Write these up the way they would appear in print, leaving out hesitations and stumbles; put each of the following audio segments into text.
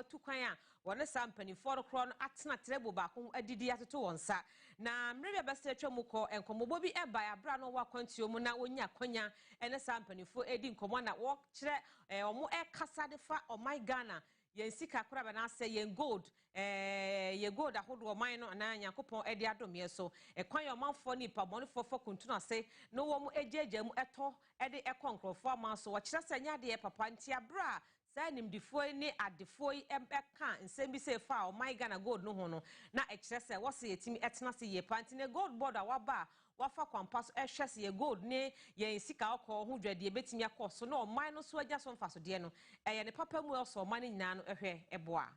watu kwan a wone sampani for no kro no atena trebo ba ko adidi atoto wonsa na mrebia best atwam ko enkomobo bi eba ya bra no wa kwantuo mu na onya kwanya ene sampani fo edi nkomo na wo kire omo kasa de fa my Ghana yen sika kura ba na say yen gold ye gold ahodo man no na Yakopon edi adomye so kwan yo manfo ni pa monfo fo kuntu na say no wo mu ejeje mu eto edi ekonkrofo ama so wo kire say nya de papa ntia bra sa nimdifo ni adefo yi embeka nsem bi say fa my Ghana gold no ho no na kire say wo say yetimi etena say ye panti ne gold board a waba wafa kwampaso ehwese ye gold ne ye sika akọ ho dwade betimi akọ no man no so agya so mfaso de no eye ne papa mu also man nyina no ehwe eboa.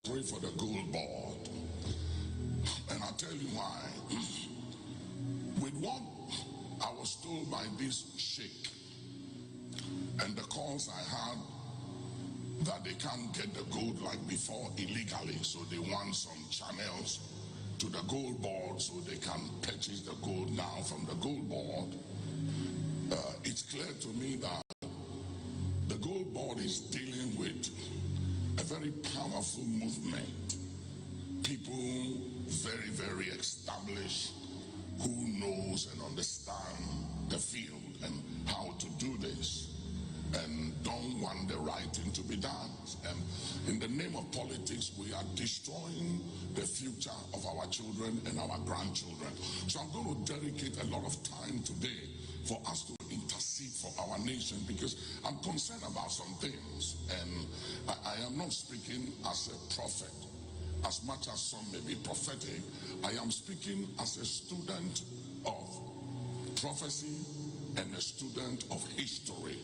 Pray for the gold board, and I'll tell you why. With what I was told by this sheikh and the calls I had that they can't get the gold like before illegally, so they want some channels to the gold board so they can purchase the gold now from the gold board. It's clear to me that the gold board is dealing with a very powerful movement. People very, very established who knows and understand the field and how to do this and don't want the right thing to be done. And in the name of politics, we are destroying the future of our children and our grandchildren. So I'm going to dedicate a lot of time today for us to intercede for our nation, because I'm concerned about some things, and I am not speaking as a prophet. As much as some may be prophetic, I am speaking as a student of prophecy and a student of history.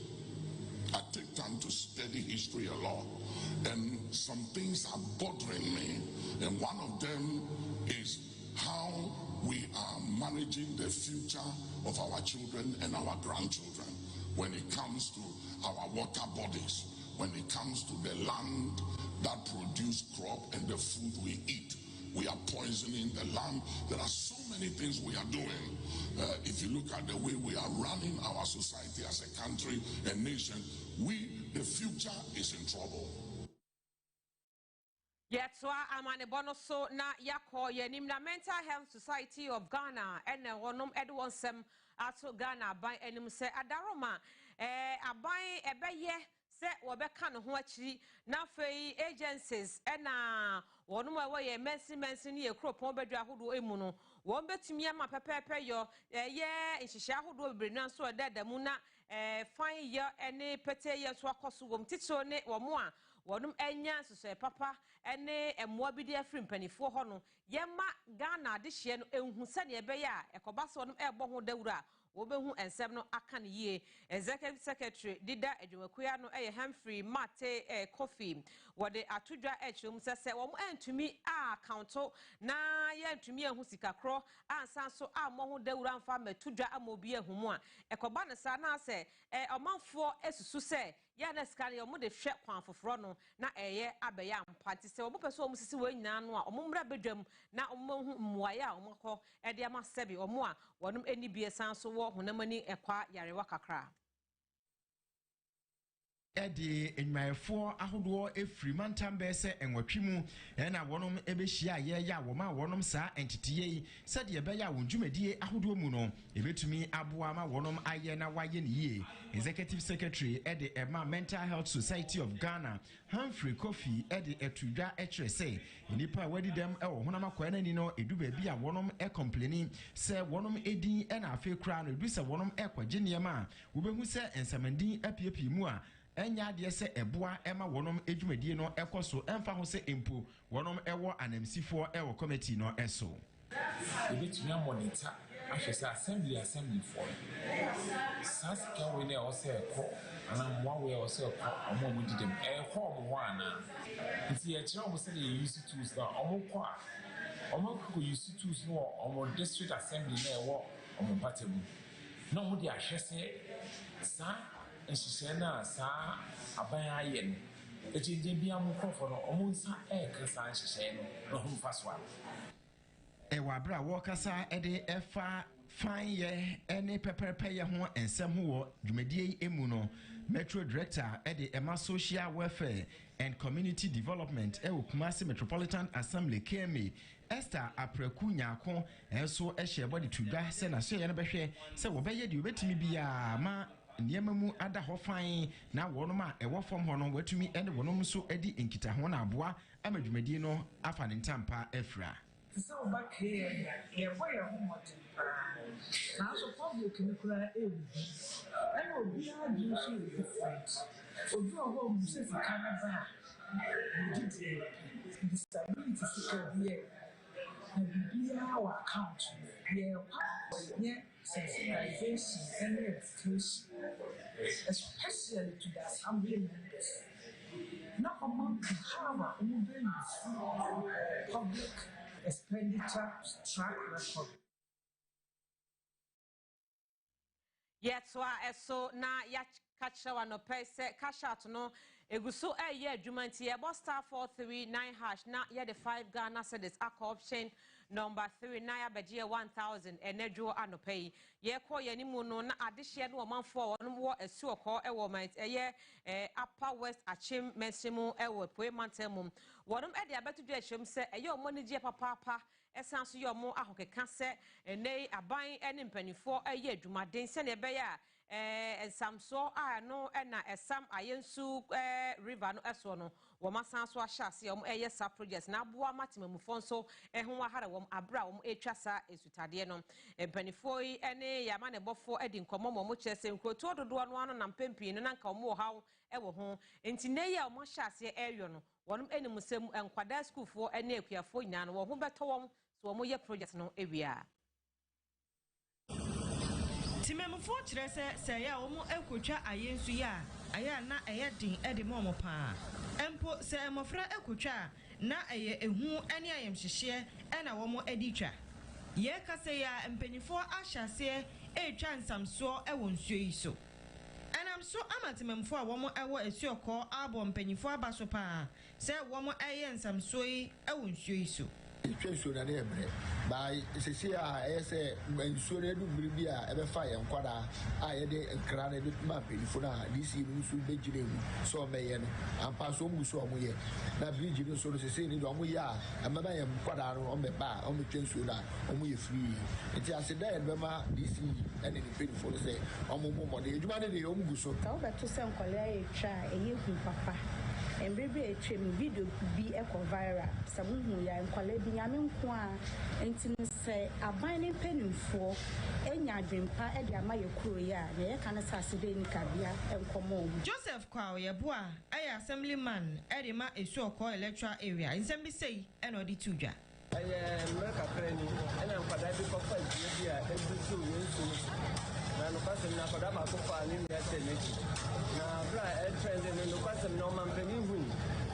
I take time to study history a lot, and some things are bothering me, and one of them is how we are managing the future of our children and our grandchildren when it comes to our water bodies, when it comes to the land that produce crop and the food we eat. We are poisoning the land. There are so many things we are doing. If you look at the way we are running our society as a country and nation, the future is in trouble. Yetwa amane bono so na yako yenim na Mental Health Society of Ghana ene wonom edwonsem ato Ghana ban enim se adaroma aban ebeye se wobeka no ho akiri na fei agencies ena wonom awoye mensi ne ekropon badwa ahodo emu no won betumi ama pepepe yo ye nhihia ahodo bebrenu so odadamu na fan ye ene pete ye so akoso wom titiro ne womo a wonum enya soso papa ene emmoa bi de afri mpanifo ho no yema Ghana de hye no enhu sane ebe ya ekoba so wonum ebo ho dawura wobehu ensem no aka ne yie. Executive Secretary dida adwumakuya no Humphrey Mate Kofi wode atodwa echum sese wo antumi accounto na ye antumi ehu sikakro ansan so ammo ho dawura mfa matodwa amobi ehu mu a ekoba ne sa na se omanfo esusu se ya na skale yo mu de hwe kwan foforo no na eye abeya mpati se wo pese wo musisi wo nyina no a omummra bedwam na omahu mmuaye a omako e de amasebi omo a wonum enibie san so wo honamani ekwa yarewa kakra Edi enwayefo ahodo efri mantambe se enwatwimu na wonom ebehia ye ya woma wonom saa entitiye yi sede ebe ya wondwumadie ahodo mu no ebetumi aboa ma wonom aye na waye ne yie. Executive Secretary edi Ema Mental Health Society of Ghana Humphrey Kofi edi etudwa ekrese enipa wadi dem ewo honama kwa nani no eduba bi a wonom complaining se wonom edin na afi kra no edu se wonom ekwaje niema wobehu se ensamandin apiepi mu a enya de se eboa ema wonom edwumadie no ekoso emfa ho se empo wonom ewo anamsifo ewo committee no eso ebetumi monitor ahwese assembly for sasika we na o se ekọ ana mwa we o se ekọ omo mu didem ekọ omo ho ana nti e kire omo se dey use tools na omo kọ a omo ko use tools no omo district assembly na ewo omo patemu na omo de ahwese sa ensisena sa abaya ye no ejinde bia mo kofo no omo nsa ekasa ensise no ho faswa Ewa bra wokasa ede efa fine ye any pepper pay ho ensem ho dwumadie emu no Metro Director Eddie Emma Social Welfare and Community Development Kumasi Metropolitan Assembly KMA Esther Apreku Nyako enso ehye body tuga se na so ye no behwe se wo beye de obetimi bia ma niyema mu ada ho fan na wonom a ewo fom ho no watumi ene wonom so edi enkita ho na aboa amadwumadie no afa ne ntampa afra. So back here, boy, now so public in the I will be different. Obi home says Canada, disability here, and be our account. Yeah, sensitization and education, especially to the assembly members. Not among to have our own public expenditure track record. Yet, so na ya catcher no pese cash out no eguso year jumanti about star 439 hash na ya the 5 Ghana cedis option number 3 na ya beje 1000 enejo anopay ye ko ye ni mu no na adehye no man for no wo esu okọ e wo man upper west achim mensimu e wo poe mantemum wonum e de abetu du ehwem se ye omonije papa esan so ye omo ahokeka se nei aban ene mpanifo ye adwumaden se ne be ya samso no na esam ayensu river no eso no wo masan so ahase om sa project na aboa matemamufo so ho ahara wom abra wom etwasa esutade no mpanifo yi ene yama ne bofo edi nkomo mo kyese nkoto dodo no ano na mpempie no na nka mo haw wo ho enti ne ya mo ahase eyo no wonum enim sem enkwada school fo ene akuafo nyina no wo ho beto wom so wo ye project no ewia Timemfo kyerɛ sɛ ya wɔn ekotwa ayensu ya aya na ɛyɛ din ɛde mo paa empo sɛ mmɔfra ekotwa na ɛyɛ ehu ɛne ayemhyehye ɛna wɔn adi twa ye kase ya mpanifo ahyase etwa nsamso ɛwɔ nsuo yi so ɛnam so amatememfo a wɔn ɛwɔ esuokɔ abɔ mpanifo aba so paa sɛ wɔn ɛyɛ nsamso yi ɛwɔ nsuo yi so Nsuo na ne bre ba sisi a ese nsuo na du biribi a ebe fa ye nkwada a ye de nkra na de ma pelifo na disi nsu bejire mu so meye no ampa so mu so omo ye na bridge no so sisi ni do omo ye a amaba ye nkwada no omo ba omo twa nsuo na omo ye free enti aseda ye be ma disi ene ni pelifo se omo mo de edwuma ne de omo gu so ka obeto se nkwala ye twa eye hu papa Embrebe etwem video bi ekọ viral samuhu ya nkwale bi nyame nko a enti se aban ne penimfo enya adwempa e de ama ye kuro ya na ye kan sa asede ni kabia enkomo Joseph Kwao ye boa aye assemblyman e de ma esu okọ electoral area nsem bi sei e no di tudwa aye meka preni ena nkwada bi kofa bi a ebusu wensu na no kwasem na kwada ba kofa ni ya teneti na bra e trend no kwasem no mampeni hu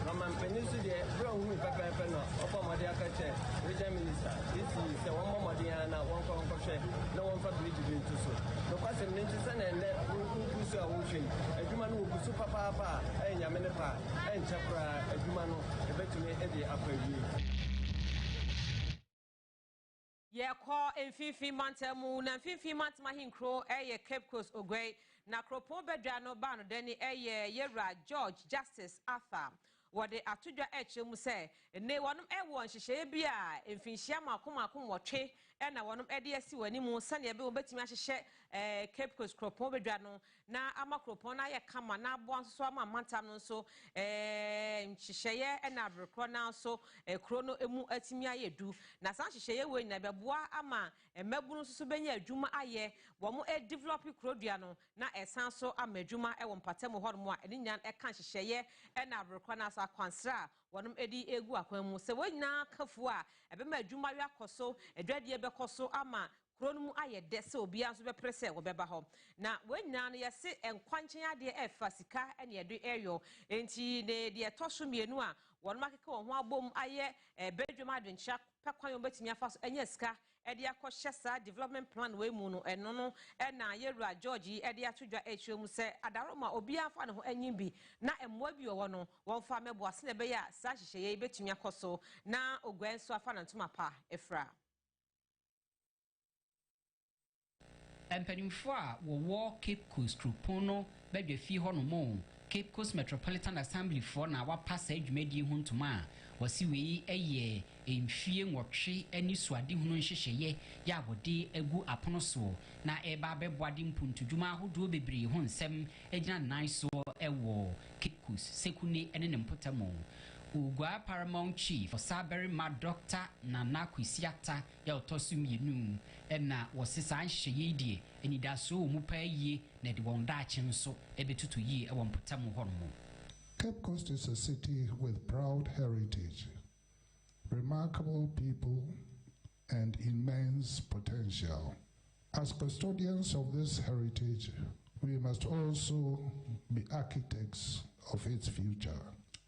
no mampeni su de bra hu pepe no opo mode akache region minister this is the one mode na won ko hwe na won fa bridge bi ntu so no kwasem ni ntu se na ene hu su a wo hwe adwuma no wo su papa e nyame ne pa e nchapra adwuma no e betumi e de apawi ye call in 15 months na 15 months mahinkro Cape Coast Ogwe na kropon bedwa no ba no deni Yera George Justice Arthur wode atudwa mu se ne wonum won hyehye bi a mfinhia makomakom wotwe na wonum de asi wani mu sane be obetimi ahyehye Cape Coast kropon bedwa no na ama kropon na ye kama na abo anso ama mantam no so hyehye na abrekro na so kro no emu atimi ayedu na san hyehye we na beboa ama mabunu so benya adwuma aye wo mo develop krodua no na esan so ama adwuma wo mpatam hodom a eni nyan kan hyehye na abrekro na so kwansra wonum edi egu akwanmu se wonyina kafu a ebema adwuma wi akoso edwadie bekoso ama kronum aye dese obi anso be prese wo beba ho na wonyina no yese enkwankyen ade efa sika ene edo eyo enti ne de etoso mienu a wonum akeka wo ho abom aye bedwuma adwencha pakwan betimi afa so enya sika ede akɔhye sa development plan we mu no eno no na Yera George ede atudwa mu se adaroma obi afa ne ho anyim bi na emmoa bi wo no won fa meboase na be ya sa hyehye betumi akoso na ogwan so afa na ntoma pa efra Empenimfo a wo Cape Coast Rupono bedwe fi ho no mo Cape Coast Metropolitan Assembly for na wa pass adwumadi hu ntoma wasi wei eye emfie nwotwe ani suade hunu nhyehyeye ya abode agu apono so na eba beboade mpuntudwuma ahodo bebre ho nsem agina nan so ewo Cape Coast sekune ene ne mpotamo Ugwa Paramount Chief for Saberi Ma Doctor Nana Kusi ya otosu mienu ena wasisa nhyehyeye die eni da so mu pa yie na de won da ache nso ebetutu yie ewo mpotamo hono. Cape Coast is a city with proud heritage, remarkable people, and immense potential. As custodians of this heritage, we must also be architects of its future.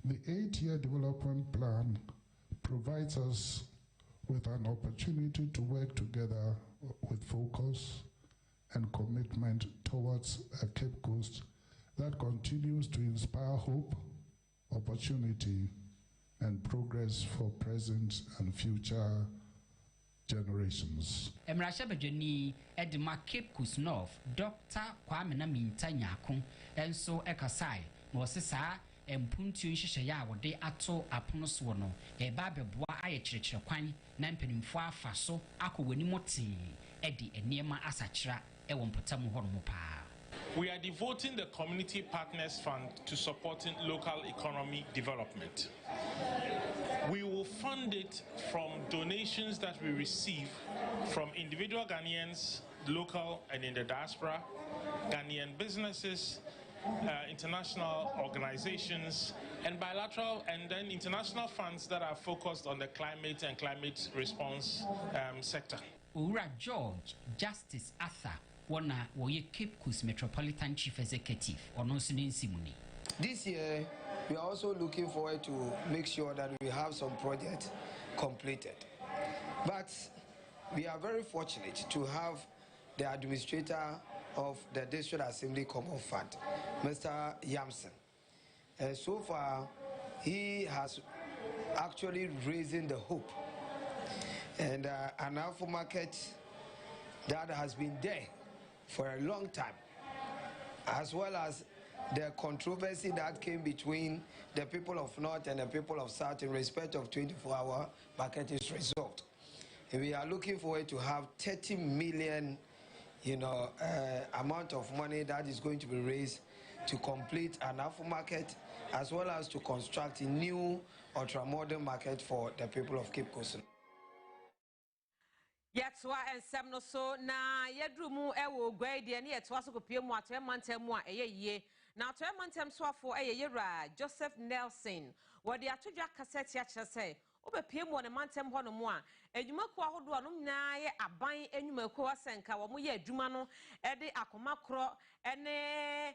The 8-year development plan provides us with an opportunity to work together with focus and commitment towards a Cape Coast that continues to inspire hope, opportunity, and progress for present and future generations. Emrasha Bejani Edma Cape Coast North, Dr. Kwame Naminta Nyako, and so Ekasai, Mosesa, and Puntu Shishaya, what they ato aponos wono, a babe bois aye church kwan, Nampenim Fwa Faso, Ako Wenimoti, Eddie, and Niema Asachra, Ewon Potamu Hormopa. We are devoting the Community Partners Fund to supporting local economy development. We will fund it from donations that we receive from individual Ghanaians, local and in the diaspora, Ghanaian businesses, international organizations, and bilateral and then international funds that are focused on the climate and climate response sector. Ura George, Justice Arthur, Wana Woye Cape Coast Metropolitan Chief Executive, Onosunin Simuni. This year, we are also looking forward to make sure that we have some projects completed. But we are very fortunate to have the administrator of the District Assembly Common Fund, Mr. Yamson. So far, he has actually raised the hope. And an alpha market that has been there for a long time, as well as the controversy that came between the people of North and the people of South in respect of 24-hour market is resolved. And we are looking forward to have 30 million, amount of money that is going to be raised to complete an alpha market, as well as to construct a new ultra-modern market for the people of Cape Coast. Yetwa ensem no so na yedrumu ewo gwade ne yetwa so kopiemu atwemantem a eyeye na atwemantem so afo eyeyera Joseph Nelson wode atodwa cassette a kyerese obepiemu ne mantem ho no mu a edwumaku ahodo a no nyina ye aban enwumaku asenka wo mo ye adwuma no ede akoma kro ene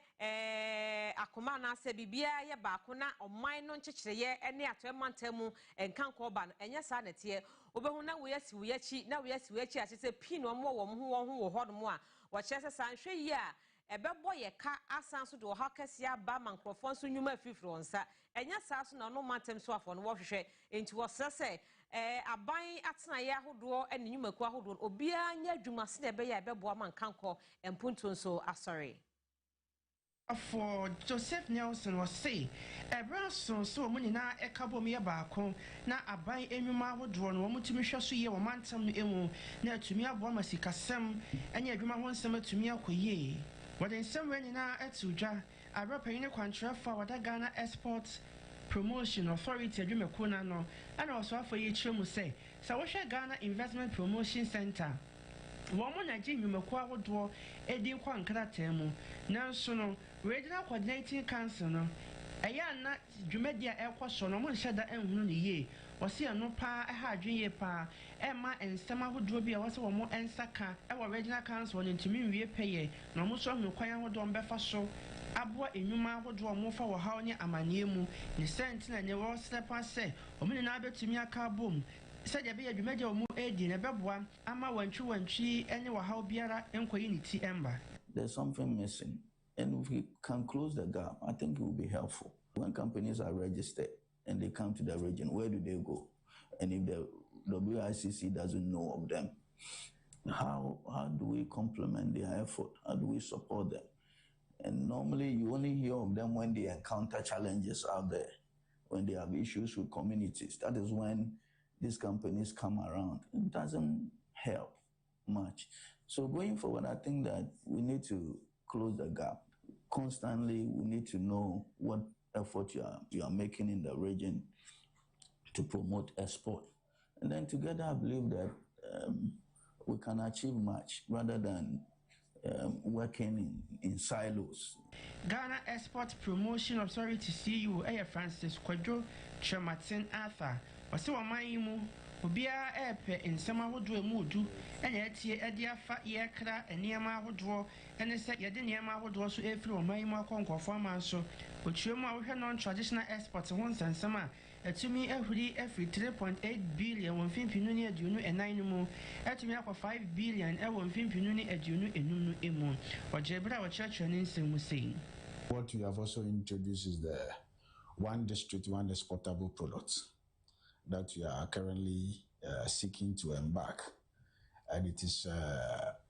akoma na ase bibia ye baako na oman no nkyekireye ene atwemantem enkanko ba no enye sa nete obehuna we yasi we yachi na we yasi we yachi ase pin wo mo wo ho no mu a wo kyerese sanhwe yi a ebebo ye ka asan so de wo hakase aba mankrofon so nwuma afifiro nsa enya saa so na no mantem so afo no wo hwehwe enti wo sese aban atena ye ahodo ene nwumaku ahodo obia nya adwuma se de be ya ebebo mankanko empuntu nso asori. For Joseph Nelson was say, a brasso so many na a cabo me baako na aban enwuma ahodo no mo tumi hweso ye wo mantam emu na tumi abo masika sem enya adwuma ho nsem tumi akoye wode nsem we nyina atudwa abrapanyin kwantra fa wada Ghana Export Promotion Authority adwumako na no ana oso afọ ye kyeremu say sa wo hwe Ghana Investment Promotion Center womo na ji nwumaku ahodo edi kwa nkrata mu nanso no Regional Coordinating Council no eya na dwumadi a ekwoso no mo nhyeda enhunu ne ye wose no pa ha adwenye pa ema ensem ahodo bi a wose wo mo ensaka ewo Regional Council no ntimi nwie peye na mo so hunu kwan ahodo mbefa so abo enwuma ahodo mo fa wo hawo ne amane mu ne sentina ne wo stepa se o me na abetumi aka bom said ya be adwumadi o mo edi ne beboa ama wantwi ene wo hawo biara enkoyi ne ti emba. There's something missing. And if we can close the gap, I think it will be helpful. When companies are registered and they come to the region, where do they go? And if the WICC doesn't know of them, how do we complement their effort? How do we support them? And normally you only hear of them when they encounter challenges out there, when they have issues with communities. That is when these companies come around. It doesn't help much. So going forward, I think that we need to close the gap. Constantly, we need to know what effort you are making in the region to promote export. And then together, I believe that we can achieve much rather than working in silos. Ghana Export Promotion Authority CEO Francis Kwadwo Chematin Arthur wase waman mu obia epe nsema hodo emudu enya tie ede afa ye kra eniema hodo ene se yede niema hodo so efiri waman mu akonkofo amanso otuemu a wohwe non traditional export ho nsensema etumi ehuri every 3.8 billion won fimpinu ni aduonu enan no mu etumi akwa 5 billion e won fimpinu ni aduonu enum no emu ojebra wo church ni nsemu sei. What we have also introduced is the one district, one exportable product that we are currently seeking to embark. And it is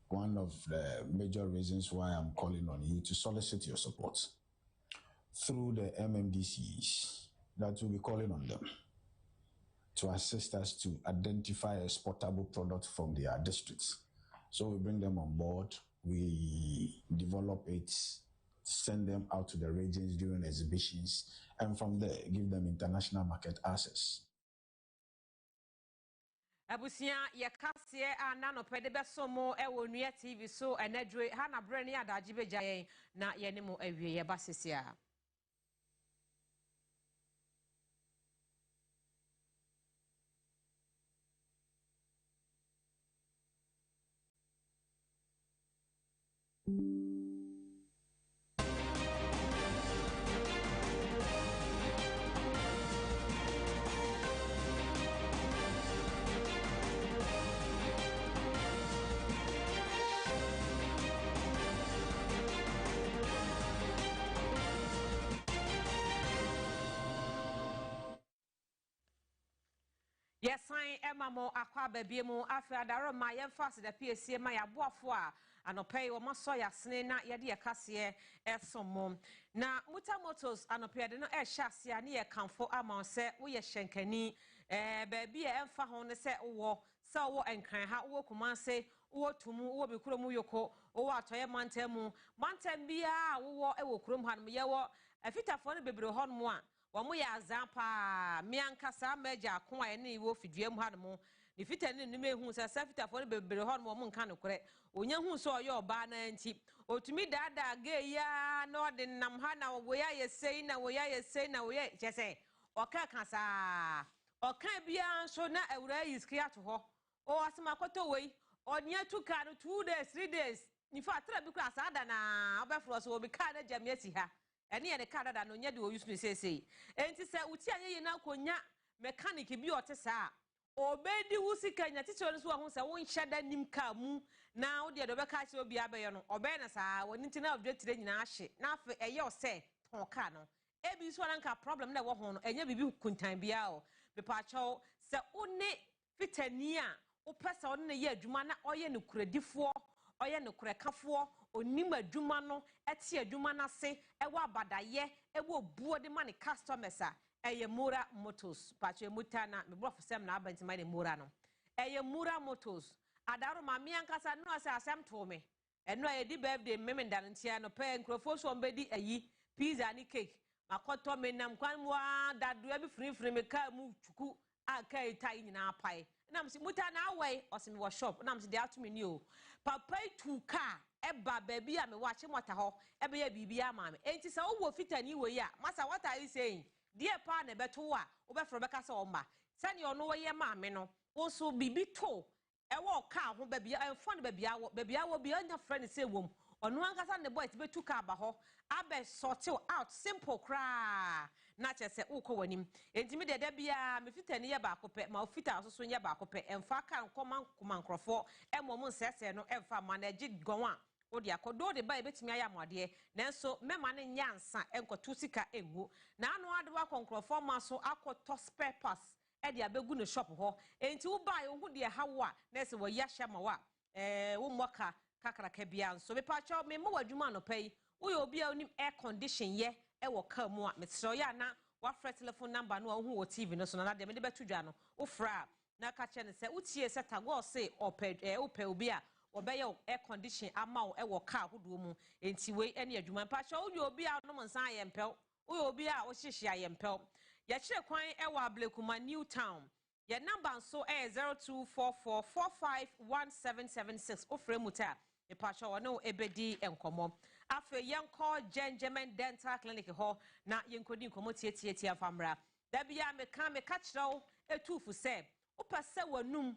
one of the major reasons why I'm calling on you to solicit your support through the MMDCs that will be calling on them to assist us to identify exportable products from their districts. So we bring them on board, we develop it, send them out to the regions during exhibitions, and from there, give them international market access. Abusia yakasie anano pede besomo ewo nua TV so enedwe hana brani adaji bejaye na yenemu ewie ye basisia. Yes, I am mo akwa baby mu afi adaro ma ye fast the PSC ma ya boafo a anope wo maso ya sene na ye de ye kase esomo na Muta Motors anope de no e hyase ne ye kanfo ama se wo ye hyenkani baby e emfa ho ne se wo enkran ha wo kumanse wo tumu wo bekuro yoko wo atoye mantamu bia wo e wo kurom ha no ye wo afitafo ne bebre ho no a wamu ya azapa miankasa meja akwa ene iwo fiduam ha no ne fitani nime hu sa safitafo ne bebre ho no mo nka no kore onya hu so oye oba na nti otumi dada ge ya na ode nam ha na wo ya yesei na wo ya yesei na wo ya chese oka kasa oka bia so na awura yiski ato ho o asema kwato wei onya tuka no 2 days 3 days ni fa tra bi kura sada na obefro so obi ka na jamia si ha ene ye ne ka dada no nya de oyusu ne sesei enti se uti anye na konya mechanic bi otesa obedi wusika nya tete no so ho se won hyeda nim ka mu na wo de do be ka che obi abeyo no obe na sa woni ntina odwetire nyina ahye na afa eye ose ton ka no ebi so na nka problem na wo ho no enya bibi kuntan bia o bepacho se one fitani a wo pesa one na ye adwuma na oye ne kuradifo oye ne kurekafo onim adwuma no eti adwuma na se ewo abadaye ewo buo de mani customers a eye Mura Motors pacho muta na me brofo sem na abanti ma de Mura no eye Mura Motors adaro ma mi ankasa no ase asem to me eno aye di birthday meme ndantia no pe nkrofo so mbedi ayi pizza ni cake makoto me nam kwan mo dadu abi frifri me ka mu chuku aka itai nyina apai nam si muta na awai osimi wo shop nam si de atumi ni o papa tu ka eba baby a me wache mota ho ebe ya bibia ma me enti se wo fitani we ya masa what are you saying dear pa na beto a wo be fro be ka se o ma sani ono wo ye ma me no wo so bibi to e wo ka ho baby e fo ne baby awo bi anya friend se wom ono ankasa ne boy ti betu ka ba ho abe sort out simple cra na che se ukọ wanim enti me de bia me fitani ye ba akopẹ ma ofita so nye ba akopẹ emfa ka nkoma nkrofo emom nsese no emfa manage gonwa odi akodo de ba ebetimi aya amade nanso mema ne nyansa enkoto sika engu na anu adewa konkrofo ma so akoto spare parts e de abegu no shop ho enti wo ba ye hu de hawo a na se wo ya hye ma wa wo moka kakraka bia nso me pa cho me mo wadwuma no pay wo obi a onim air condition ye e wo ka mu a metro ya na wa frɛ telephone number no wo hu TV no so na de me de betu dwa no wo fra na ka che ne se utie se tago se opɛ obi a obɛyɛ air condition ama wo e wo car hodo mu enti we ene adwuma pa cho wo obi a no nsan ye mpɛw wo obi a wo hyehyɛ ye mpɛw ya kyerɛ kwan e wo Ablekuma New Town your number so 0244451776 ofre muta e pacho wono ebedi enkomo afa yenko Genjamin Dental Clinic ho na yenkodi nkomo tietie afamra da bia me ka kyerɛw etufu se opase wanum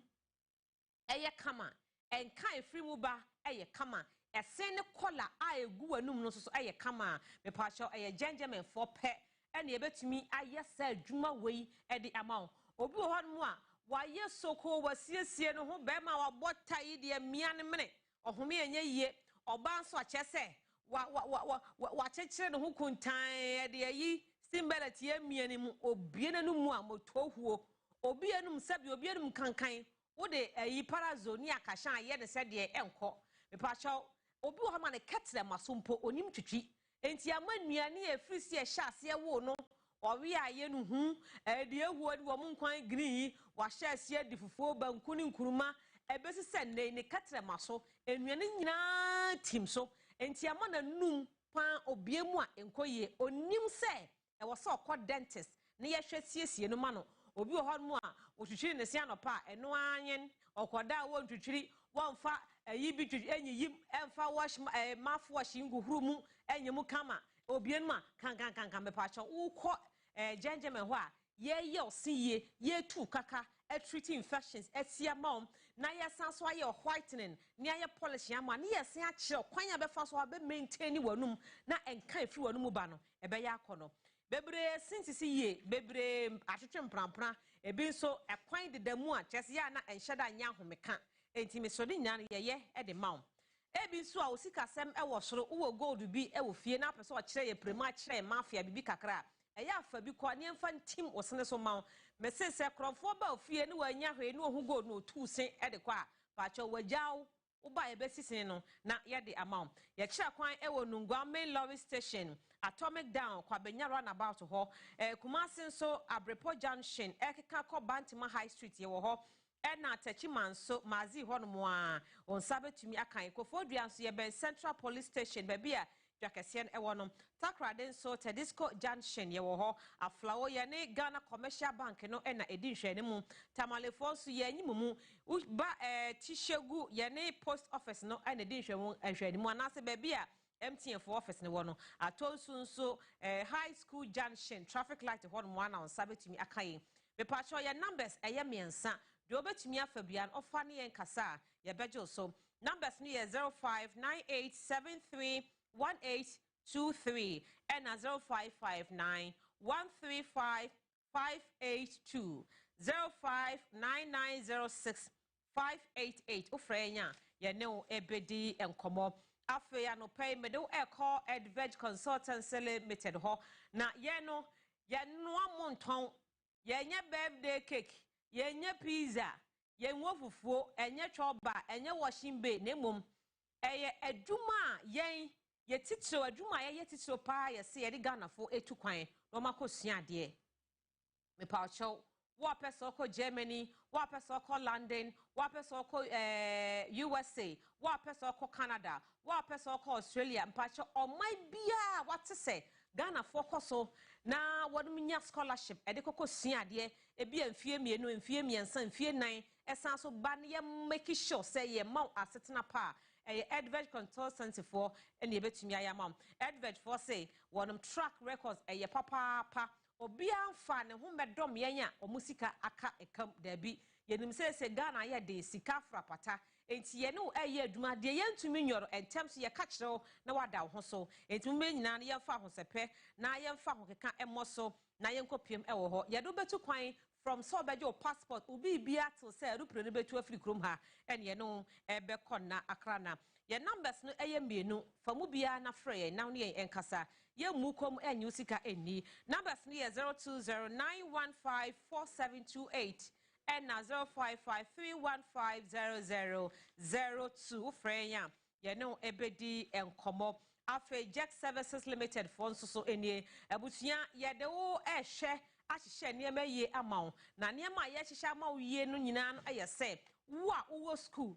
eye kama enka efri mu ba eye kama esen ne kola a egu wanum no so eye kama me pacho eye Genjamin for pe ene ebetumi ayesa adwuma wei edi amount obi wo hon mu a wa yesoko wasiesie no ho be ma wa botai de mia ne mene ohome enye yie oba nso akyese wa chekire no ho kuntan de yi simbelati emia ne mu obie na no mu a motohuo obi enum sabi obi enum kankan wo de ayi parazoni akahya aye ne se de enko me pa chaw obi wo ma ne ketre masompo onim twitwi enti amanuane efrisi ehya ase wo no owi aye no hu de ehuo de wo nkwan green wa hya ase di fufuo banku ne nkuruma ebesi se ne ketre maso enuane nyina tim so enti amana num pan obiemu a enkoye onim se e wo se okọ dentist ne ye hwe siesie no ma no obi wo hɔ mu a otwitwiri ne se anopa eno anyen okoda wo ntwitwiri wonfa ayi bi twitwi enyiyim emfa wash mouth wash nguhuru mu enyemu kama obienu a kan me pa cho ukọ Genjamin ho a ye osiye ye tu kaka treat infections etia mom na ye sanso aye whitening ne aye polish ama ne ye se a kire kwan ya be fa so be maintain wanum na enka efri wanum ba no ebe ya akono bebre sintisi ye bebre atwetwe mprampra ebi nso ekwan de damu a kyese ya na enhyeda nya homeka enti me so de nya ye de mawo ebi nso a osika sem e wo soro wo gold bi e wo fie na pese o kire ye prema kire mafia bibi kakra eya afa bi kwa ne mfa ntim osene so mawo me se krofo ba ofie ne wanya hwe ne ohu gold no tu sen e de kwa pacho wajaw uba ye besisen no na ye de amawo ye kire kwan e wo Nungua main lorry station Atomic Down kwa benya runabout ho Kumasi nso Abrepo Junction ekeka ko Bantima High Street ye wo ho na Tachiman so mazi ho no mo a onsabe tumi akan Kofodua nso ye ben Central Police Station ba bia dwakesien e wo no Takrade nso Tedisco Junction ye wo ho Aflawo ye ne Ghana Commercial Bank no na edi nhwene mu Tamalefo nso ye nyimumu ba Tishegu ye ne Post Office no na edi nhwene mu anase ba bia MTN for office ne wono atonsu nso high school junction traffic light ho no ana on sabetumi akaye me pacho ya numbers eye miensa de obetumi afabian ofa ne yen kasa ye bejo so numbers ne ye 0598731823 and 0559135582 0599065588 ofrenya ye ne o ebedi enkomo Afia no pay me do call Advert Consultancy Limited ho na ye no amonton ye nye birthday cake ye nye pizza ye nwo fufuo enye choba enye washing bay na mom eye adwuma yen ye titiro adwuma ye titiro pa ye se ye de Ghanafo etukwan no makosua de me pa cho wa person ko Germany wa person ko London wa person ko USA wa person ko Canada wa person ko Australia mpacho omai bia what say Ghana fokoso na wadum nya scholarship e de kokosua de e bia mfie mienu mfie miensa mfie nan esan so ba ne ye make sure say ye ma asetena pa Advert Consultancy for ene betumi ayama Advert for say wonum track records ye papa obi amfa ne ho medom yen a omusika aka ekam dabi yenim se Ghana ye de sika frapata enti ye no eye aduma de yentumi nyoro entem so ye ka kire na wada ho so enti me nyina ye fa ho sepe na ye fa ho keka emoso na ye nkopiem ewo ho ye do betu kwan from so bejo passport ubi bia to say aeroplane no betu afri krom ha ene no ebe konna akrana ye numbers no eye mienu famu bia na frɛ na ne enkasa ye mukom enyu sika eni numbers no ye 0209154728 and 0553150002 frenya ye no ebedi enkomo afa Jack Services Limited for so enie abutua ye de wo ehwe ahihye niema ye amawo na niema ye hihye amawo ye no nyina no ayese wo a wo school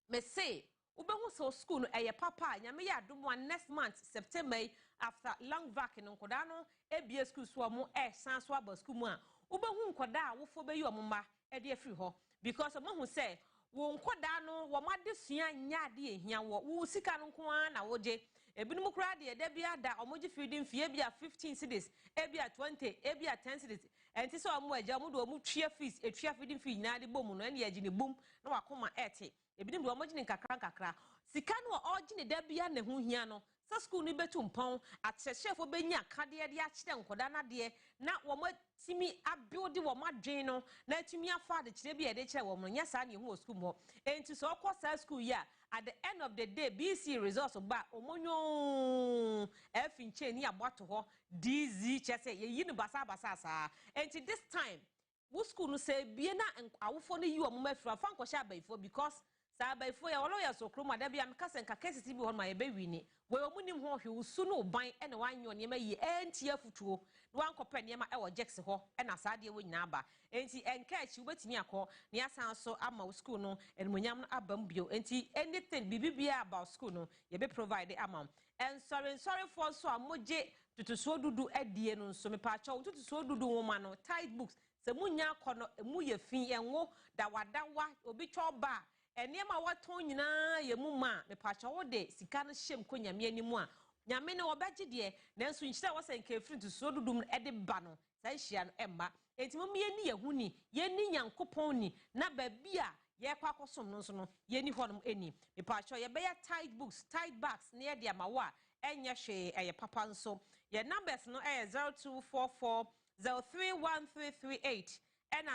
me say ubehu so school no eye papa nyame ya adom next month September after long vac no nkoda no ebie school so mo san so aba school mu a ubehu nkoda a wofo be yi omma e de afiri ho because omo hu say wo nkoda no wo madesua nya de ehia wo sika no nko an na woje ebinum kura de da bia da omoji feeding fee bia 15 cedis bia 20 bia 10 cedis enti so omo agya omo do omo twa fees etwa feeding fee nya de bom no ene agine bom na wakoma ete ebinim do omoji nkakra sika no ogine da bia na hu hia no sa school ni betu mpon atchefo benya kade de akide nkoda na de na wo timi abuild wo madwen no na timi afa de kire bia de kire wo no nya sa na hu school mo enti so okọ school ya at the end of the day BC results ba omonyo efinche ni aboto ho DZ chese ye yi ni basa sa enti this time wo school no say bie na awofo no yi wo mafira fa nkọ sha abaifo because sa abaifo ya wolo ya so kroma da bia mekase nka cases bi ho ma ye be wi ni we omunim ho hwe usu no ban e na wanyo ne ma yi enti afutuo no wankọpẹ ne ma e wo jex ho e na sa de wo nyina aba enti enka achi ubetimi akọ ne asan so ama school no enmonyam no abam bio enti anything bibibia about school no ye be provide amam and sorry for so amoje tutuso dudu adie no so me pa chawo tutuso dudu woma no tight books se munya akọ no emu ye fin enwo da wadawa obi choba eniema waton nyina ye muma me pa chawo de sika no hyem ko nyame animu a nyame ne obegye de nanso nhyira wose nka free tutuso dudu no ede ba no sa hia no emma enti mom ye ni yehuni ye ni nyankopon ni na ba bia ye kwa kosom no so no ye ni honom eni me pa chawo ye be ya tight books tight bags ne ye de amawa enye hwe eye papa nso ye numbers no 0244 031338 and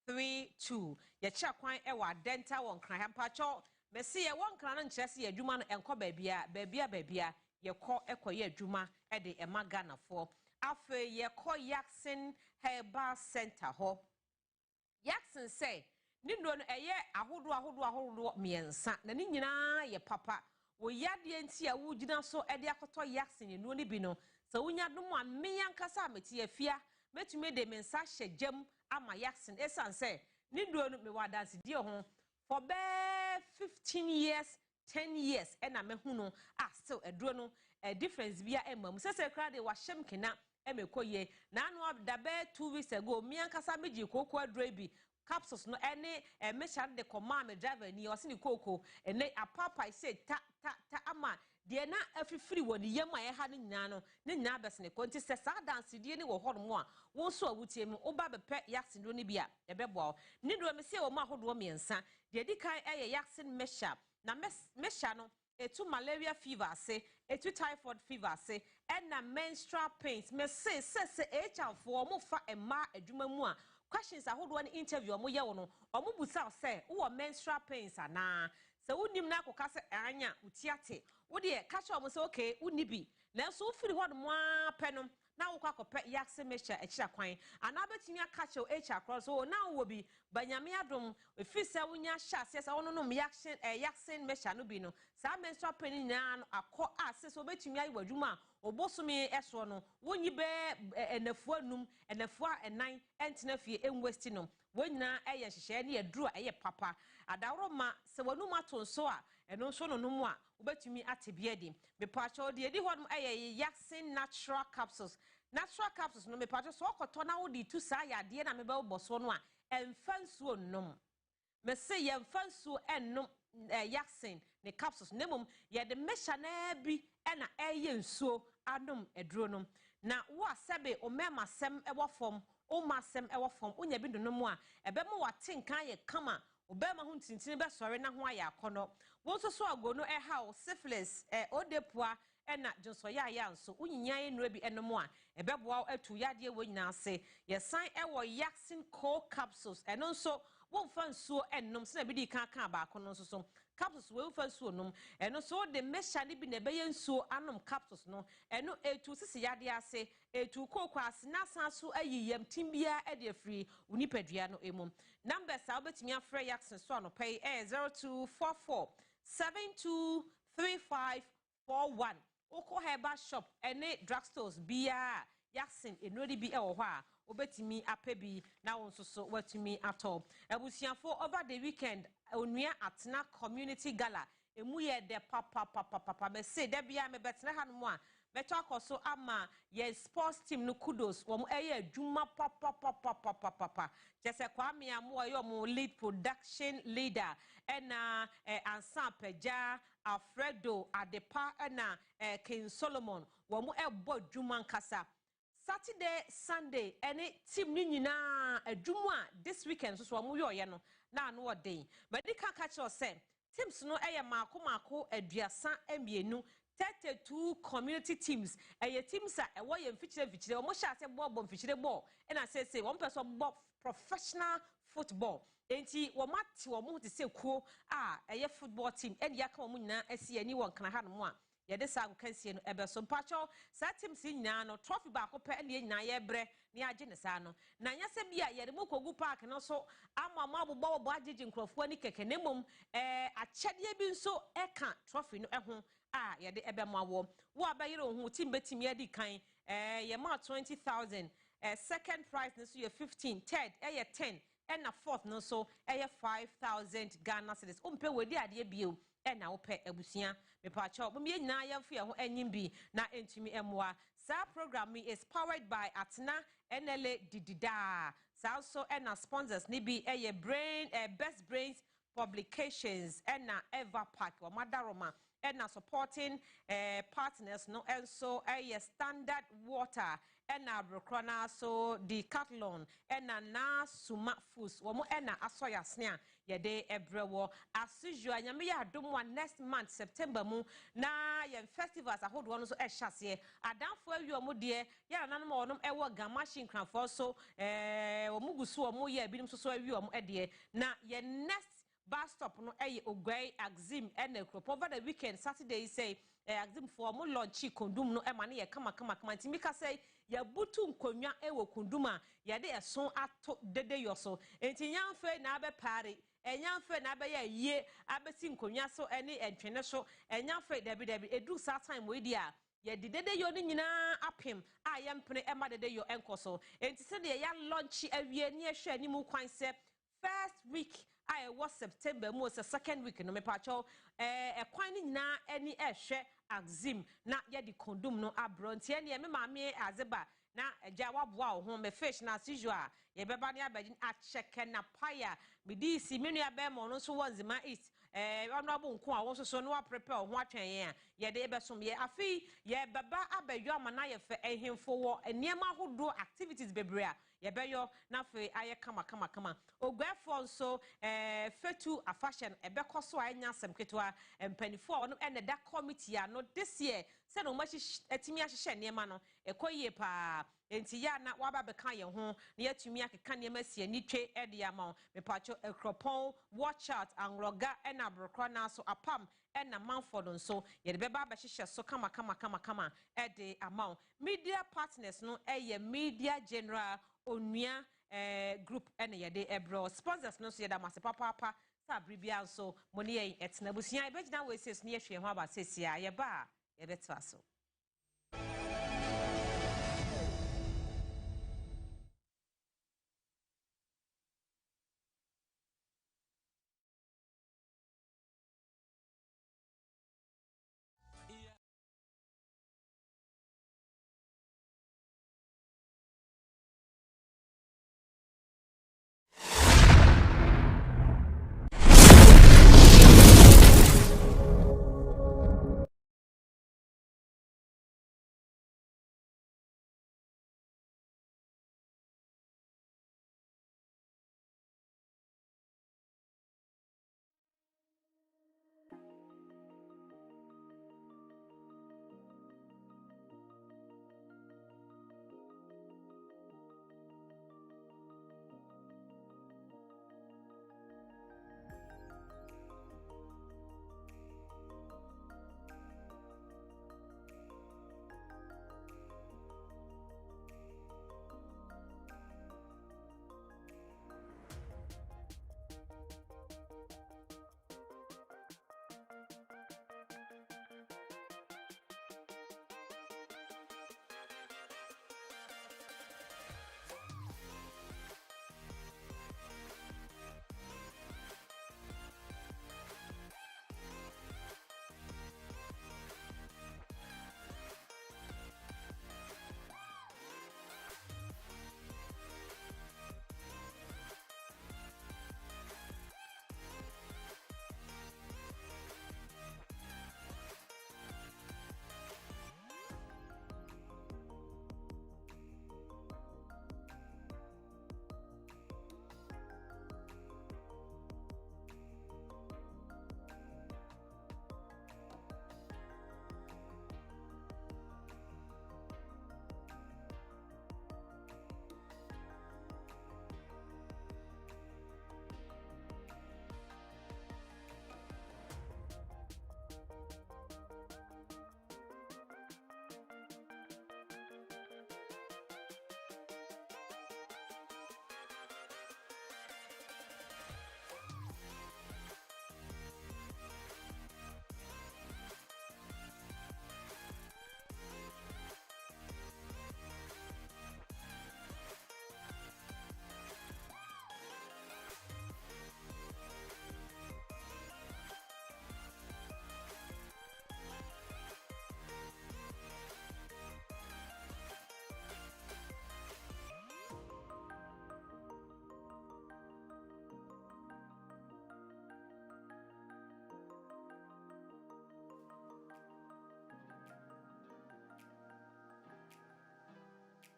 0548931632 ye cha kwan e wa dental won kran hampacho me se ye won kran no nkyerese ye adwuma no enko baabia ye kọ ekoye adwuma e de emaga na fo afa ye kọ Yaksin Herbal Center ho Yaksin say ni ndo no eye ahodo miensa na ni nyina ye papa wo yade enti a wo gina so e de akoto Yaksin no ni bi no so wonya dum a meyankasa meti afia metumi de mensa hyejam ama Yaksin esan say ni ndo no me wadanse die ho for be 15 years 10 years and I'm a still a drone a difference via emma. Says a crowd was shemkina emekoye. Now, the bed 2 weeks ago, me and Casamiji cocoa draby capsules no any a mission the command driver near Sini cocoa and they a papa said ta ama. Dear na every free one the yama had in Nano, Ninabas and a contest says I dance the or hot more. One so would him oba pet Yaksin Runibia, a bebwall. Nidro me say o ma hold woman son. The Dika a Yaksin mesha. Na meshano etu malaria fever say etu typhoid fever say and na menstrual pains me say HR for mo fa ema adwuma mu a questions ahodo an interview mo ye wo no omo busa say wo menstrual pains ana se wonim na akoka se anya utiate wo de catch omo say okay unibi na so firi ho no mo apɛ no na wo kwakɔpɛ Yaksin mesha ekira kwan ana betimi akache HR cross so na wo bi banyame adom efi se wonya hya se wono no Yaksin mesha no bi no sa menstrual pain nyina no akɔ ase so betimi ayi wadwuma obosumi eso no wonyi be enafu anum enafu enan entena fie enwesti no wonyina eye hyehyɛ ne yaduru eye papa adawroma se wanum ato so a eno so no mu a wobetumi atebie di mepacho de edi hodum eye Yaksin natural capsules no mepacho so okoto na wo di tu sa ya de na mebe wo so no a emfansuo nom me se ye emfansuo ennom Yaksin ne capsules nemum ye de mesha na bi na eye nsuo adom eduro no na wo asebe o mema sem ewo fom o masem ewo fom onya bi dono mu a ebe mo wate nkan ye kama obema ho ntintini be sori na ho aya akono wo so so ago no ha o syphilis odepua na jonso ya nso unyinya ye nura bi enomo a ebeboa atu yade wo nyina ase ye san ewo Yaksin cold capsules eno nso wo mfa nsuo ennom se na bi di kan ba akono nso so capsules we fa nsuo nom eno so de mesha ne bi na be ye nsuo anom capsules no eno etu sisi yade ase etu kokwa ase na san so ayiyam timbia e de free unipadua no emu numbers a obetimi afre yaksen so anopai 0244 723541 oko herba shop ene drugstores bia yaksen enodi bi e wo ho a obetimi apebi na wonso so watumi ato abusiafo over the weekend onua atena community gala emu ye de papa me say de bia me betena hanom a beto akoso ama ye sports team no kudos wo eye adwuma papa jese kwame amo ye mo lead production leader ena ansa peja Alfredo Adepa ena King Solomon wo ebo adwuma nkasa Saturday, Sunday, any team ni nyina adwuma this weekend so mo yo no na no day. But they can catch us say teams no mako aduasa emienu 32 community teams. Teams a wo ye mfichire wo sha say ball mfichire ball. And I say one person ball professional football. Enti wo mate wo mo te say kuo football team. And ya ka wo nyina asi ani won kana ha no mo a yede sa agokansie no ebe so mpacho sa team si nyina no trophy ba akopɛ ne nyina ye bre ne age ne sa no na nya se bia yede mo kogu park no so ama abobɔ agege nkrofo ni keke ne mom akyɛde bi nso eka trophy no ho yede ebe mo awo wo abayire ho team betim ye di kan ye ma 20,000 second prize no so ye 15 third 10 and a fourth no so 5,000 Ghana cedis umpe wedi ade bio na wope abusia me pa cha bo me nyina yamfo ye ho anyim bi na entumi emwa sa program is powered by Atena NLA Didida sa also na sponsors ni bi brain best brains publications na Ever Park wa madaroma na supporting partners no also standard water na Brocrona so Decathlon na Suma Foods wo mo na asoya snea ye de ebrewo as usual nyame ya adom next month September mu na ye festivals ahodo no so hyase adamfo awi omo de ya nanom onom ewo gamashin kranfo so omugusu omo ye binim so awi omo de na ye next bus stop no Ogwai Axim over the weekend Saturday say Axim for mo launch kondum no ma ne ye kama timika say ya butu nkonwa konduma ya de eson ato dede yoso enti nyamfe na abe pare enyamfe na abe ye yie abesi nkonwa so ene entwene so enyamfe dabi edu sa time we dia ye dede yo ni nyina apem ye mpene ema dede yo enkoso enti se de ya launch awie ne ehwe animu kwan se first week I was September most second week no me pacho kwan ni nyina eni ehwe Axim na ye di kondom no abrontie ne me maame azeba na eja waboa ho me fish na usual ye beba ne abagin a check na paya me di si menu abe mo no so wanzima east honorable nko a wo so no prepare ho atwen ye de be som ye afi ye beba abayo amana ye fe ehemfo wo eniema hodo activities bebrea ye beyo na fe aye kama ogwefo so fetu a fashion ebe koso anya asem ketwa empanifo ono ene da committee no this year se no ma etimi ahye niema no ekoyie pa enti ya na waba beka ye ho na yatumi akeka niema sie ni twe ede ama me pacho ekropon watch out anroga ena brokra na so apam ena manford nso ye de beba ba hye so kama ede ama media partners no media general Onua group ene ye de ebro sponsors no so ye da mase papa sa bribia so moni ye etna busia e begina we ses ne ye hwe ho aba sesia ye ba ye betwa so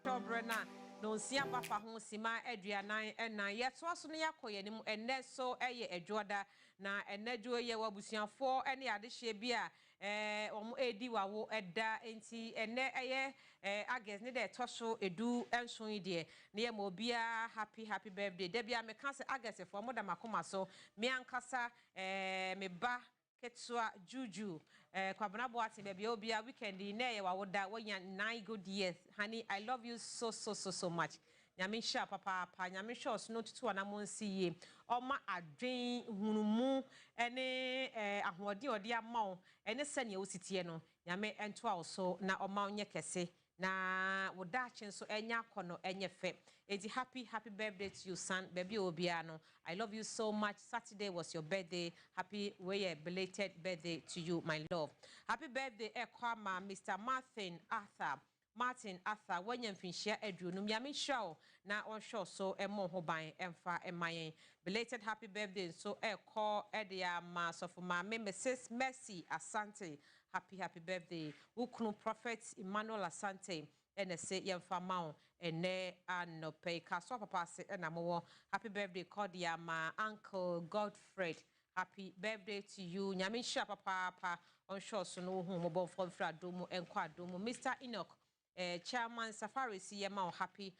Tobrena no sia papa ho sima aduanan ena yeto aso no yakoye nim enne so eye adwoda na enadwo ye wabusuafo ene adehye bia omo edi wawo eda enti enne eye August ne de toso edu enso ide na ye mo bia happy birthday de bia me kan se August fo mo da makoma so me ankasa me ba Ketsua Juju kwabana boati baby obia weekend na ye wawoda wanya 9 good years honey I love you so much nyame sha papa nyame sha so no tutu ana monsi ye oma adwen hunumu ene ahode ode amawo ene sane wositie no nyame ento awo na oma onye kese na wodache nso enya kono enye fe eti happy birthday to you son baby obiano I love you so much. Saturday was your birthday. Happy belated birthday to you my love. Happy birthday ekwama Mr. Martin Arthur when you finish edunum yami show na on show so emo ho ban emfa emayen belated happy birthday so call edia ma so for ma Mrs. Mercy Asante happy birthday ukunu prophet Emmanuel Asante ene se yemfa ma ene anope kaso papa se na mo happy birthday cordia ma uncle Godfred happy birthday to you nyame sha papa on show so no hu mo bon from fradomu enko adomu Mr. Enoch Chairman Safari CMA happy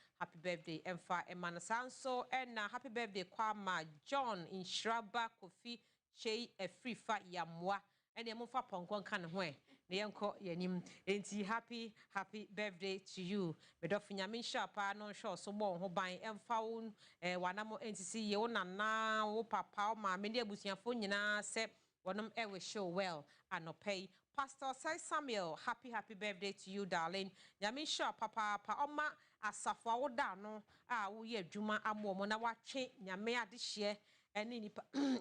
birthday Emfa Emanasanso and happy birthday Kwama John in Shraba Kofi Shei Efrifa Yamwa and Yamufa Ponkon kan hwe ne yenko yanim enti happy birthday to you bedofinya minsha pa no sure so bon ho ban emfa won wanamo entisi ye wonana wo papa o ma me ne abusuafo nyina se wonom ewe show well anopay Pastor Sai Samuel happy birthday to you darling nyamisha papa oma asafo awoda no a wo ye adwuma amomo na watwe nyame adehye eni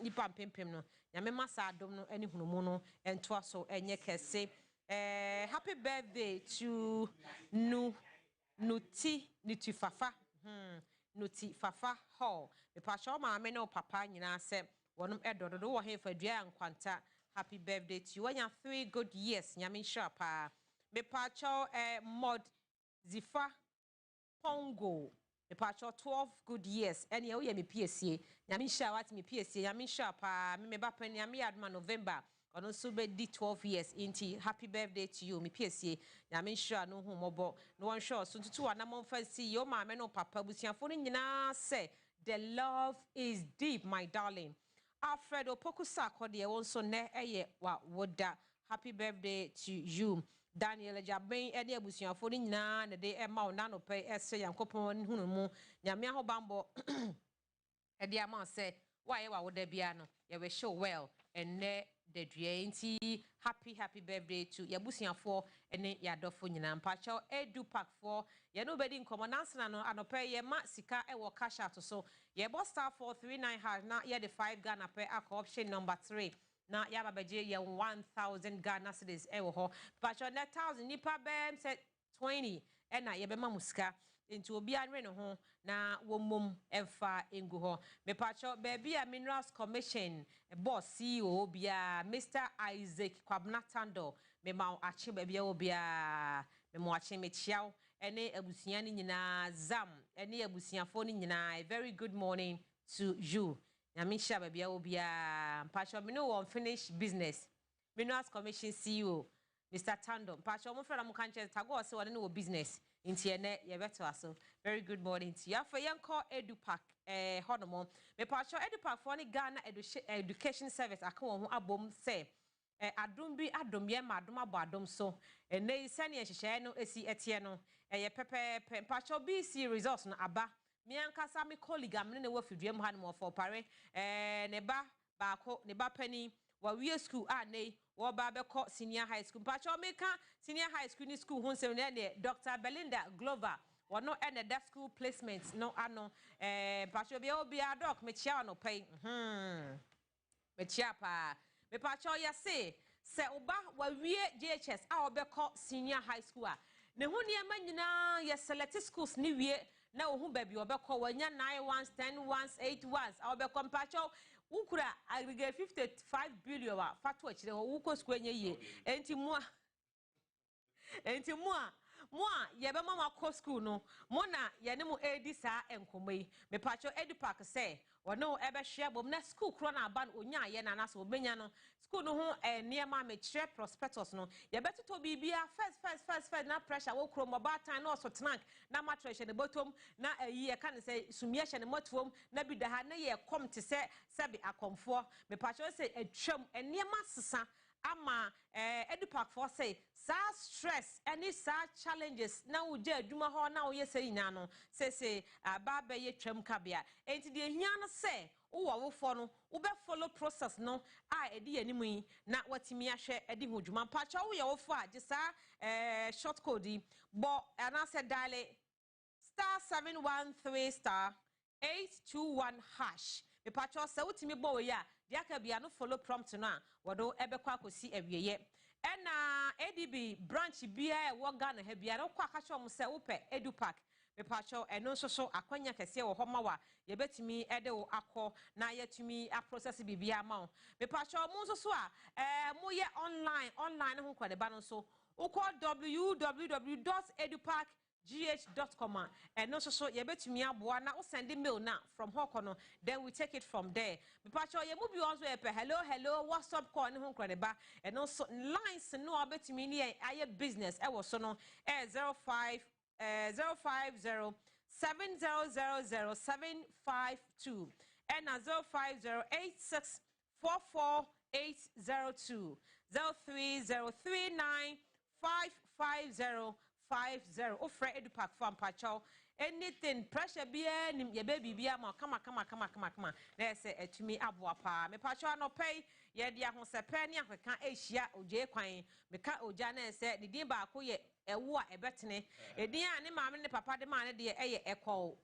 nipa mpempem no nyame masa adom no eni hunumu no ento aso enye kese happy birthday to Nuti Fafa Nuti Fafa Hall me pa sha ma me no papa nyina se wonom edododo wo he fadua ankwanta happy birthday to you when you 3 good years nyame shapa me pa cho mod Zifa Pongo me pa cho 12 good years ene ye me PSA nyame sha wat me PSA nyame shapa me ba pan nyame adma November ono so be di 12 years inti happy birthday to you me PSA nyame sha no hu mobo no one sure so tutu ana mon fancy yo ma me no papa busiafo no nyina say the love is deep my darling Alfredo Pokusa Kodie also ne eye wa woda happy birthday to you Daniel Jaben ene abusuafo ni nyina ne de ema ona no pe ese yankopon hunu mu nyame ahobambo e de ama se wa ye wa woda bia no ye we show well ene de due nti happy birthday to yabusuafo ene yadofo nyina mpacho edu pack for ye no bedi nkomo nansana no anope ye ma sika e wo cash out so ye bo star 439 hash na ye the 5 Ghana per option number 3 na ya babeje ye 1000 Ghana cedis e wo ho mpacho net 1000 nipa bem set 20 e na ye be ma musika into obi anwe no ho na womom emfa engu ho me pacho baby a minerals commission boss CEO bia Mr. Isaac Kwabnatando me ma ache baby obia me mo ache me chiao ene abusia ni nyina zam ene abusiafo ni nyina a very good morning to you nyamisha baby obia pacho me no unfinished business minerals commission CEO Mr. Tando pacho mo fera mo kanche tago se wona no business inti ene ye beto aso very good morning to you for yanko edupack honomo me pacho edupack for ni Ghana education service aka won ho abom se adom bi adom ye ma adom abo adom so ene sane ehihye no esi etie no ye pepe pacho BC results no aba me ankasa me colleague amne ne wafiduam hanmo for pare ne ba baako ne ba pani wa wie school a nei wo ba be ko senior high school pacho meka senior high school ni school hun se ne Dr. Belinda Glover wono ene that school placement no ano pacho bia obi adok me chia no pay me chia pa me pacho ya se oba wa wie JHS a obe ko senior high school a ne hu ne ma nyina ye select schools ni wie na wo hu ba bi obe ko wanya 9 ones 10 ones 8 ones a obe ko pacho ukura aggregate 55 billion wa fatu achire wo ko school nye ye enti mua Moa, Yabama co school no, Mona, Yanimo Edisa and Kume, me pacho Edupark say, or no ever share, but na school crona ban unya yen and aso benyano, school no near my share prospectus no, you better to be first, na pressure, will chrome about time also tank, na mattress and the bottom, na a year can say, Sumiash and motum, nabi the hana ye come to say, Sabi a comfort, me pacho say a chum and near massa. Ama Edupark for say sa stress any sa challenges na wo je adwuma ho na wo ye say nyano say aba be ye twam kabia enti de hia no say wo fo no wo be follow process no a edi animu yi na watimi ahwe edi ho dwuma pacha wo ye wo fo a je sa short code bo ana say dial *713*821# me pacha say wotimi bo wo ya diaka bia no follow prompt no a wodo ebekwa akosi awieye ena ADB branch bia e wo Ghana ha bia no kwa kacho mo se wo pe Edupark me pacho eno so akwanya kese wo homa wa ye betimi ede wo akọ na yetumi a process bibia ma wo me pacho mo so a mo ye online ho kwa de ba no so wo call www.eduparkgh.com and no so ye betumi aboa na wo send mail na from hokono then we take it from there me pacho ye mu bi also e pe hello what's up call ne ho kwa de ba and also lines no betumi ni aye business e wo so no 050 7000752 and 05086448802 03039550550 offer Edupark farm pacho anything pressure bia nim ye baby bia ma kama na say etumi aboa pa me pacho no pay ye dia ho se pe ne akeka ehia oje kwan me ka oja na say the din ba ko ye ewo a ebetene edin a ne maame ne papa de ma ne de eye ekọ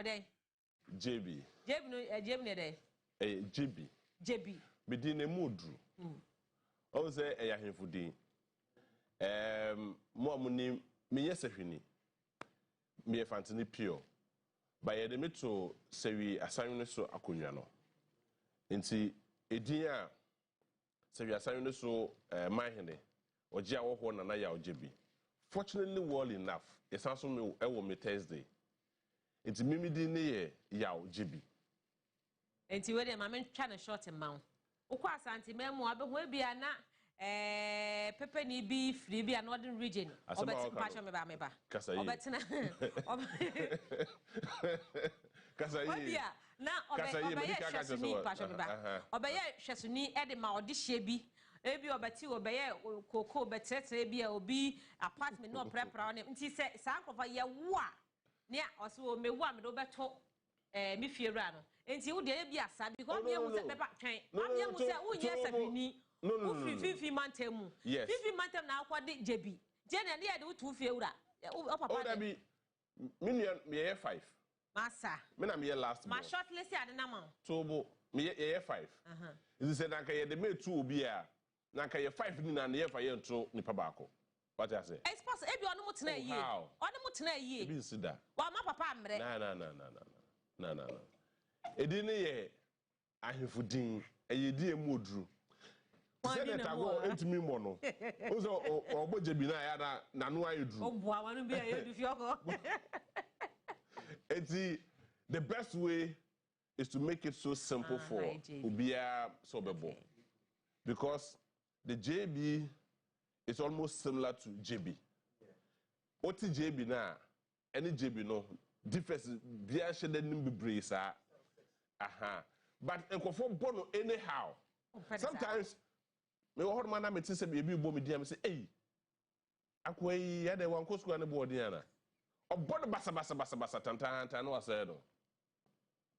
den JB no ne de JB bidin ne mudru o say eyahefudin mo amuni me yesehwini me fantini pure ba ye de meto sewi asanwene so akonwa no nti edin a sewi asanwene so mahene oje awoho na ya ojebi fortunately well enough it's also me ewo me Thursday nti mimi din ne ye ya ojebi nti we de ma me twa ne short amount ukwa asante memu abehu bia na pepe ni bi free bi northern region obet passion me ba obetna obia na obeye hwesuni passion me ba obeye hwesuni e de ma odihye bi ebi obeti obeye koko betetre bi obi apartment no prepare on nti se sa nkofa ye wo a ne oso mewu a me do beto mi fiewura no nti wo de bi asa because me hu se beba twen am ye hu se wo nye safini no fifi mantemu fifi mantem na akwade jebi jene ne ye de wo fiewura o papa o da bi million me ye 5 masa me na me last ma short list ade na ma tobo me ye 5 is say na ka ye de me 2 obi a na ka ye 5 ni na ne ye fa ye nto nipa baako what I say I suppose ebi onu mutena yie onu mutena yie ebi nsida wa ma papa amre na edi ne ye ahefudin eyedi emodru Senator go entimi mo no ozo ogbojebi na ya na no ayedru obua wanu bi ayedu fioko the best way is to make it so simple for ubia sobebo because the JB is almost similar to JB. What is JB now? Any JB no difference bia shede nim bebre sa but enkofo bono anyhow sometimes me wo horma na meti se be bi bo me dia me say eh akwai ya de wan kosko na bo dia na obodo basa tantanta no asa no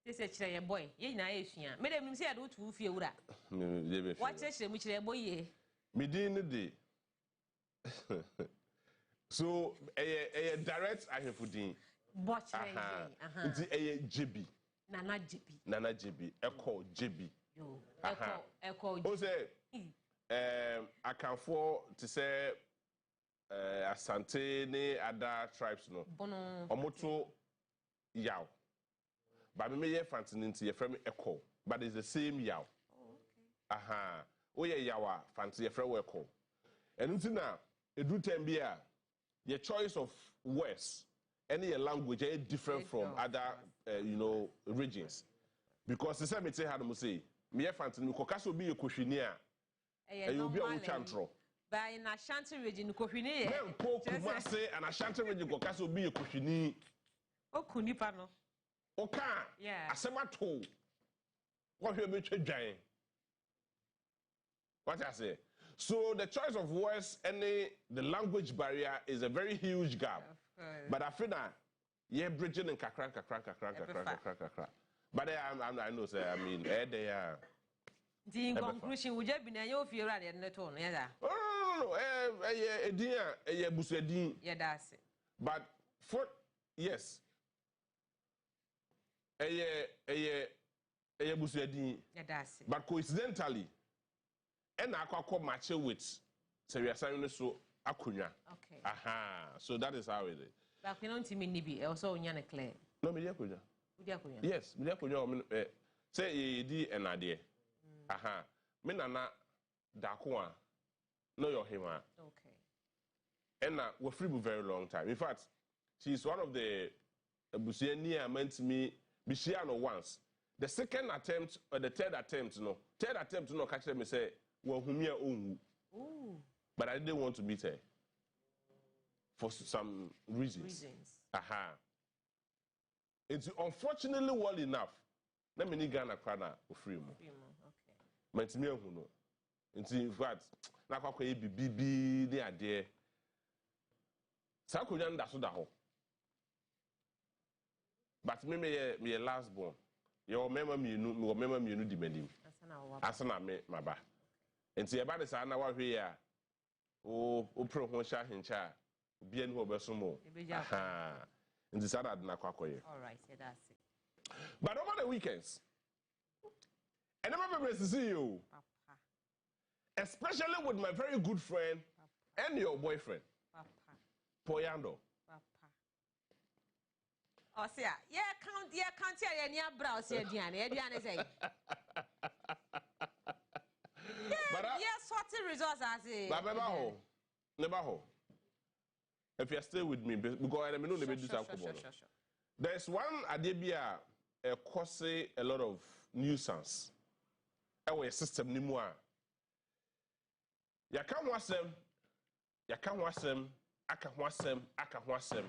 this is chire boy ye na esua me dem nim se ya do tu fie wura wa chire mu chire boy ye me din ne de so direct ahefudin bochire nti JB nana JB echo JB echo o say akanfo to say asante ne other tribes no omoto yaw ba me ye fantini nti ye frame echo but it's the same yaw o ye yawa fanti ye frame echo enu nti na edu tem bia your choice of words, any language is different from other, regions. Because the same thing had to say, me fancy me kokaso be a questionnaire, and you'll be a chantro. By an Ashanti region, Kohini, men poke say an Ashanti region kokaso be a questionnaire. Oh, Kunipano. Okay, yeah. I said, what told? What you be giant? What I say? So the choice of words and the language barrier is a very huge gap. But I feel that you're bridging and kakra. But I know, sir. I mean, they are. The conclusion, would you be now if you're at the tone? Yeah. Oh, yeah, that's it. But for yes, but coincidentally, and I call Maakye with Serious so Akunya. Okay. Aha. So that is how it is. But we don't mean Nibi also Nyana Clay. No, Media Kunya. Yes, Media Kunya. Say ye di and idea. Aha. Menana Dakua. No, you're him. Okay. And we're free for a very long time. In fact, she's one of the Busiania meant me Bishiano once. The second attempt or the third attempt, catch them and say, well, Humia Onwu. But I didn't want to meet her for some reasons. Aha. It's unfortunately well enough. Let me need Ghana Krana for free. Okay. In fact, now I be the idea. Sakuyan Dasudaho. But me a last born. Your memory, you demanding. Asana me, my ba. And see about the sana wa here. Oh, pro honsha hincha. Bien ho besumo. Aha. In the sada na kwakoye. All right, yeah, that's it. But over the weekends, I never been to see you. Papa. Especially with my very good friend and your boyfriend. Papa. Poyando. Oh, see, can't hear any brows here, Diana say. Yes, what the results I say. But never ho. If you're still with me, because I know the do sure. There's one idea cause a lot of nuisance. Our system ni more. Ya kan wasem, aka wasem.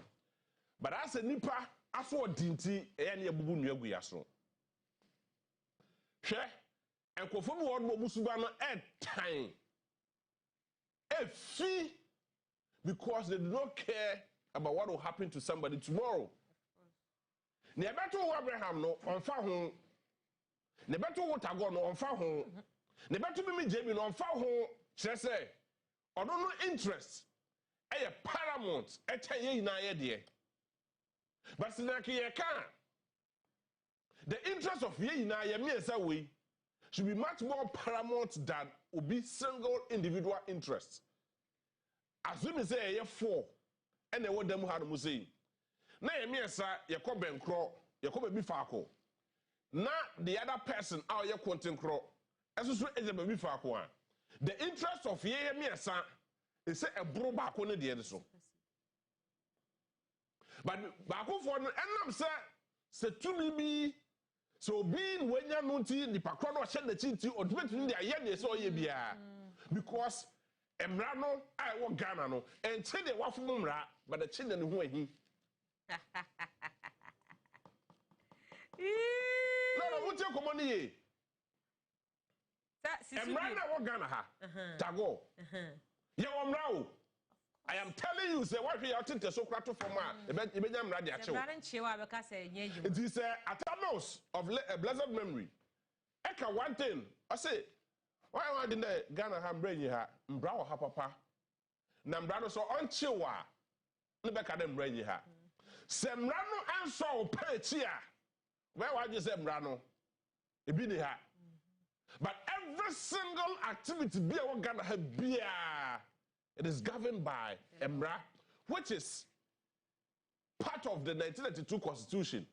But as a nipa, aso dinti e na ebubu nu agu yaso. Hwe enkofo bi won bo suba no time. Efi because they do not care about what will happen to somebody tomorrow. Ne beto Abraham no onfa ho. Ne beto Wotago no onfa ho. Ne beto bi mi jebi no onfa ho. Kire se ono no interest e paramount e ten ye na ye de. But the interest of ye na ye me should be much more paramount than obi single individual interest. Assume say ye four and they want them how to say. Na ye me ye ko benkro, ye ko be faako. Na the other person out ye kontin kro. Eso so e be faako a. The interest of ye me is say e bro baako ne de so. But baako for enam say to me so being when you nunti nipa kro no hye na chinti odbetun de aye de so ye bia because emra no ai wo Ghana no enche de wafo mra but the chine ne ho ahi no mutie komo ne ye emra na wo Ghana ha tago ye wo mra o I am telling you, say what we are to so crato for ma. It is a Thanos of a blessed memory. Eka one thing. I say, why am I in the Ghana ham brain you ha? Mbra ha papa. Nambrano so on chiwa. Nebeka dem brain you ha. Semrano and so pay chia. Where would you say Mrano? It be the ha. But every single activity be a Ghana have beer. It is governed by Emra, which is part of the 1992 Constitution.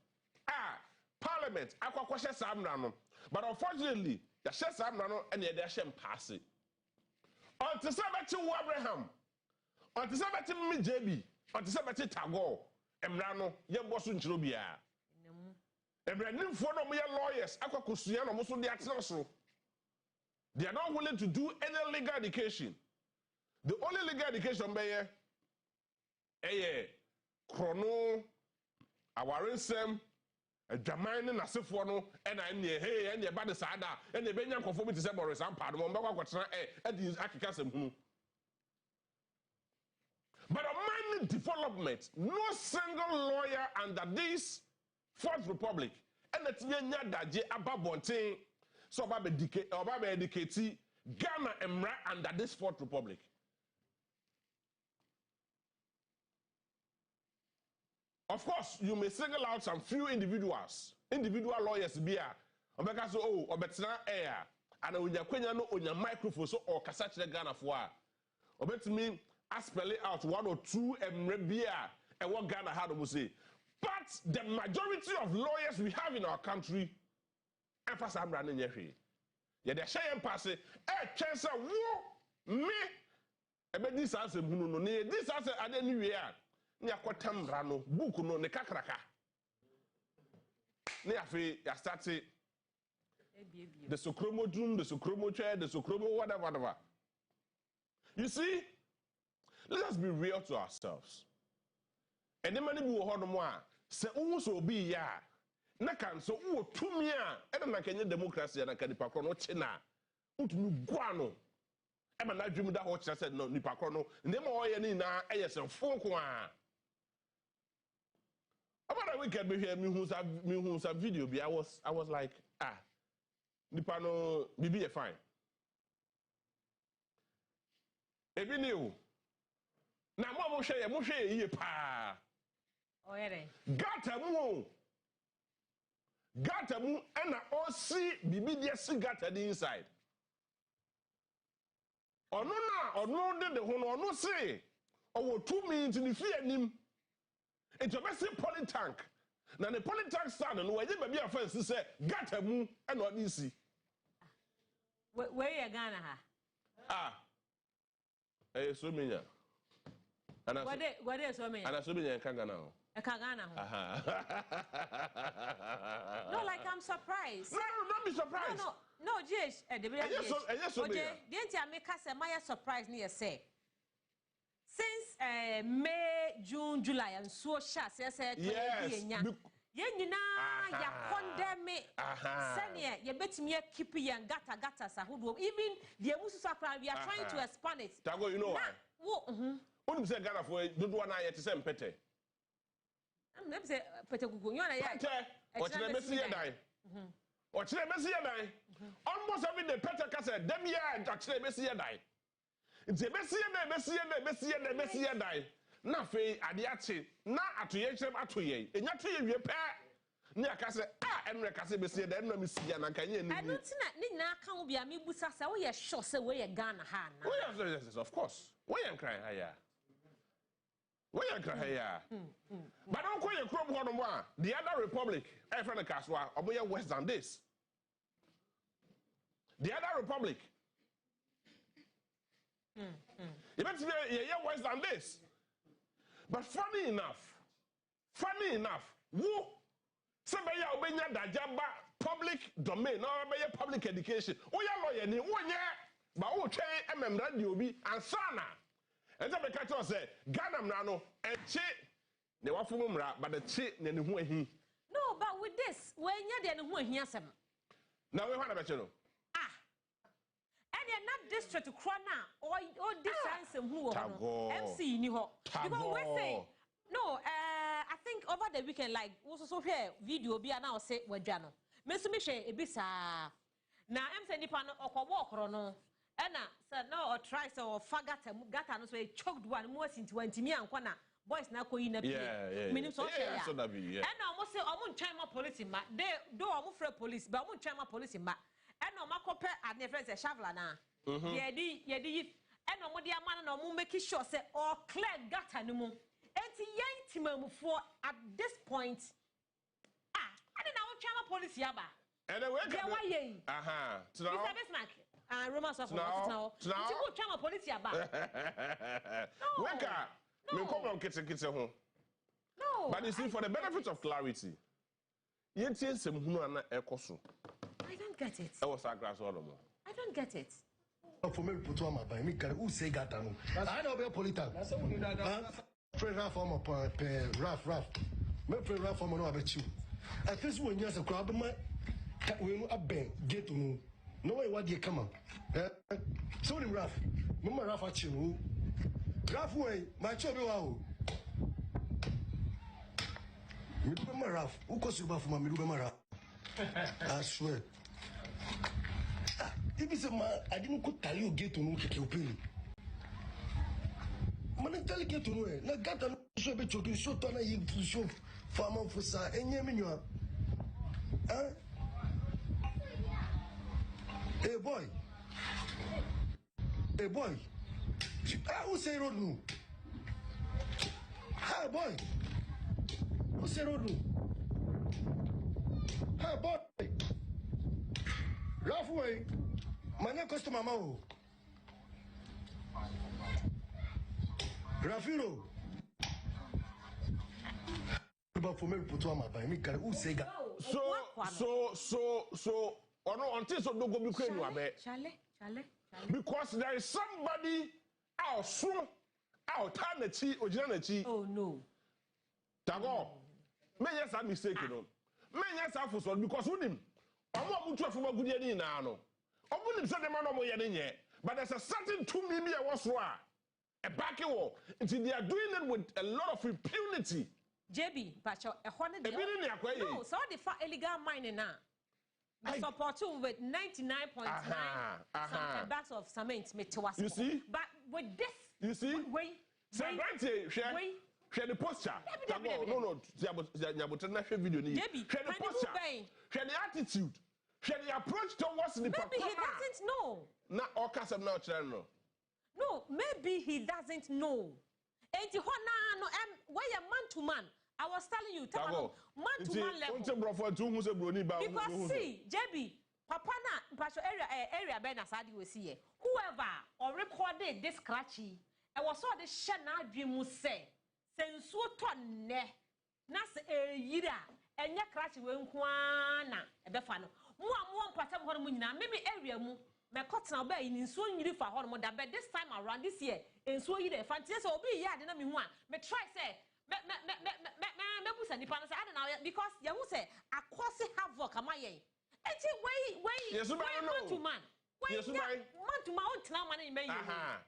Parliament, but unfortunately, the Shessamrano and the Dashem pass it. On to Sabbath Abraham, on to Sabbath JB, on the Sabbath Tago, Emrano, Yabosu Nchirobia. Emranim for no mere lawyers, Aqua Kusiano, most of the Atlaso. They are not willing to do any legal education. The only legal education by chrono, our insem, a Jamaican Nasifono, and I near hey, and the bad sada, and the Benyan conformity to some part of Mombaka, and these Akikasem. But on mining development, no single lawyer under this Fourth Republic, and it's Yanya Ababonte, so Baba educate Ghana Emra under this Fourth Republic. Of course, you may single out some few individuals, individual lawyers be because or better air, and when you're on your microphone so or Kasach Ghana for or better mean I spell it out 1 or 2 Emrebia and what Ghana had to say. But the majority of lawyers we have in our country, emphasize I'm running here. Yeah, they're saying pass it, chance me, this answer, no, this answer, I didn't hear. Niakotam rano book no ne kakraka ne afi ya start the sokromo drum, the sokromo chair, the sokromo whatever. You see, let us be real to ourselves. And the money will hold more. Se so be ya na kan so wo tumi a na kenya democracy na kan nipa no china utumi guano e ma na dwum da ho kira said no nipa no ne ma oye ni na eyesen fonko a. About a weekend, me who's a video. I was like, nipa no, bibi e fine. Ebi new. Na mo share ye pa. Oh yeah. Gata mu, and I see bibi dia si gata the inside. Ono de the hono ono say. Owo 2 minutes in the fear nim. It's a messy polytank. Now the polytank stand and where you may be a fence to say, Gata mu and what you see. Where you gonna ha? Eh, so many. And what is so many? And I so many in Kagana. A Kagana. No, like I'm surprised. No, don't be surprised. No, Jish, okay, didn't you make us a Maya surprise near say? Since May, June, July, and so yes, you condemn me. Senior, you bet me keep young gata who even the Musa we are trying to expand it. Tago, you know why? What say Ghana for don't want to say pete? I'm never say pete gugu. You know what you never see a die. What you never see a die. Almost every day pete can say them year actually never see a die. It's a Messi die. Na fe adiache na atoye chem atoye. Enya toye wie pe. Ni aka se enre ka se Messi da enre Messi na kanye ni. Eno ti na ni na aka ho bia me busa sa we ye sure say we ye Ghana ha na. Yes, of course. We yan cry haya. We yan cry haya. But don't call your chrome hono mo the other republic, e friend Kaswa, oboye worse than this. The other republic. You better be worse than this. But funny enough, who somebody obenya dajaba public domain or be public education. Oh yeah, lawyer ni one year, but oh train radio bi ansana. And so the catch say Ghana mrano and chi ne wafumu mra, but the chi ne ni hu ehi. No, but with this, when you de ni hu ehi asem. Now we want to know. Not district crona or distance who MC ni ho. Because we say no, I think over the weekend, like also here video be now say we jano. Me so me share e bisa. Na MC nipa no okwo okro and say no or try so or fagata gata no so e choked one more since 20 me anko na boys na ko yi na pie. Minim so share ya. And almost say omo nchama police ma. They do omo free police, but omo nchama police ma. And no makope at the friends a shavla na. Yedi and no modia man no make sure say or clear gata no mu. Enti yen timamu for at this point. I didn't know chama police yaba. And then wake up. Mr. Bismarck. Romans of now. Chama police yaba. Wake up. Me come on kete ho. No. But you see, for the benefit of clarity, yentie nsem hunu ana ekoso. I don't get it. I was a grass all more. I don't get it. For me, put on my buy. Me carry who say gata no. I know be politan. Prayer form of rough. Me prayer form no abechi. I think when you say crowd ma we no aben gate no. No way what you come on. So him rough. Mama rough achi no. Rough way, my chobi wa o. Me do be rough. Who cause you for me do be rough. I swear. If it's a man, I didn't go tell you get to know the opinion. Man, tell you get to know it. Now, get to show be choking, show to you to show farmer for sa, and you mean you huh? Hey, boy. I will say road no. Hi, boy. Who say road no? Hi, boy. Rough way. Manya customer mao. Rafiro. But for me put on my buy me carry who say that. So until so don't go be crazy Chale. Because there is somebody out Tanachi or Janachi. Oh no. Tago. May yes I mistake no. May yes I for because with him. I'm not from a good year now. I wouldn't say the man of my but there's a certain 2 million was a back wall. Until they are doing it with a lot of impunity. JB, but a hundred. No, so the illegal mining now. I support you with 99.9 bags of cement. You see? But with this, you see? Wait. Share the posture. No. Share video. Share the posture. Share the attitude. Share the approach towards the maybe he doesn't know. No, maybe he doesn't know. Why a man to man? I was telling you, man to man level. Because see, JB, Papa na area Ben Asadi we see whoever or recorded this scratchy, I was saw the shana dream say, sensu tonne, nas yira, and ya cratchy when kwana, a befano. More pattern hormona, maybe area mu. My cuts now be in so you for hormone that but this time around this year, and so you fancy so be ya didn't mean one. Me try say because you will say a quasi havoc am I wait man to man. Man to my own town money may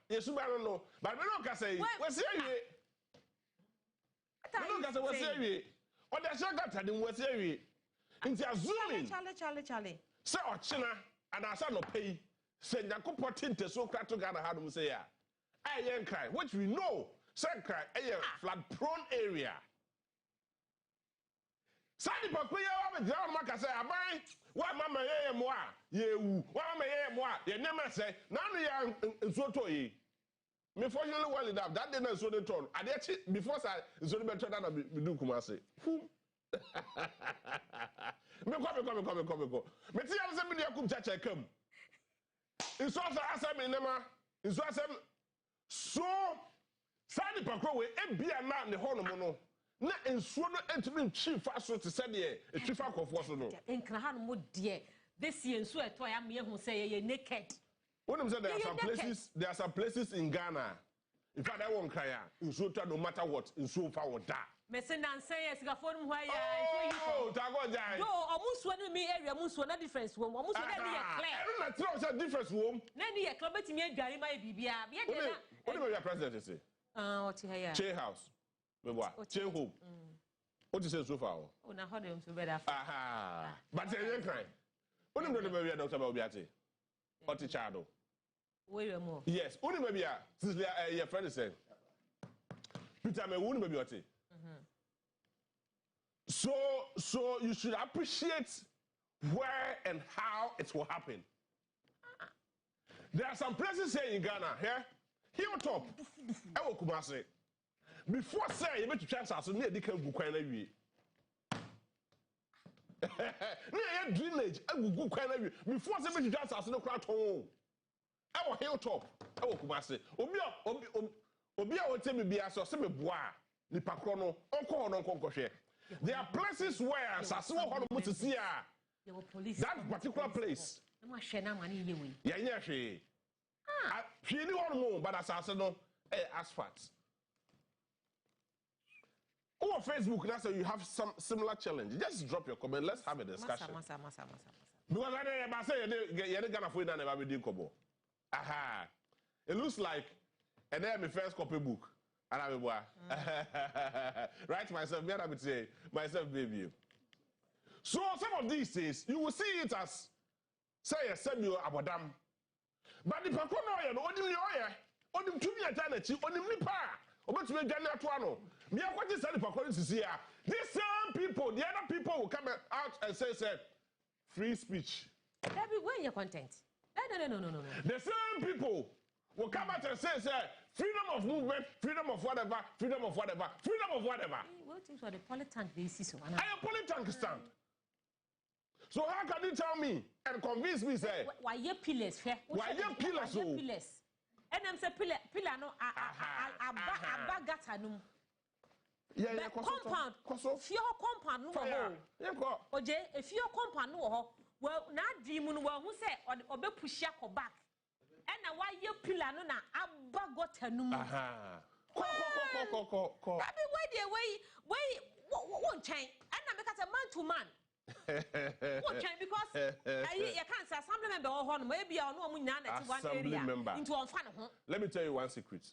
yes, I don't know. But we don't say what's here. What's here? Or the sugar than what's here. Into assuming Charlie. So China and I shall not pay. Send the couple to so crack together how to say I ain't cry, which we know. Send cry a flood prone area. Sandy Pakuya, I'm a John Maka say, I buy what Mamma moi, you, what Mamma, you never say, none of you so toy. Before you know well enough, that didn't so the tone. I did before I so better than we do Kumasi. Me come. Me see how somebody come church come. It's also asem in nema. It's also so Sandy Pakro we e bia na ne hono mo no. Na ensuo no entimi chief aso te se de e chief akofo so no. Enkra ha no mo de. This year ensuo eto ya me hu say ye naked. When say there are some places in Ghana. In fact, I won't cry. Ensuo no matter what, ensuo fa woda. Mesena say sigafo no why oh tago jai no omusuo no me area musuo na difference wo omusuo na dey clear na tell us difference wo na dey clear betimi adware mai bibia bia dey na what do you president say what here chair house me boy chair home what you say so far oh na how dem so better but say you cry what do you be Dr. Obiate what child where more yes what do you be since your friend said Peter me who be what So you should appreciate where and how it will happen. There are some places here in Ghana, hilltop. I will come say before say you make chance as near the can go kwana wi. Near drainage, I will go kwana wi. Before say make chance as no crowd home. I will hilltop. I will come say Obi a wote me bia so se me boa nipa kro no onko no nkonkohwe. There are places where asase wo hono mutisi a that particular place. Yeah, hwe. Hwe ni hono mo but asase no asphalt. On Facebook, that's you have some similar challenge. Just drop your comment. Let's have a discussion. Because I say you're gonna find never be doing kobo. Aha. It looks like and then my first copy book. And I will write myself, me I would say myself baby. So some of these things you will see it as say a semi abodam. But the pakono ya no odi oye. Odi tumi atanachi, odi nipa. Obetumi gane atoano. Me akwati say the pakono sisi ya. These same people, the other people will come out and say free speech. Everywhere your content. No. The same people will come out and say freedom of movement, freedom of whatever, freedom of whatever, freedom of whatever. What is what the politank they see so? I am politank stand. So how can you tell me and convince me say why you pillars fair? Why you pillars so? Pillars. And I'm say pillar no abagata no. Yeah, compound. If your compound no ho. Oje, if your compound no ho, well na dream no who say obe push ya back. And why you pillar no na abagota no. Aha. Ko. Abi wait won't change. And na make us a man to man. Won't change because you can't say assembly member or hon maybe I know mu nyana ti one area into on fan ho. Let me tell you one secret.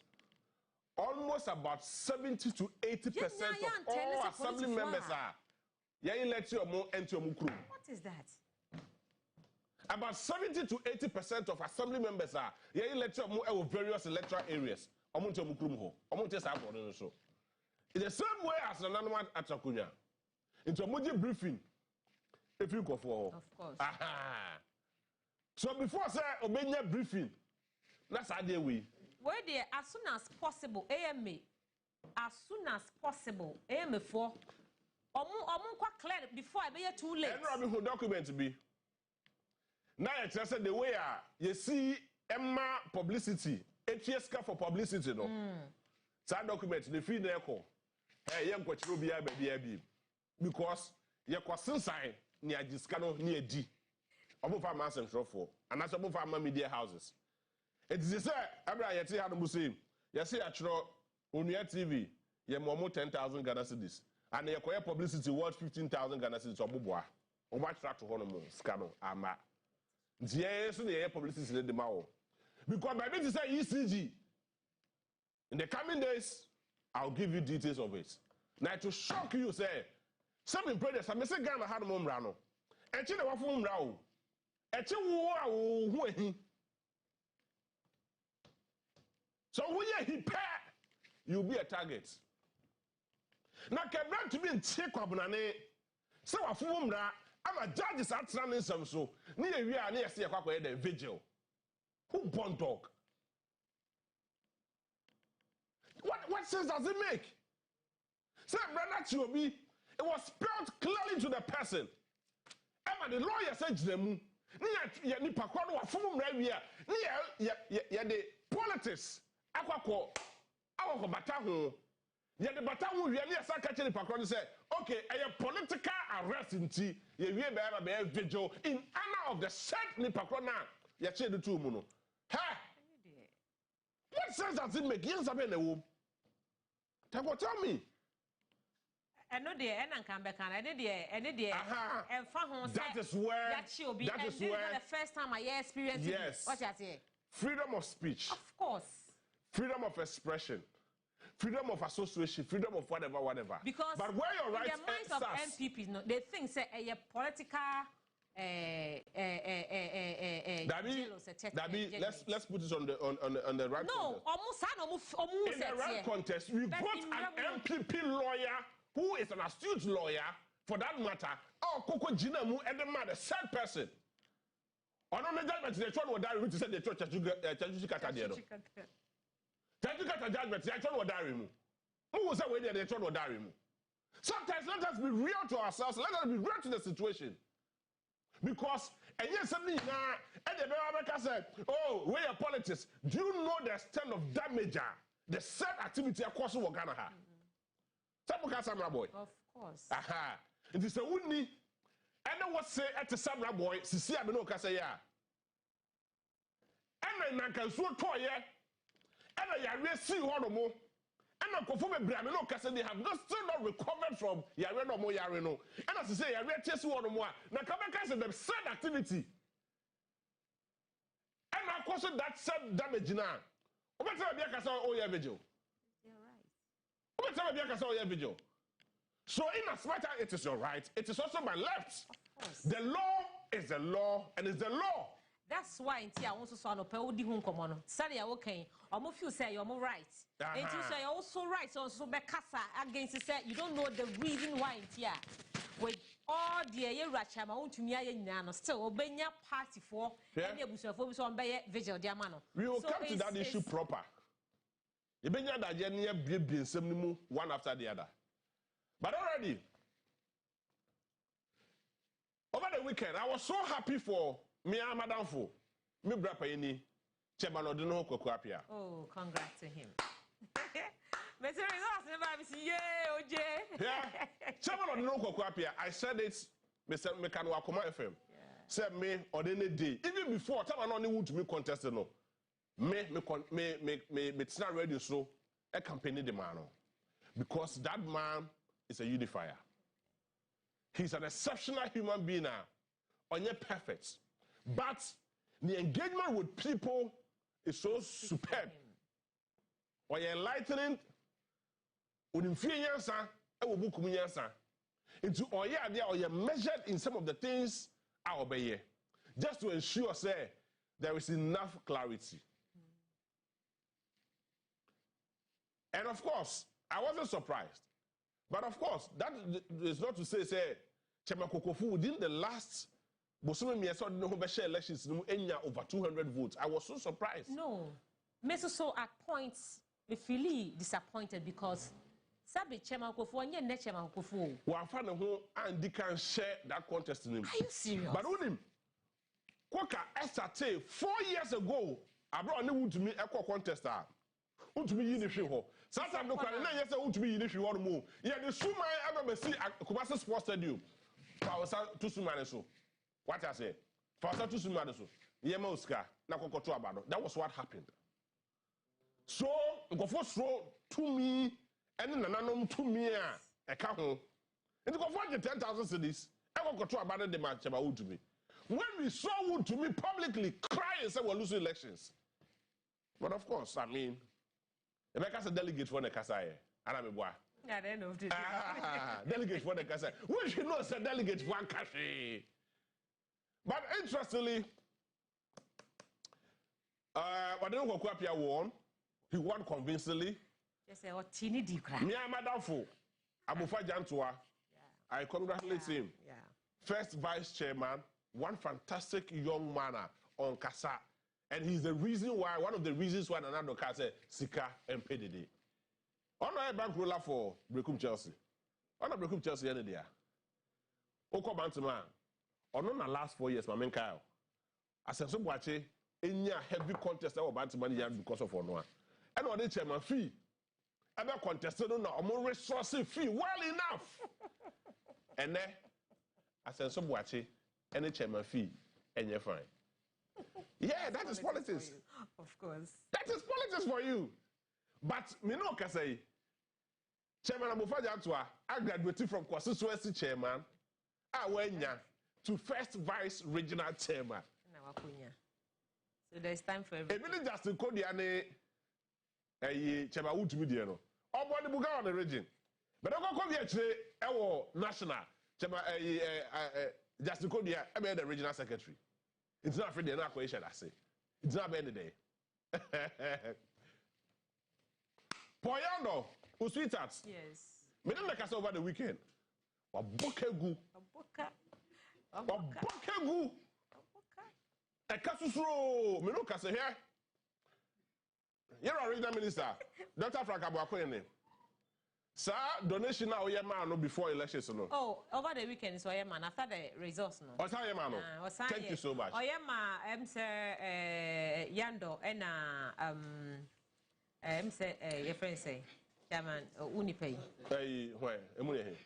Almost about 70 to 80% of all assembly members are let you more enter your crew. What is that? About 70 to 80% of assembly members are let you more various electoral areas. In the same way as the Nanaman at Sakunya. Into a briefing. If you go for. Of course. Aha. So before say obenya briefing, that's how they we. Where there as soon as possible, AMA. As soon as possible, AMA 4. Quite clear before I be too late. And Robin who document be. Now it's just the way you see Emma publicity. HSK for publicity no. That document the free echo. Hey, young coach will be baby. Because you question sign near Discano near D. Above our mass and for and that's above our media houses. It is say, Abra Yeti had a Muslim. You see, at Onua TV, you more 10,000 Ghana cedis. And you acquire publicity worth 15,000 Ghana cedis or Bubwa. Or what track to Honomo, Scano, Ama. Yes, the publicity in the Mao. Because my bit is say ECG. In the coming days, I'll give you details of it. Now to shock you, say, some impressed, I'm saying Ghana had a mom rano. And you know what from Rao. And you who so when you pair, you'll be a target. Now, can run to be in Chequabnane. So a form that I'm a judge is at running some so near we are near see a vigil. Who born dog? What sense does it make? Say, brother, to be, it was spelled clearly to the person. Emma, the lawyer said to them, near Nipaquano, a form right here, near the politics. Aquako, our Batahu, yet the Batahu, we are near Sakachini Pacron said, okay, a political arrest in tea, ye bear vigil in honor of the said Nipacrona, Yache the two mono. Ha! What sense does it make? Yes, I'm in the womb. Tell me. I know the end and come back and I did the and found that is where that is where the first time I experienced yes. What you say? Freedom of speech. Of course. Freedom of expression, freedom of association, freedom of whatever. Because but where your rights in the minds of MPPs, no, they think say a political. Dabi, let's put it on the right. No, in the right context, we got an MPP lawyer who is an astute lawyer for that matter. Oh, Koko Jinamu and the man, the sad person. On the judgment, they told what Dari to say the church Chajuka. Technical judgment, they told what Dari. Who was that way they told what Dari? Sometimes let us be real to ourselves, let us be real to the situation. Because, and yes, something now, and the America said, oh, we are politics. Do you know the extent of damage the said activity across Ghana ha. Samuka Samra boy. Of course. Aha. It is a wuni. And what say at the Samra boy, Sisi Abeno Kasaya. And I can so toy. And I will see one more. And I confirm a Bramino Casa, they have still not recovered from Yareno Mo Yareno. And as I say, I read chase one more. Now come back as the said activity. And I cause that said damage now. Over time, I can say, oh, yeah, video. You're right. Over time, I can say, oh, yeah, video. So, in as much as it is your right, it is also my left. Of course. The law is the law, and it's the law. That's why I want to say no pe odi hu nkomo no. Sade okay. Omo feel say you're more right. And you say you're also right so be kasa against say you don't know the reason why here. With all the Rachama untumi aye nyina no still obenya party for any abusufo bi so on be vigil dia ma no. We will come to that issue proper. Ebenya da je ne biebie nsem ni mu one after the other. But already over the weekend I was so happy for me and Madam Fo, me brapa yini, Chairman of the no Kokwapia. Oh, congrats to him. Mr. Results, yeah, OJ. Yeah, Chairman of the no Kokwapia. I said it, Mr. Mekano Akoma FM. Said me on any day, even before, Chairman only would to me contested no. Me it's not ready so a campaign the man. Because that man is a unifier. He's an exceptional human being now. Only perfect. But the engagement with people is so superb. Or you're enlightening, into or you're measured in some of the things I obey. Just to ensure, say, there is enough clarity. And of course, I wasn't surprised. But of course, that is not to say, Chema Kokofu within the last elections over 200 votes. I was so surprised. No. So at points, we feel disappointed because Sabi Chema Kofu and yet Chema Kofu. Wafana who and they can share that contest in him. Are you serious? But on him, Kwaka Estate 4 years ago, I brought a new to me a contester. To be in the show. Sometimes look at the yes, I want to be in the show or more. Yeah, the Suma ever see at Kumasi Sports Stadium. Power to Sumaniso. What I say? Fasa to Sumaniso. Yema Oscar, Nakokoto Abado. That was what happened. So, go first row to me, and then another to me, a couple. And go for the 10,000 cities. I will go to Abado the match about to me. When we saw Wood to me publicly cry and say we're losing elections. But of course, I mean, if I can delegate for the Kasai, and I'm a boy. Yeah, they know this. Delegate for the Kasai. We should not say delegate for Kashi. But interestingly, Wadeno Kokwapia won. He won convincingly. Yes, I was teeny deep. Mia Madafo, Abufa Jantua. I congratulate him. Yeah. First vice chairman, one fantastic young man on Kasa. And he's the reason why, one of the reasons why Nana Doka said Sika and PDD. Onua bank roller for Brekum Chelsea. Onua Brekum Chelsea any day. Oko Bantama. Onua last 4 years, my main Kyle. As a subwache, any heavy contest that Bantama because of Onua. And on the chairman fee. Ever contested on a more resource fee. Well enough. And then, as a subwache, any chairman fee, and you're fine. Yeah, that is politics. Of course. That is politics for you. But me no can say, Chairman Abufa Jantua, I graduated from constituency chairman, I went to first vice regional chairman. So there's time for everything. Even Justin Kodiane, Chairman Wood to be there. Oh, boy, the Buga on the region. But I go come here today, national. Chairman Justin Kodia, I made the regional secretary. It's not afraid they're not question, I say. It's not bad day. Poyando, who sweethearts? Yes. Me don't make us over the weekend. Wabokegu. Wabokegu. A kasusro. Me no kase here. You're a regional minister. Dr. Frank Abuakwene. Sir, donation now no before elections no. Oh, over the weekend is man after the results no. Thank you so much. Oyema Yando and say your friend say chairman Unipay. Hey, where? Emune.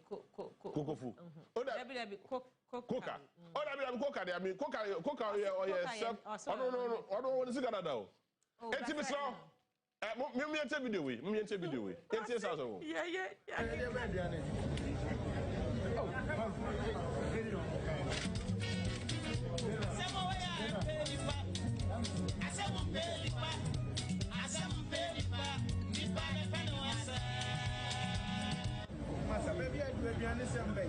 Kokofu. Oh, that be coca. Oh, that be coca. I mean, coca. Oh, yes. Oh, no. I don't want to see that now. It's me so. Me enter video we. Me enter video we. Enter so. Yeah. Maybe I do a some way.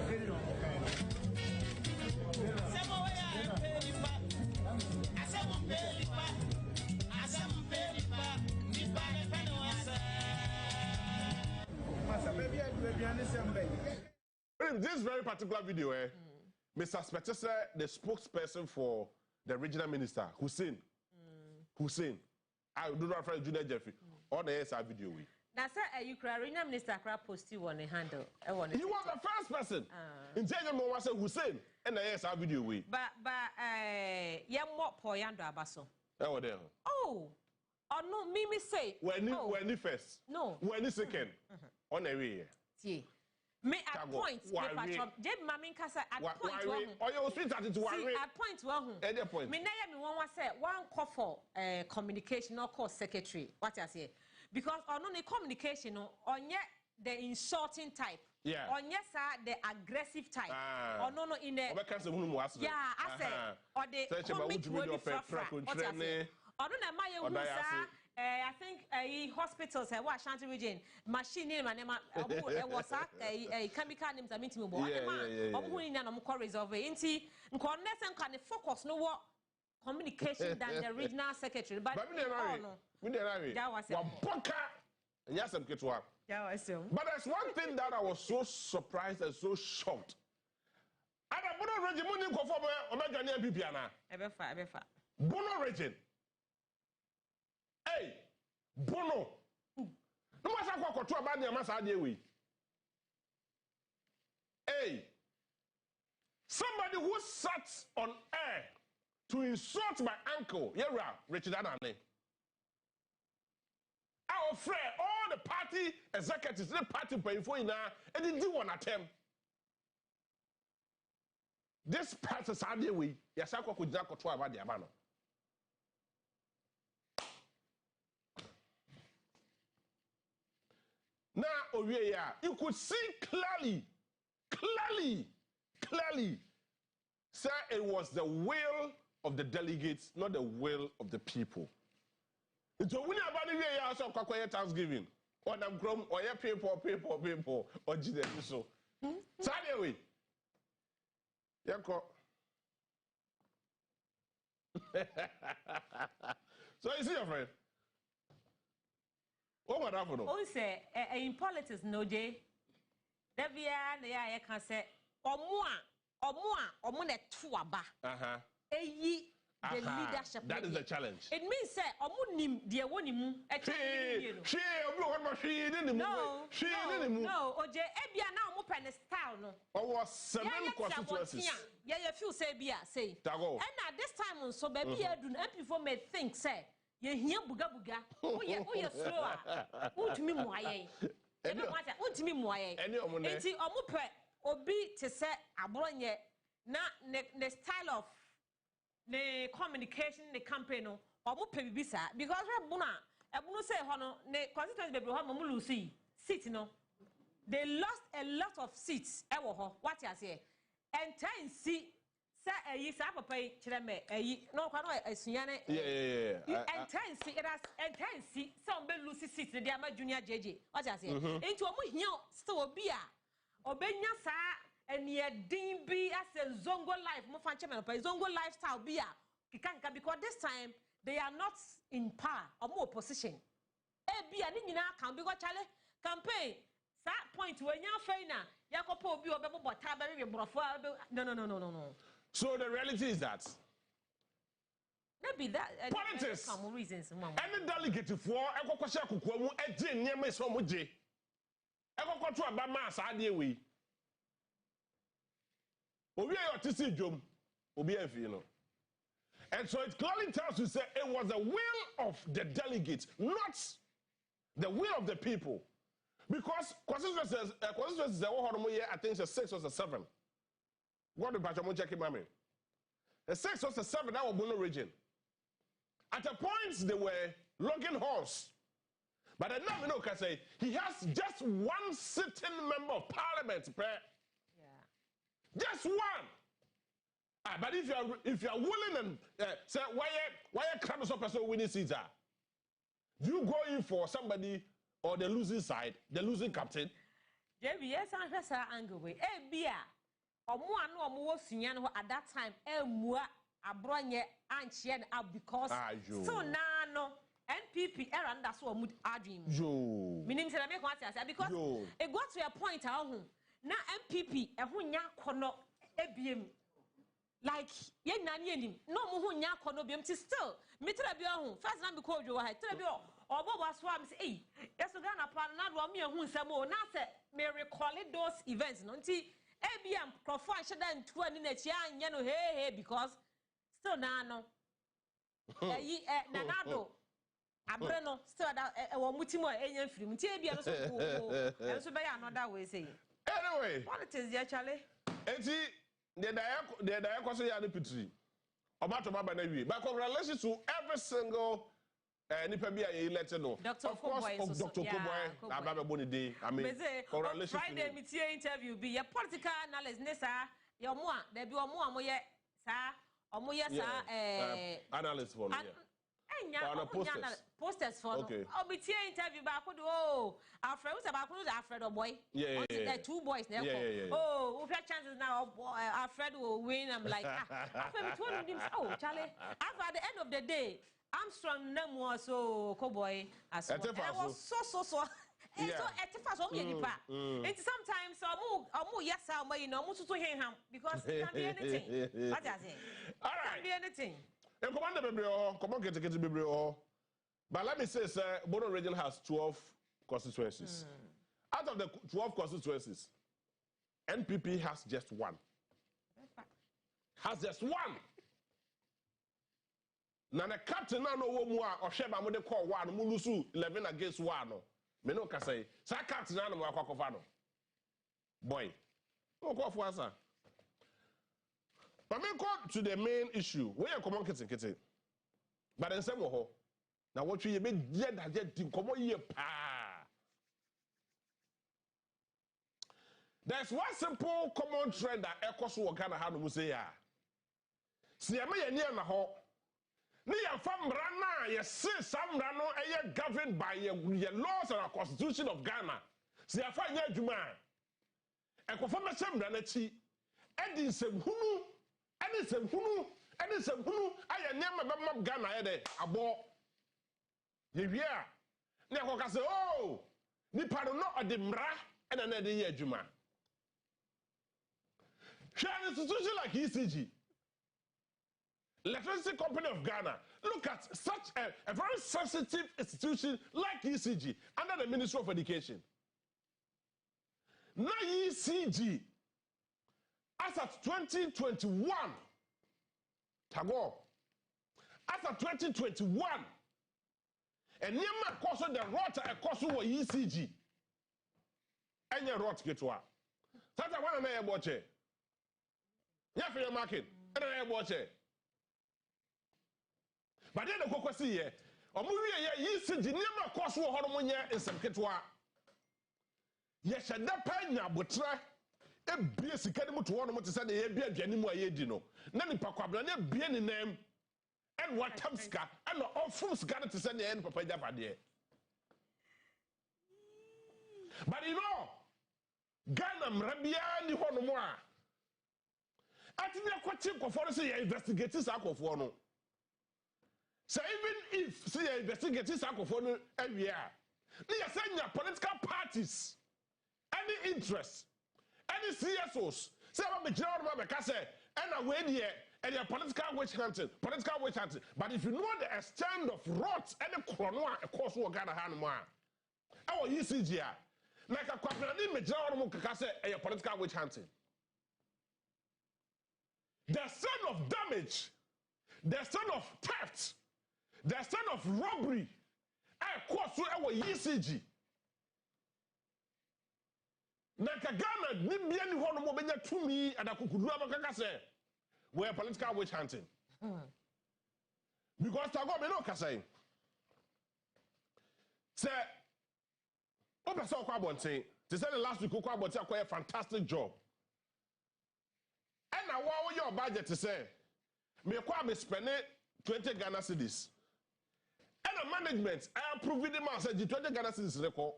Say the This very particular video, Mr. Spector, the spokesperson for the regional minister, Hussein. I do not refer to Junior Jeffrey. All the SR video. Now, sir, you cry, regional minister post you on the handle. He was the first person. In January, I said Hussein and the SR video. But, young what poyando abaso. Oh, no, Mimi say. When he first? No. When he second? On a way. See. Me at point, Jeb Maminka at point one. Oh, you speak at it one. At point one. At the point. Me na me one say one call for communication or call secretary. What I say? Because on the communication on yet the insulting type. Yeah. On yes the aggressive type. Or no in the. Yeah, I say. Or the comic will be what I say. Or no na I think hospitals have what Shanti region machine name and was a chemical names I mean to me resolve it. Can focus no what communication than the regional secretary. But yes, I'm get to work. But there's one thing that I was so surprised and so shocked. I Bono region. Hey, Bono. No matter what to about the Amasa we. Hey, somebody who sat on air to insult my uncle, Richard Anane. Our friend, all the party executives, the party paying for it now, and they do one attempt. This person Saturday we, yes, I could not control about the Amano. Now, you could see clearly, sir, it was the will of the delegates, not the will of the people. So when you also quiet Thanksgiving, or them grown, or your people, or Jesus so. Saturday, so you see your friend. What would happen? Oh, say in politics, no Jay. There be a can say, or more, tuaba. The leadership. That is the challenge. It means say, omunim dear one him. No, Oje, Ebia now open a style no. Or was 7 constituencies. Yeah, you feel say Bia say. And at this time on so baby, I do not before may think say. You hear buga. Oh, yeah, slower. What me moye? What me moye? Enti omupe obi to say abronye na the style of the communication the campaign no omupe bibisa because ebuna say hono ne constituency baby ho mo lose seat no. They lost a lot of seats ewo ho. What you say? And time see say sa papa kire me no kwa no asunyane intense it has intense some be lose seat the ama junior JJ what you say into omo hia still obi a obenya sa eni edin bi as a zongo life mo fan cheme no zongo lifestyle bi a kikanka because this time they are not in power omo opposition e bi a ni nyina kan because chale campaign sa point we nya faina yakopo obi obebo bota be be brofo no. So the reality is that maybe that politics. Reasons, any delegate for ekokose akukwa mu eje nyeme so mo je. Ekokoto aba ma sa de we. Owie yo tisi dwom. And so it clearly tells you, say, it was the will of the delegates, not the will of the people. Because constituencies, I think it's 6 or 7. What the Pachamu check him, the 6 or 7 that were Bono region. At a point, they were logging horse. But I now know can say he has just one sitting member of parliament. Yeah. Just one. But if you are willing and say why crowd of person winning seats are, you go in for somebody or the losing side, the losing captain. JB, yes, I'm just angry. Bia, or more was at that time. Moi, Abronye and Chien out because so now NPP and that's what would argue. Meaning to make what I said because it got to a point now NPP a hunya kono ebiem. Like, ye nani no more nya konobium to still. Mitrabion, first time because you had Trabio or Boba Swams, eh? Yes, so Ghana plan not one me who some more. Now, may recall it those events, no tea. ABM, Crawford, and 20 minutes, young, hey, because still nano. Nanado. Abreno, still a Mutimo, alien film, Tabia, and so by another way say. Anyway, what it is, dear Charlie? The diacosi and the petri. About to Baba Nevi. But congratulations to every single Nipabia elected. Dr. Of course, of Dr. Koboy, Ababa Bonidi. I mean, congratulations. Friday, media interview be a political analyst, Nessa, your moi, there be a more, sir, or more, analyst for me. Posters for okay. I'll be here interview back. Oh, our friend was about Alfred or boy. Yeah. 2 boys now. Oh, we've had chances now. Alfred will win. I'm like, oh, Charlie. After the end of the day, Armstrong no more so cowboy as well. I was so. And so at the first it's sometimes yes, you know, to him because it can be anything. What does it? All right. It can be anything. Come on, get but let me say, sir, Bono region has 12 constituencies. Out of the 12 constituencies, NPP has just 1. Has just 1. Now the captain now no more or Sheba mo de call 1 mulusu 11 against 1 no. Me no can say, "Sa captain now no akokofano." Boy. No call for answer. But me go to the main issue. Where you come on kitchen. But then say wo now what you be dead come on here pa. There's one simple common trend that echoes what Ghana ha no say ya. Si am ye near na ho. Ni ya fam rana ye say some rano e governed by your laws and our constitution of Ghana. Si ya fa nya adwuma. Ekofo me sem rana chi. Edi sem hunu aya nyama bemam Ghana ye de abo ye wia na ko say oh nipa no ode mra ena na de ye adwuma share institution like ECG Electricity Company of Ghana, look at such a very sensitive institution like ECG under the Ministry of Education. Now ECG as at 2021 Tago. As of 2021, and Yama Koso the rota a Koso ECG. And your rot get to her. That's one and I watch it. Yeah, for your market, and I watch it. But then the Coco see here, or movie ECG, Yama Koso Hormonia in some Ketwa. Yes, and that panya would try. A basic animal to one to say the ABA anymore, ye dino. Nanny Pacabra, be any name. And what Tamska, and all fools got to send the end Papa Javadia. But you know, Ghana, Rabian, you want more. I think you're quite cheap for say investigators are of one. So even if see investigators are of one every year, they are saying your political parties, any interest. Any CSOs, say about the general Mabeka say, and away here, and your political witch hunting. But if you know the extent of rots and the chrono, of course, we're gonna hand more. Our ECG, like a quadrani, general Mabeka say, and your political witch hunting. the extent of damage, the extent of theft, the extent of robbery, course our ECG. Nakagana, Nibian Honomobenya to me, and I could do we're political witch hunting. Because Tago say, say, Opa saw Kwabonte, to say the last week, Kwabonte acquired a fantastic job. And now, what your budget to say? Me Kwabe spend 20 Ghana cedis. And the management, I approve the man said 20 Ghana cedis record.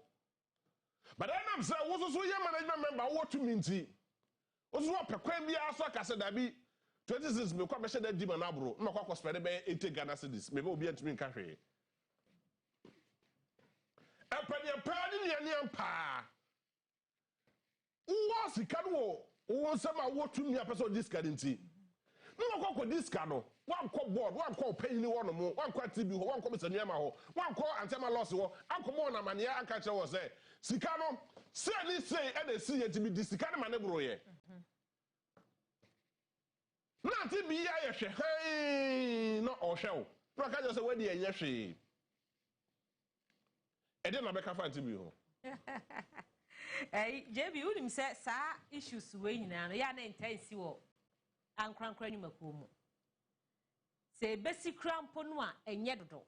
But then I'm saying, what's also your management member? What to mean? What's what Pequem be asked? I said, that be 26 me kwa meshe de di manabro na kwa spend be 80 Ghana cedis me be obi antimi nka hwe epanye pa ni ampa wo sika no wo nsema wo tumi apeso discard nti no kwa discard no wan kwa board wan kwa panyin wo no mo wan kwa tv ho wan kwa mesanua ma ho wan kwa antema loss ho ankomo na mane aka kire wo se sika no se ni sei e na si yetimi di sika na manebro ye Nanti be a hey, no or show. No, I just say, where the yeshi. I didn't make a fan to you. Hey, JB, you him say, sir, issues weighing and yana intense you and crank makumo. Say, Bessie Cramponua and Yedo.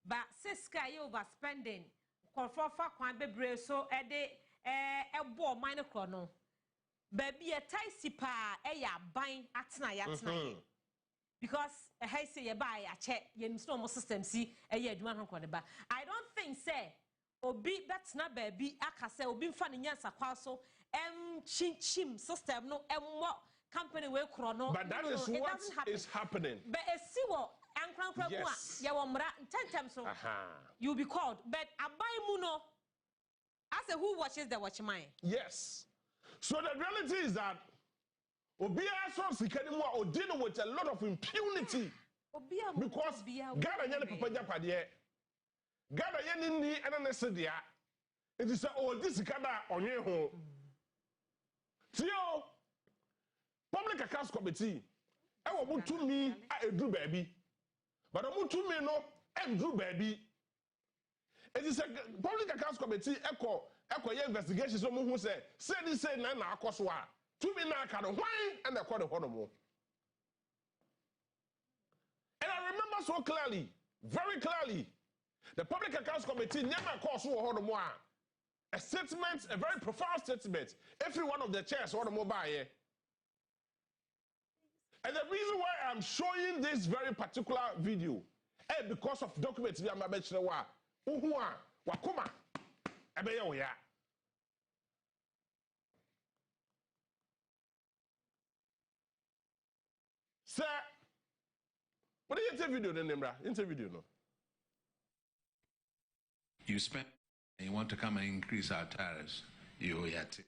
But says sky overspending. Call for Fakwan Bebre so a day a ball minor chrono. Baby a ticey pa buying atna because a hay say buy a check yen storm system see a year one ba. I don't think say obi that's not baby aka say obi fan nyasa kwaso chim system no what company we chrono. But that is what is happening. But a see what yes. Ya wamra 10 times so you'll be called. But I buy muno as a who watches the watchman. Yes. So the reality is that Obia are dealing with a lot of impunity because Ghana yana papa japade Ghana yani ni ananesedia it is this kada onye ho tio public accounts committee e wo mutumi a edru baabi but mutumi no edru baabi it is a public accounts committee echo investigations so who say na akoso a to me na aka no hwan and the honomo. And I remember so clearly, very clearly, the public accounts committee never calls so honomo a statement, a very profound statement. Every one of the chairs honomo by here. And the reason why I'm showing this very particular video is because of documents we are mentioning wakuma ebeye oya. Sir, what do you interview the name? Interview no. You spend and you want to come and increase our tariffs. You yet.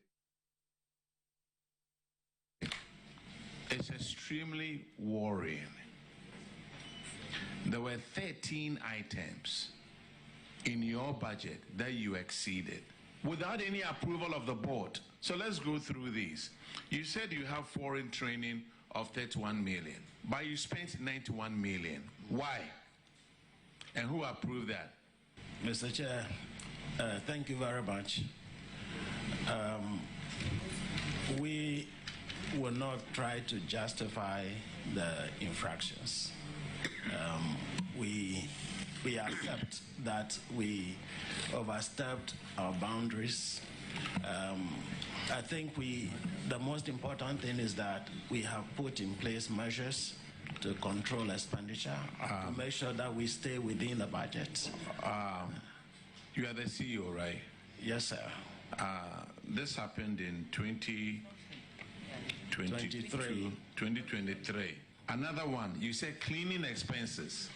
It's extremely worrying. There were 13 items in your budget that you exceeded without any approval of the board. So let's go through these. You said you have foreign training of 31 million, but you spent 91 million. Why? And who approved that? Mr. Chair, thank you very much. We will not try to justify the infractions. We accept that we overstepped our boundaries. I think the most important thing is that we have put in place measures to control expenditure, to make sure that we stay within the budget. You are the CEO, right? Yes, sir. This happened in 2023. Another one, you said cleaning expenses.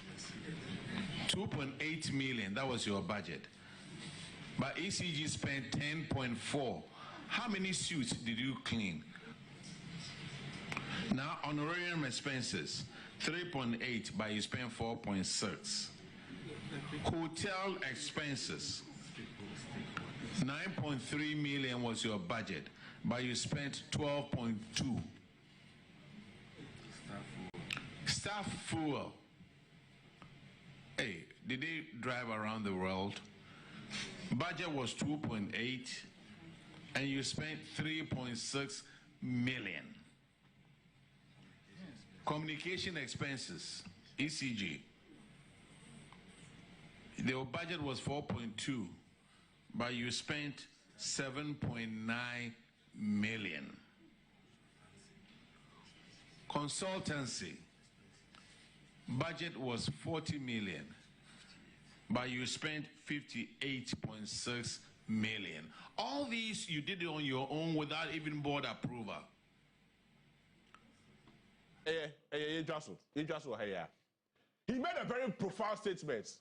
2.8 million, that was your budget. But ECG spent 10.4. How many suits did you clean? Now, honorarium expenses, 3.8, but you spent 4.6. Hotel expenses, 9.3 million was your budget, but you spent 12.2. Staff fuel. Hey, did they drive around the world? Budget was 2.8 and you spent 3.6 million. Communication expenses, ECG. The budget was 4.2, but you spent 7.9 million. Consultancy, budget was 40 million, but you spent 58.6 million. All these you did it on your own without even board approval. He made a very profound statement.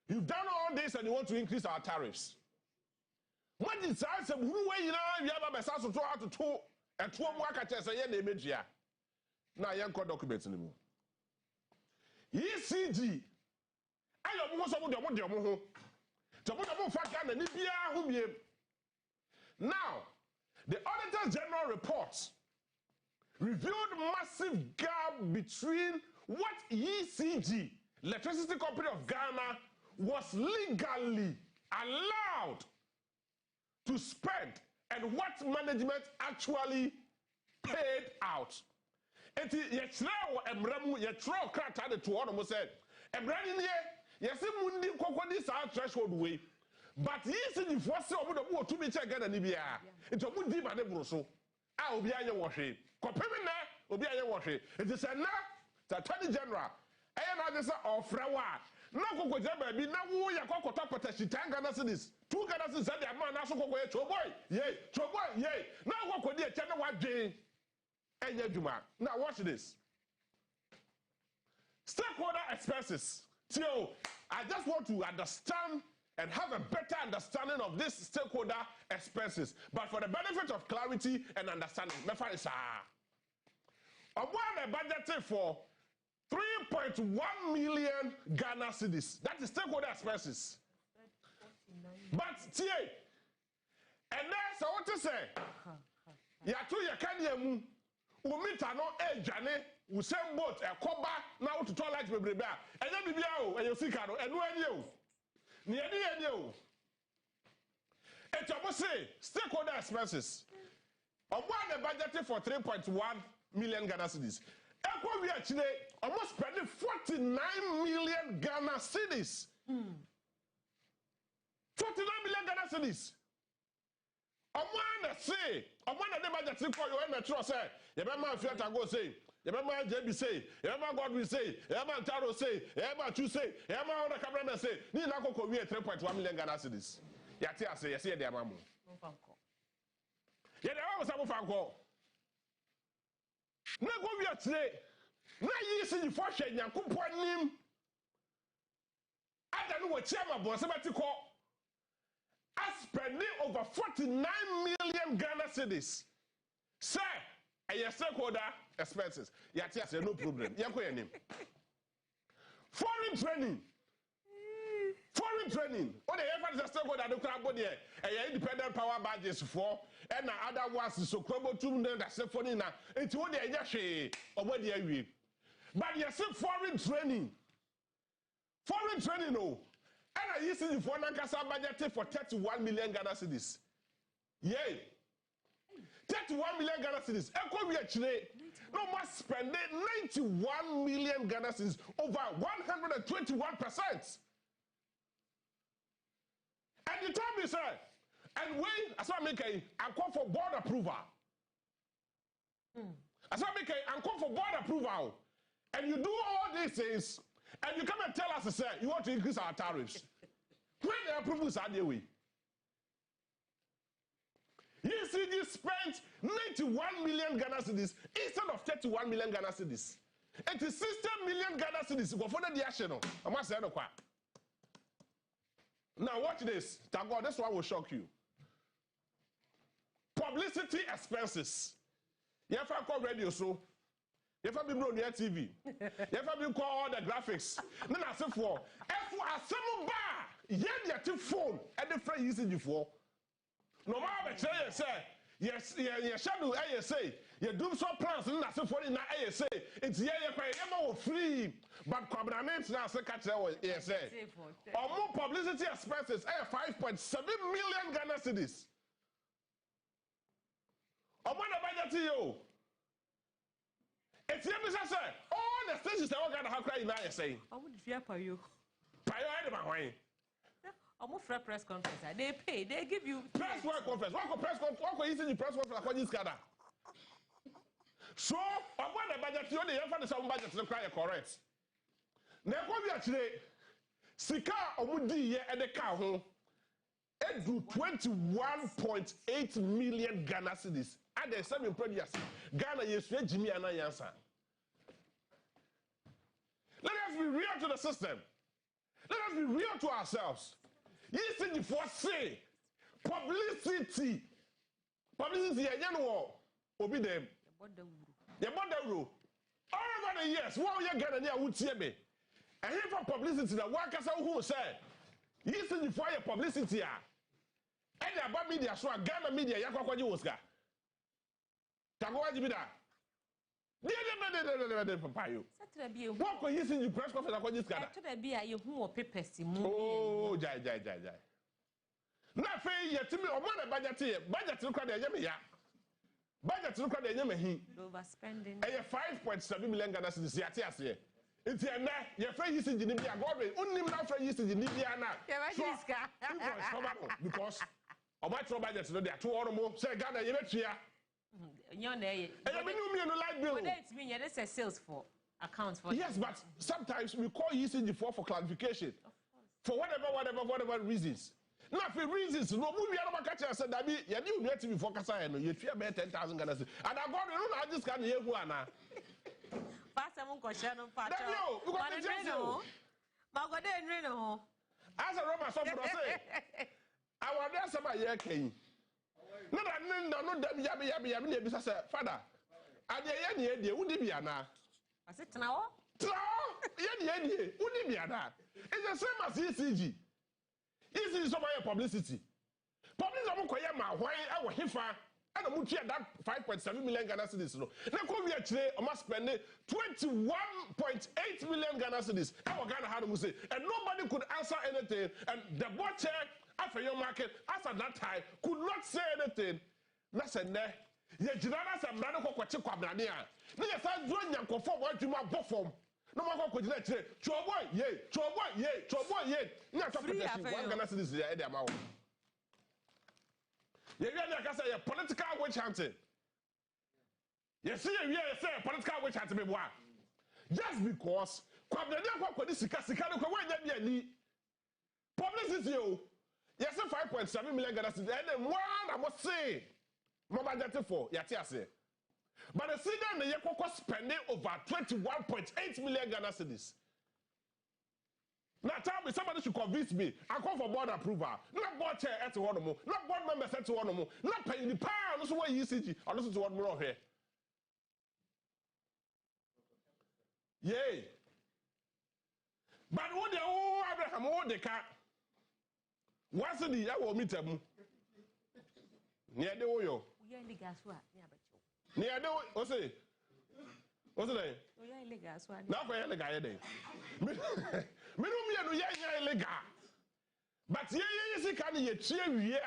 You've done all this and you want to increase our tariffs. What is the answer? Who way you have a message to throw out to two and 2 more catches a year in the now, young documents anymore. ECG. I am most of the one. Now, the Auditor General reports revealed massive gap between what ECG, Electricity Company of Ghana, was legally allowed to spend and what management actually paid out. And yes, now Emremu, you throw crack at the two of them said, Emrani, yes, Mundi Coconis are threshold way. But ECG for so over the war to be checked and Nibia. It's a good deep and a broso. I'll be a washing. Copemina will be a washing. It is a now, the Attorney General, and others of Frawa. No go baby, now we are called Tapata, Tangana cities. 2 Ghana cities and the man also go away, Choboy, yea, Choboy, yea. Now go to the channel 1 Jane. And Yajuma. Now watch this. Stakeholder expenses. So I just want to understand and have a better understanding of this stakeholder expenses. But for the benefit of clarity and understanding, Mefarisa. What a budget for 3.1 million Ghana cedis. That is stakeholder expenses. But TA, and that's what to say. Yatu Yakaniamu, Umitano, Jane, we send boat, a coba, now to toilet with Bribia, and then Bibiao, and your Sikano, and when you. Near you. It's almost say stakeholder expenses. On one budget for 3.1 million Ghana cedis. Echo we actually almost spending 49 million Ghana cedis. 49 million Ghana cedis. On one say, on one of the budget for you and the trust say, you remember Fiat go say. Remember JB say, remember God will say, remember Taro say, remember Chu say, remember all the cameramen say, ni na ko we 3.1 million Ghana cedis. Yati say, yes, they are mamu. Yeah, they are some fanko. Na go we today. Na yi si for hwe Nyankopon nim. Ada no we chairman bo sebati ko. Spending over 49 million Ghana cedis. Sir, and your stakeholder expenses. Yes, no problem. Foreign training. Foreign training. What the effort is stakeholder the crowd body and independent power badges for and other ones so crumble to them that say for now. It's what they are or what they are. But yes, foreign training. Foreign training, no. And I used to for Nankasa budget for 31 million Ghana cedis. Yay. 31 million Ghana cedis. Echo we actually no more spending 91 million Ghana cedis, over 121%. And you told me, sir, and we, as I make I call for board approval. As I make I call for board approval. And you do all these things, and you come and tell us, sir, you want to increase our tariffs. When the approvals are there, we. ECG spent 91 million Ghana cedis instead of 31 million Ghana cedis. It is 60 million Ghana cedis. Go for the action. I must say no kwa. Now watch this. Thank God, this one will shock you. Publicity expenses. You ever call radio so? You ever been on your TV? You ever been call all the graphics? Then I say for some bar, yeah, phone and the friend using you for. No matter say, yes, shadow, I say, you do so plans, and that's for it. I say, it's free, but covenants now, yes, or more publicity expenses, 5.7 million Ghana cedis. Or what about you? It's the say, all the stations that we're going to have crying now, say, I would fear for you. Priority, almost for press conference. They pay, they give you press conference. What press conference? What is in the press conference? What is Canada? So, I want the budget. You only have to some budget to cry correct. Now, what we actually Sika Omudi at the car home. It do 21.8 million Ghana cedis. At the 7 previous Ghana, yes, Jimmy and Ayansa. Let us be real to the system. Let us be real to ourselves. You see, before say publicity, you know, obi them. The border rule. All over the years, what you get there would see me. And here for publicity, the workers who said, you see, before your publicity, and the about media, so Ghana media, Yakwaji Oscar. Tagoji Bida. What could you see the press conference? Oh, jai. Not fair yet to me, or what a budget to cry the Yamia. Budget to cry the Yamahi. Overspending. 5.7 million Ghana cedis. It's a net, your friend used in India, Godwin, only now friend used in India now. Because of my trouble budget, there are 2 or more. Say, Ghana, you bet here. It's mean there's a sales for accounts for. Yes, but sometimes we call ECG for clarification. For whatever reasons. Now, for reasons, no movie I catch us said that you knew to be focused on you fear about 10,000 Ghana. And I got I just can't hear one. Pass some question on Pacho. As a Roman software say, I want to answer my year king. No, yabby, Father. I dare ye, would be ana. I said, now, ye, would be ana. It's the same as ECG. ECG is over publicity. Publicity, why our Hifa, and a mutia that 5.7 million Ghana cedis. Now, come here today, I must spend 21.8 million Ghana cedis. Our Ghana had to say, and nobody could answer anything, and the butcher. After your market, as at that time, could not say anything. Listen there. You generalize a man who quit Quabrania. They are doing your conform what you might perform. No matter what you let it. Trouble, yea. Not a protection. One Ghana citizens, the amount. You can say a political witch hunting. You see, you say a political witch hunting. Just because Quabrania, what is the Casicano, when you need publicity. Yes, 5.7 million Ghana cedis. And then one I must say, Mama for Yatiase. But the city and the Yako spending over 21.8 million Ghana cedis. Now tell me, somebody should convince me. I call for board approval. Not board chair at one more, not board members at one more, not paying the pound. That's why ECG. Or listen to what more here. Yay. But what the old Abraham, what the cat. What's the I will meet them near the oil. Near the what's it? What's the name? Now for a guy. But ye can ye cheer ye.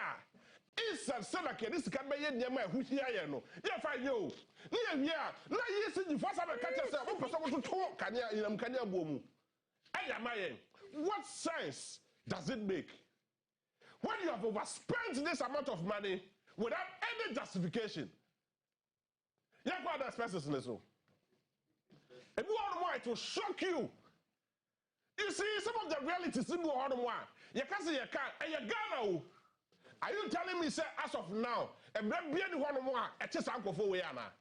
It's a Salaka, this can be near my who's here. No, if I know. Near here, now you see the first time I catch yourself to talk. Can you boom? I am my what sense does it make? When you have overspent this amount of money without any justification, you have other expenses in this room. And you want why it will shock you. You see, some of the realities in the world, you can't say you can't, and you Ghana. Are you telling me, say, as of now, and maybe anyone more, a chess uncle for Wayana?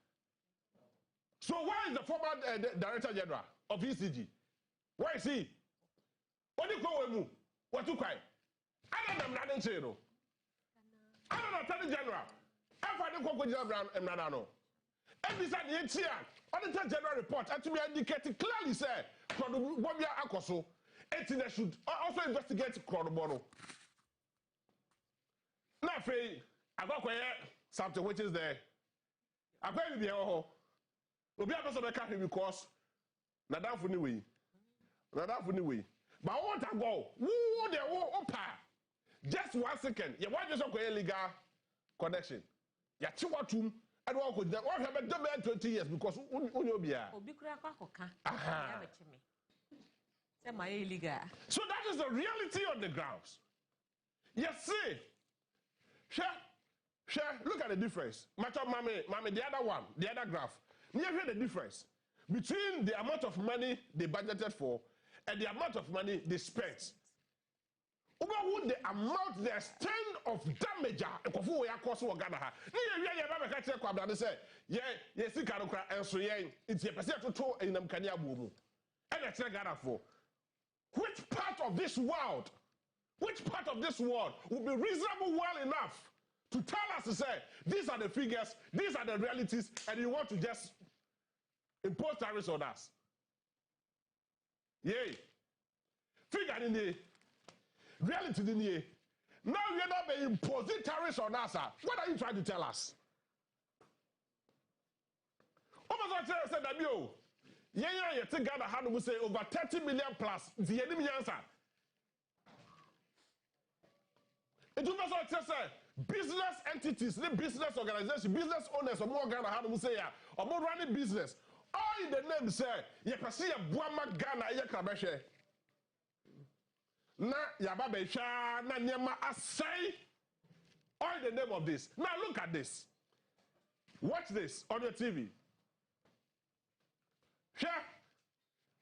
So, why is the former Director General of ECG? Where is he? What do you call him? What do you cry? I don't know. I don't know. Attorney General. I don't know. General and Nanano. Every time you see Auditor General report, actually indicated clearly, say, Bobia Akoso, they should also investigate Cronobono. Now, I got something which is there. I'm going to be a Obi a person make it because na that funny way. Na that funny way. But I want to go. Woo the opa. Just 1 second. You want just a legal connection. Ya chiwatum. I don't want to. What have done 20 years because unobia. Obi kura kwa koka. Aha. Say my illegal. So that is the reality on the grounds. Yes, see. Share. Look at the difference. Matter mame, the other one, the other graph. You hear the difference between the amount of money they budgeted for and the amount of money they spent. Over the amount, the extent of damage, Kofu ya cost wa Ghana ha. Ni ye ba be ka kire kwa brade say, ye si ka no kra enso ye, nti ye pese toto enam kania bu mu. E na kire Ghana for. Which part of this world will be reasonable well enough to tell us to say, these are the figures, these are the realities, and you want to just impose tariffs on us? Yay. Figure in the reality in the now you're not being imposing tariffs on us. What are you trying to tell us? Almost said that you think Ghana had to say over 30 million plus the enemy answer. It was say business entities, the business organization, business owners, or more Ghana had to say or more running business. All in the name say you can see a Buama Ghana Yakabeshe. Na Yababesha, na Nyama Asay. All in the name of this. Now look at this. Watch this on your TV. Share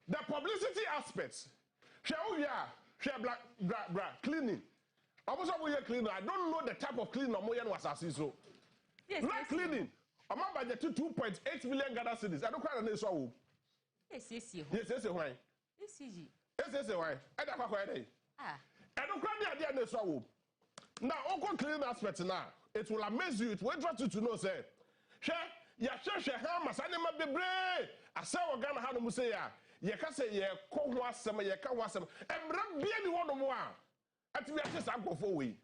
the publicity aspects. Share black cleaning. I was over here cleaning. I don't know the type of cleaning Moyan was assessing. So, yes, black cleaning. I'm about budget 2.8 million Ghana cedis. I don't quite know so. Yes, why? Yes, why? I don't quite I don't quite the idea so. Now, all cleaning aspects now. It will amaze you. It will interest you to know, say, share. Ya share how masanema bebre asa wo Ghana ha no mu say ya ye ka say ye ko ho asem ye ka ho asem emra bia ni wono mo a atimi ate sa nkofo we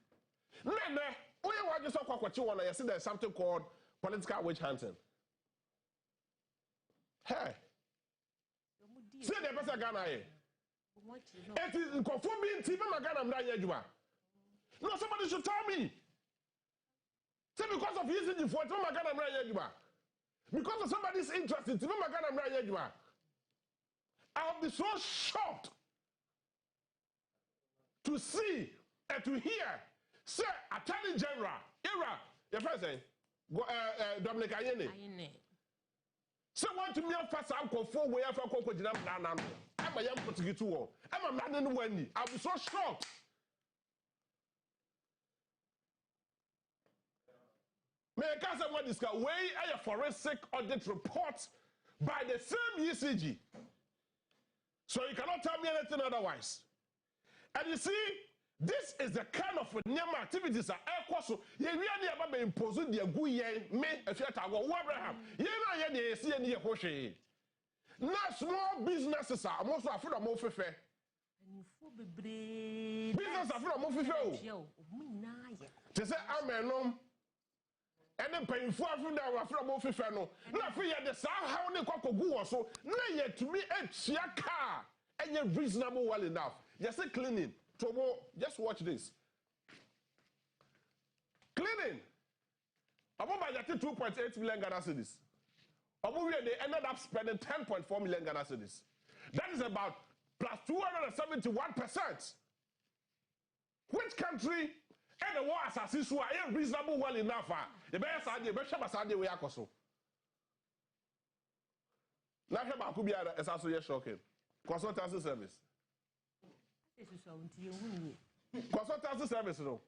nene oye wa je so kwakwachi wona ye say there's something called political witch hunting. Hey, see the person Ghana here it is nkofo bi nti be Ghana mra ye adwuma. No, somebody should tell me. Say because of using for Ghana mra ye adwuma. Because of somebody's interest in I'll be so shocked to see and to hear, say, Attorney General, your friend say, Dominic Ayene. Say, want to me first uncle for where I found I'm a young Portuguese. I'm a man in Wendy. I'll be so shocked. May I say what this guy way a forensic audit report by the same ECG. So you cannot tell me anything otherwise. And you see, this is the kind of activities that so you really about imposing the guye me if you talk about Abraham. You know you see any hoshe. Now small businesses are most afraid of more fair. Business afraid of more fair. To say amen. And then paying for that from Ofifano. Not for the South, how they go so. No, yet to me, a car and you're reasonable well enough. Just say cleaning. Just watch this. Cleaning. About by 2.8 million Ghana cedis. They ended up spending 10.4 million Ghana cedis. That is about plus 271%. Which country? And the war assassins who are reasonable well enough. The best idea, best idea we are so. Now, I could be as also shocking. Consultancy service. Consultancy service, no.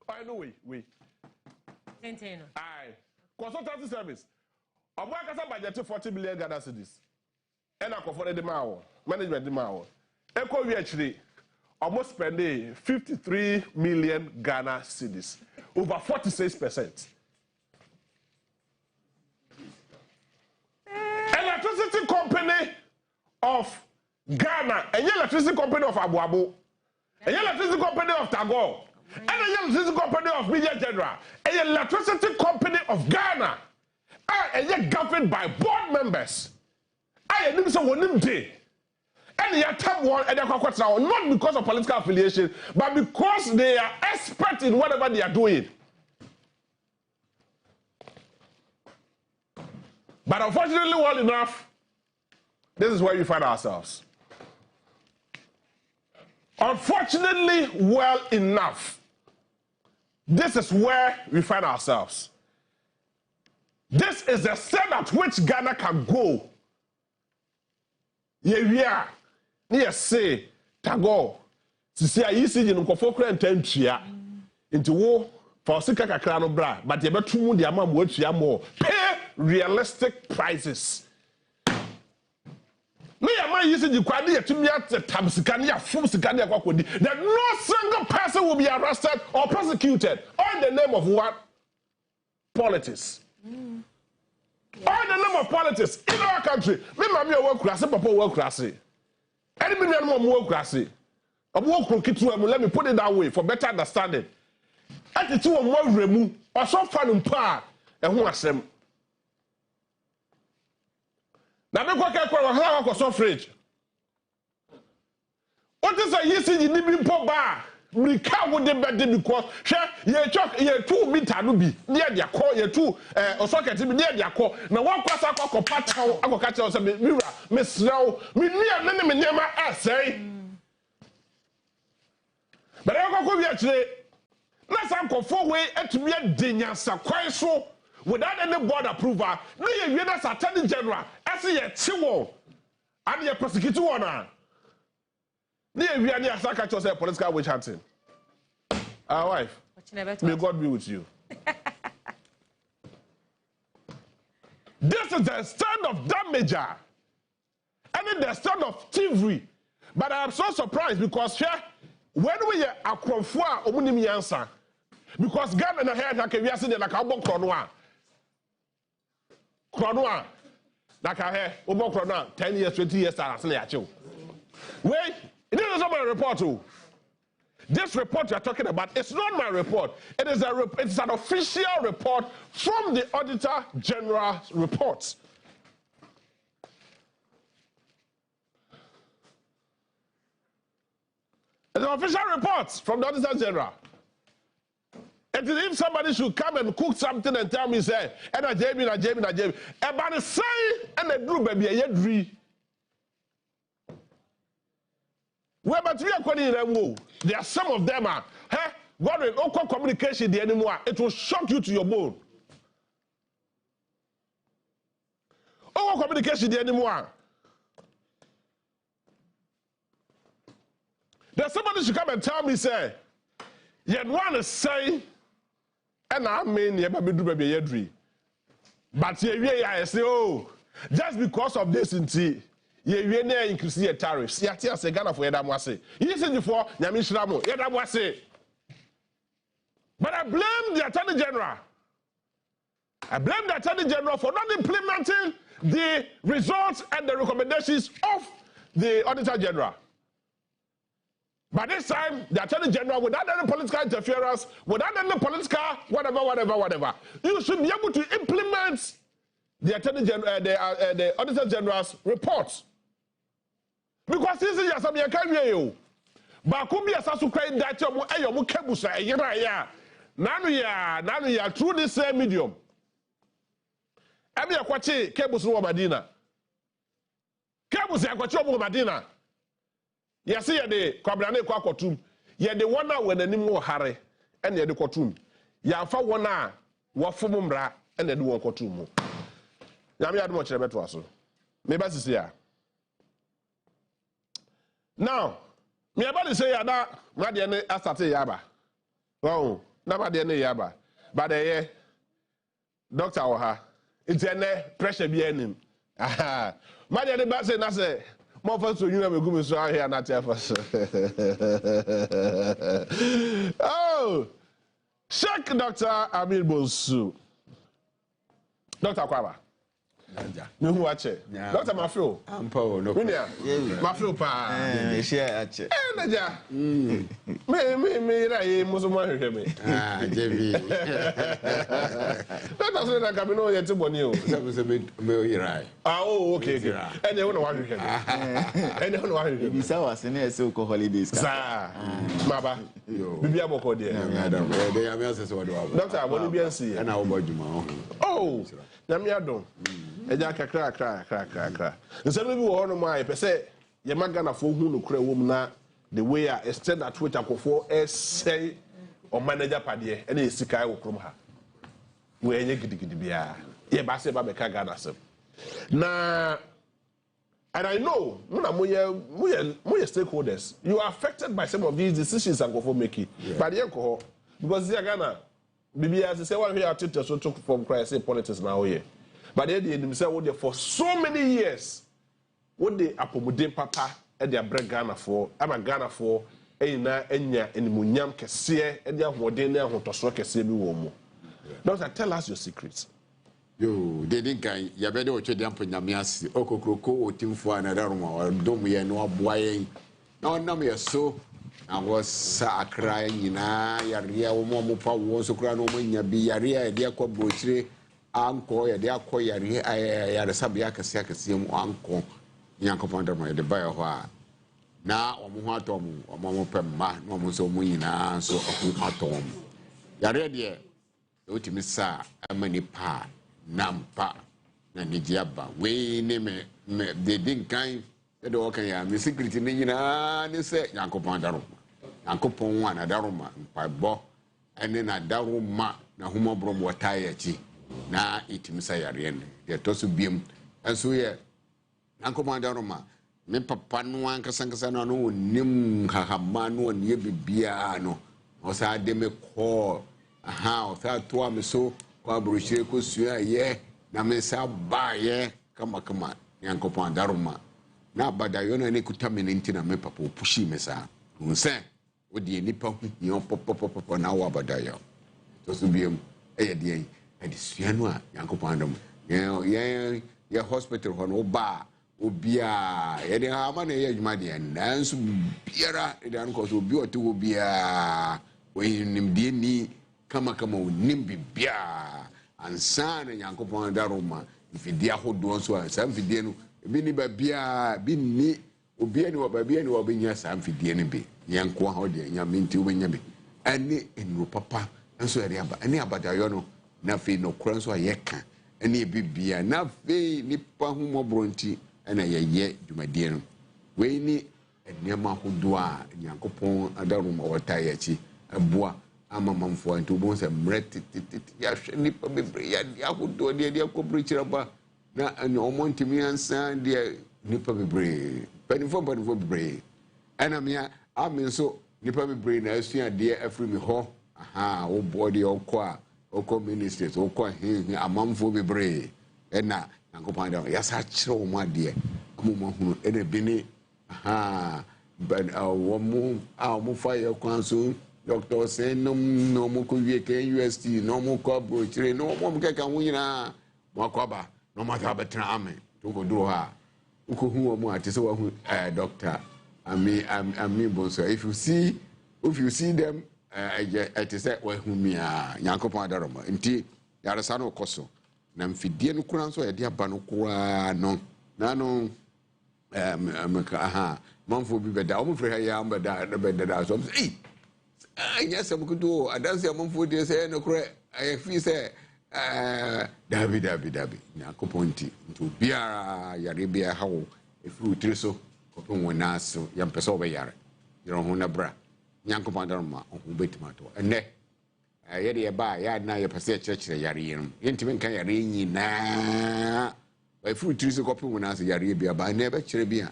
I know we. Aye. Consultancy service. I'm working on budget 40 million Ghana cedis. And I confirm the mao management the mao. Echo we actually. Almost spending 53 million Ghana cedis, over 46%. Electricity company of Ghana, and electricity company of Abu Abu, and electricity company of Tagore, And the electricity company of Media General, an electricity company of Ghana, and governed by board members. I am so one day. And they are top one and they are now, not because of political affiliation, but because they are expert in whatever they are doing. But unfortunately, well enough, this is where we find ourselves. Unfortunately, well enough, this is where we find ourselves. This is the extent at which Ghana can go. Yeah, yes, say, Tago, to see a easy in Kofokra and Tentia into war for Sika Crano Bra, but you better to the amount which you are more. Pay realistic prices. No, you might use the quality to me at the Tamsicania, Fumsicania Kwakodi, that no single person will be arrested or prosecuted, all in the name of what? Politics. All in the name of politics in our country. Me, mammy, work class, papa, work class. Any minimum work class. A work let me put it that way for better understanding. At the two or more remove, or so fun and par, and who has them. Now, me go get a suffrage. What is a yes in the living poor bar? We can't with the bed because ye 2 meter no be near their call, ye 2 or socket near their call. Now, one class I call patch, I will catch us a mirror, Miss Row, me near me never say. But I go yesterday. Let's have 4 way to be a dinner, quite so. Without any board approval, no, you are Attorney General, as a Chiwo, and you prosecutor one. Near we are near Sakacho say political witch hunting. Our wife, may God be with you. This is the extent of damage, and the extent of thievery. But I am so surprised because here, when we are a Krofua, Omunimi answer, because Ghana and here, we are sitting like a bomb Kronwa, like I hear, Omo Krona, 10 years, 20 years, I say, wait, it is not my report. This report you're talking about, it's not my report. It's an official report from the Auditor General's report. It's an official report from the Auditor General. And if somebody should come and cook something and tell me, say, and I Jamie, and say, and a group baby, a dream. Well, but we are calling them. There are some of them are, hey, God will not communication the anymore. It will shock you to your bone. Oh, communication the anymore. There's somebody should come and tell me, say, you want to say. And I mean, you baby do baby a dream. But I say, oh, just because of this, you increase your tariffs. You are saying Ghana for Yadamwase. You said before, Yamishramo, Yadamwase. But I blame the Attorney General. I blame the Attorney General for not implementing the results and the recommendations of the Auditor General. By this time, the Attorney General, without any political interference, without any political whatever, you should be able to implement the Attorney General, the Auditor General's reports. Because this is something I can't hear you. But could be a subsequent that you kebusa, Nanu through this same medium. Emi akwachi kebusu wa Madina. Kebusu akwachi wa Madina. Yasi ye de kwabrane kwa kotum ye de wona wenanim wo hare ene ye de kotum ya fa wona wo fom mra ene de wo kotum mu ya me admo kire beto aso me ba sisi ya now me about say ya da ma de ne asate ya ba oh na ma de ne ya ba de ye doctor wo ha intene pressure bi anim aha ma de ba say na say more first you have a good so here not first. Oh, check Dr. Amir Bonsu. Dr. Kwaba. Me who watch it. Doctor Mafio. Ampo no. Mafio pa. Share ache. Naja. Me ra ye musumo hwehwe me. JV. Doctor so na kamino ye tiboni o. Se me yirai. Oh, okay. Ene ho na wa hwehwe me. Ene ho na wa hwehwe. Bisa wase na ese ko holidays. Sa. Maba. Bibia boko de. De ya me asese wode wa. Doctor aboni bi ansi. Na wo badwuma ho. Oh. Na me adon. Eja kakra. Nse no bi wo no ma pese ye magana fo hu no kura wom na the way I extend at which akofo say or manager pade e na esika wo krom ha. We enye gidigidi bia. Ye ba se ba be ka Ghana sem. Na and I know moye stakeholders, you are affected by some of these decisions akofo make. But ye ko because here Ghana bibia say one here attempt so took from crisis politics now here. But they themselves for so many years what they apomode papa e dey break Ghana for ama Ghana for na enya enimunyam kese e dey ahoden na ahotoso kese bi wo mu. Doctor, tell us your secrets. Yo, they didn't can ya be dey o chede amponyame ase okokroko otimfo anadaroma dom ye no aboayen na onam ye so na was akra nyina yare wo mo pa wo so kra no mo nya bi yare e dey akọ brochire anko ye dey akọ yare sabia kase mu anko Yankopon da mo de ba ho a na omo ho atom omo pemma na omo so mo nyina so atom yare de otimi sa amani pa nampa na nijiaba we ne me de din kan de o kan ya me security ni nyina ne se Yankopon da ro Yankopon wa na da ro ma pa bo ene na da ro ma na humo brom wata ya chi na itimi sa yare ne de to so biem enso ye Yankopon da ro ma me papa no ankasankasa no nim hahama no ne bibia no o sa de me ko o sa to am so kwa brochire ko sua ye na me sa ba ye kama Yankopon da ro ma na badayo na ne kutame ne ntina me papa pushi me sa unse o de nipa hu yon pop na wa badayo to so biem e de e de sua no a Yankopon da mo ye hospital ho no ba obia ye de ha ma na ye adwuma de nanso biara de an ko so obi o te obia we nim de ni kama nim bibia ansa na Yankopon da Roma ifidi ahodo so a sam fidie no bi ni ba bia bi ni obia ni wa ba bia ni wa benya sam fidie ne bi yanko ha de nya minti wo benya bi ani enro papa enso ere aba ani abadayo no na fe no kran so ayeka ani bibia na fe nipa hu mobronti ana ye dwumadie no we ni enema hodo a Yankopon adaruma wata ya chi aboa ama mamfo anto bon se mret ya nipa bebre ya hodo de akobri ba na omontimi ansa de nipa bebre panifo bebre ana mia amenso nipa bebre na asua de afri mi ho o body okọ ministries okọ amamfo bebre na Yankopon da ya sa kire wo ma de amuma hunu ene bini ben wo mu fire kwanso doctor say no mo ko wie ke UST no mo ko brochire no mo ke kan wunyina mo akwaba no ma ta betra ame to ko duro ha uko hu wo mu ati so wo hu doctor ami bonso if you see them it is that we hu mi a Yankopon da Roma nti yare sa no koso na mfidie no kura nso yade aba no kura no na no manfo bi beda o mo frɛ ya beda so yes am kudo adanse manfo de say no kura I feel say dabi Yankopon nti biara yare bia hawo efuru tiri so ko wona so ya mpese obe yare yero ho na bra Yankopon da Roma ho betima to ene ye ba ya na ye pese church yare yin yentimi kan yare nyina by fruit trees ko pun na yare bia ba na be kire bia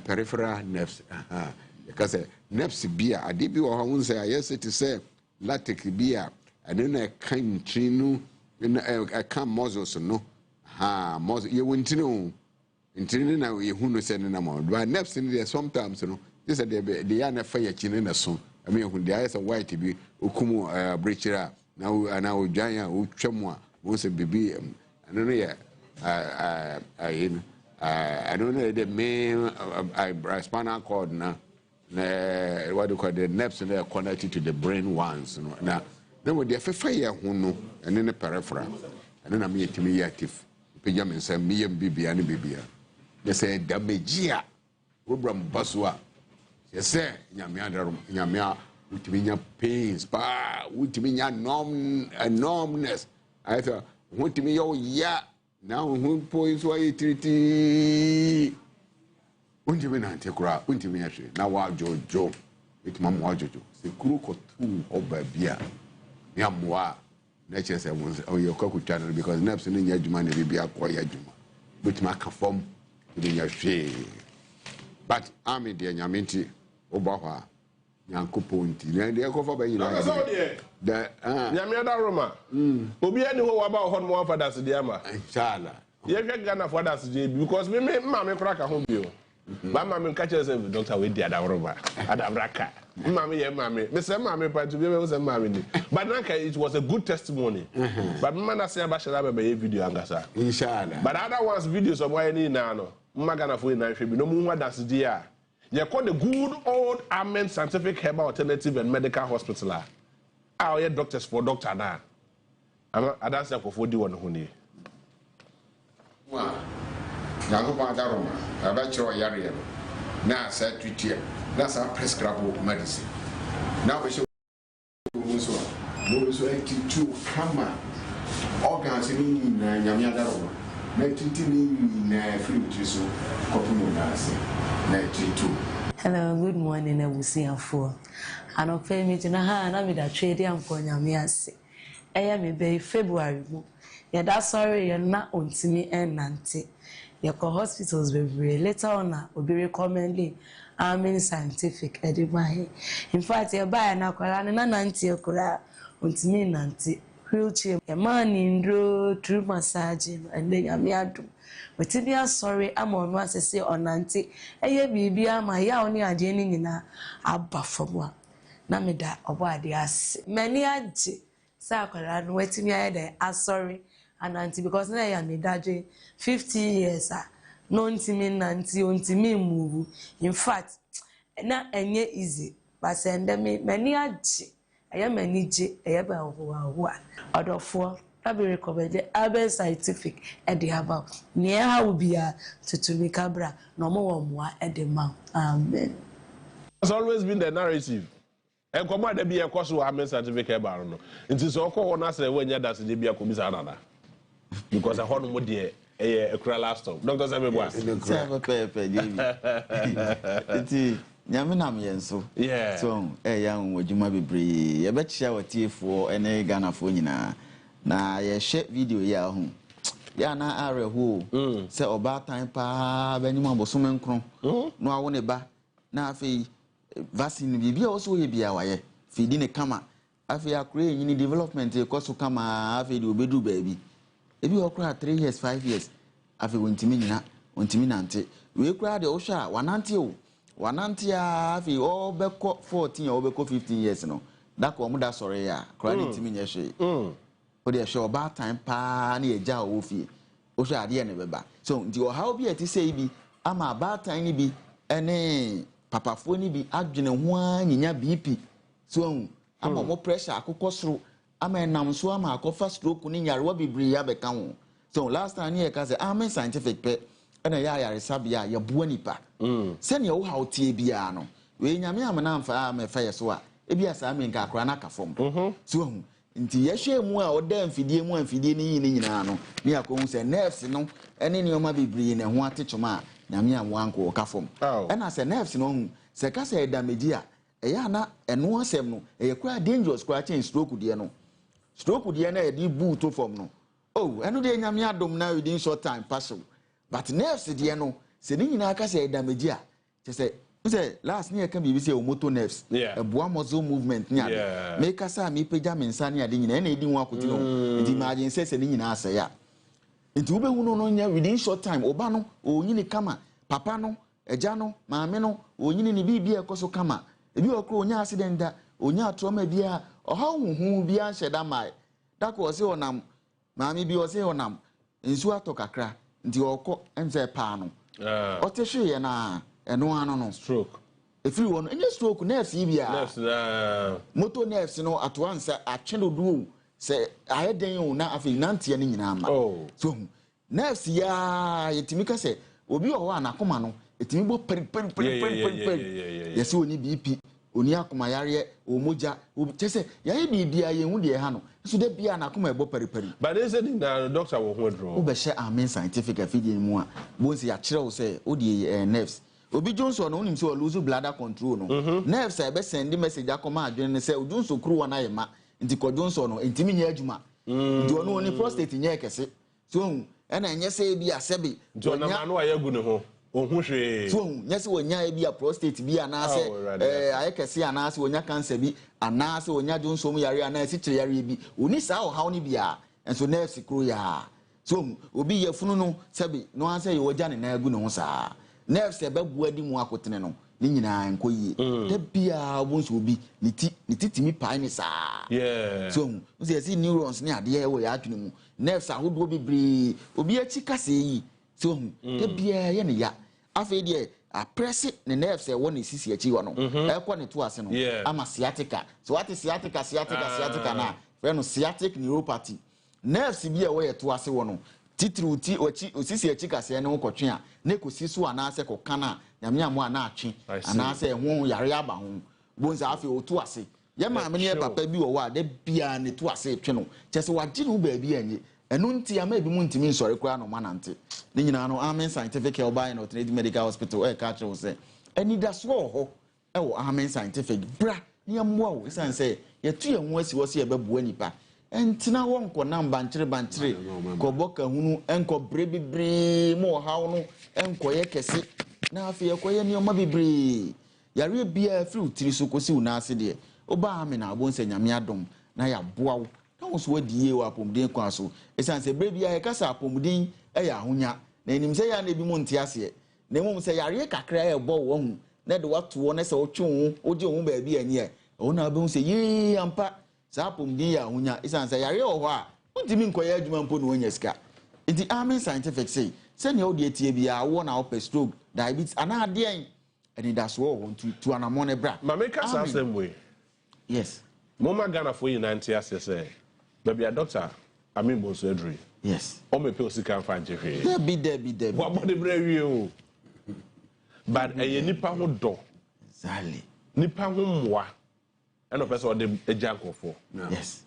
peripheral nerves because nerves bia ade bi wo ho unse yes it say lactic bia ade na kan trinu na kan muscles no muscle ye wontinu ntini na ye hunu se na mo but nerves ni sometimes no this the ya na fa ya chine na so I mean, when the eyes are white, be Okumu breacher now, and now Jaya, Uchamwa, once a baby, and then, I don't know the main spinal cord now. What do you call the nerves and they are connected to the brain ones. Now, then with the fire who and then the peripheral, and then I'm yet to be active. Pajamas and me and Bibi and Bibia. They say Damejia, Ubram Basua. Yes, sir, Yamia, with me pains, with me enormness. I thought, want to me, oh, yeah. Now, who points why you treat Untimin Anticra, Untimation. Now, Joe, it's Mamma Jojo. The crook or two or by beer. Yamwa, nature said, oh, your cocoa channel because naps in your Juma will be a quiet Juma, which might conform in your shade. But I'm in the Yaminti, Obaha, Yankupunti, and they go for by you. The Yamada Roma. Obi anyhow about hot more for that's the Yama. Inshallah. You get Ghana for that's because we make Mammy crack a home view. My mammy catches a doctor with the Adaroma, Adabraka. Mammy, mammy, Mr. Mammy, but to be able to mammy. But it was a good testimony. But Mana say about Shalaba by a video, Angasa. Inshallah. But other ones videos of why any nano, Magana for no more that's the year. You call the good old Amen Scientific Herbal Alternative and Medical Hospital. Our doctors for doctor now. I don't say for 41 honey. Wow. Nagopa Daroma, a bachelor Yariam. Now, said to cheer. That's our prescribable medicine. Now we show those 82 hammer organs in Yamia Daroma. 19 free juice, Copuno 92. Hello, good morning, I will see you for. And I'll pay me to Naha, with a trading and for Yamiasi. I am a February. Yeah, that's sorry, you're not on to me and Nanti. Your hospitals will be later on, will be recommending Amen Scientific Edinburgh. In fact, you're buying a Koran and Nanti Okura on to me Nanti. Wheelchair, a man in road, true massaging, and then Yamiadu. But if you are sorry, I'm on once I say on Nanti, and you be my ya only a jenny in a abba for one. Namida, or what they ask. Many are Sakoran waiting me there. I'm sorry, and Nanti, because I am a daddy 50 years. No intimate Nanti, me move. In fact, not any easy, but send me many are I am a niji, a yaba, other four. I be recommended Amen Scientific at the Haba. Near how will be a to Cabra, no more at the mouth. Amen. It's always been the narrative. And come on, there be a course of Amen Scientific Baron. It is all called us when you're that's the Bia Commissar. Because a horn would be a cry last time. Doctor Samuel. Nyaminam yenso. Yeah. So, young would you maybe bree. A bet shower tea for any Ghana for you na ye share video ya ho ya na are ho say oba time pa benima bosom nkron no awo ne ba na afi vaccine bibia also ye bia wa ye fidi ne kama afi akure yin development e koso kama afi de obedu baabi ebi okura 3 years 5 years afi wontimi nante we kura de ohwa wanante afi obekọ 14 or obekọ 15 years no that ko mu da sore ya kura ni ntimi nye hwe But they show about time pa ni eja ofi o sha ade ne beba so the how be ati say bi ama about time ni bi ene papafo ni bi adwene ho anyinya BP so ama mo pressure akokọ soro ama enam so ama akofa stroke ni nyarewa bibiri ya beka ho so last time ni e ka say Amen Scientific pe ena ya yare sabia ya buo nipa se ne wo how tie bia no we nyame amana amfa amefa yeso a ebi asa amen ka akora na kafom so nti yehwe mu a oda mfidie ni nyina no ni akohu se nerves no ene ne oma bibiri ne ho atechoma nyame amu anko kafom ena se nerves no hu se ka se damage a eya na eno asem no eye kwa dangerous kwa change stroke die na e di bu to form no oh eno de nyame adom na within short time pass but nerves die no se ni nyina ka se damage a se last year can be say motor nerves a boa muscle movement nya make us me peja mensa ne ade nyina na edi ho akoti no nti imagine say ni nyina asa ya nti ube hu no nya within short time oba no onyini kama papa no eja no maame no onyini ni bibia ekoso kama ebi okro onya accident da onya trauma bia oha hu bia hyeda mai da ko se onam maame bi o se onam nsu ato kakra nti okọ enze pa no ote hwe na eno ano no stroke efiri won enye stroke nerves yi bia nerves na motor nerves no ato ansa atwe no do se ayeden o na afi nantia ni nyina ama so nerves ya yetimi ka se obi o ho anakoma no etimi bo peri yesi oni BP oni akoma yare o moja chese yaye bibia ye hu de ha no so de bia anakoma ebo peri but they said na doctor wo ho draw wo be she amen scientific afidie mu a bonsi ya kire wo se o de nerves obi Johnson no nim se o lose bladder control no nerves e be send message akoma adwene ne se o Johnson kru wona ye ma nti ko Johnson no ntimi nya adwuma nti ono oni prostate nya ekese so ena enye se bi asebe na no aye gu ne ho ohun hwe so nyese wonya bi a prostate bi anase ayekese anase wonya cancer bi anase wonya Johnson yare anase kire yare bi oni sa o haw ni bia enso nerves kru ya so obi ye funu no sebe no anse ye woja ne na agu ne ho sa nerves e be buadi mu akotene no ni nyina enkoyie da bia obonso obi ni titimi pai ni sa so se si neurons ni ade wo ya adwene mu nerves ahodo bebre obi achi kase yi so da bia ye ne ya afa de a press ne nerves e won sisi achi wo no e ko ne to ase no ama sciatica so what is sciatica na we no sciatic neuropathy nerves bi e wo ye to ase wo no titruti osisi achi kase ne wokotwe a ne kosi so anase kokana nyame amu ana atwe anase ho yare aba ho bonza afi otu ase ye ma me ne papa bi wo wa de bia ne tu ase twe no chese wagye no ba bi anye enu nti ama bi mu ntimi nsore kura no manante ne nyina no Amen Scientific Health no Trinity Medical Hospital e ka kire se eni da so ho e wo Amen Scientific bra ne amwa wo isan se ye tu ye ho asi wo se ye bebu anipa entina wo nko na bankyere ko boka hunu enko brebibre mo hawo no enko ye kese na afi ye koye ni oma bibre yare bia firi utiri so kosi una ase de oba ame na abonse nyame adom na ya boa wo na wo so adie wa pomden kwa so esan se brebia ye kasa apomden e ya ahonya na enim se ya na bi mo nti ase na emom se yare kakra ye bo wo hu na de wato wo na se wo twe wo oje wo ba bia ni e wo na abon se ye ampa sa pomden ya ahonya esan se yare wo ho a untimi nkoye adwuma mpo no wonya sika nti Amen Scientific say ne odi etie bia wo na wo stroke diabetes ana ade and that's what to an amone bra ma make us the same way yes mama Ghana for you 90 years say baby a doctor I mean bon surgery yes o me pe o sika fa njefe there be what body bra wi o but nipa ho do exactly nipa ho mwa and person o de ejankofo yes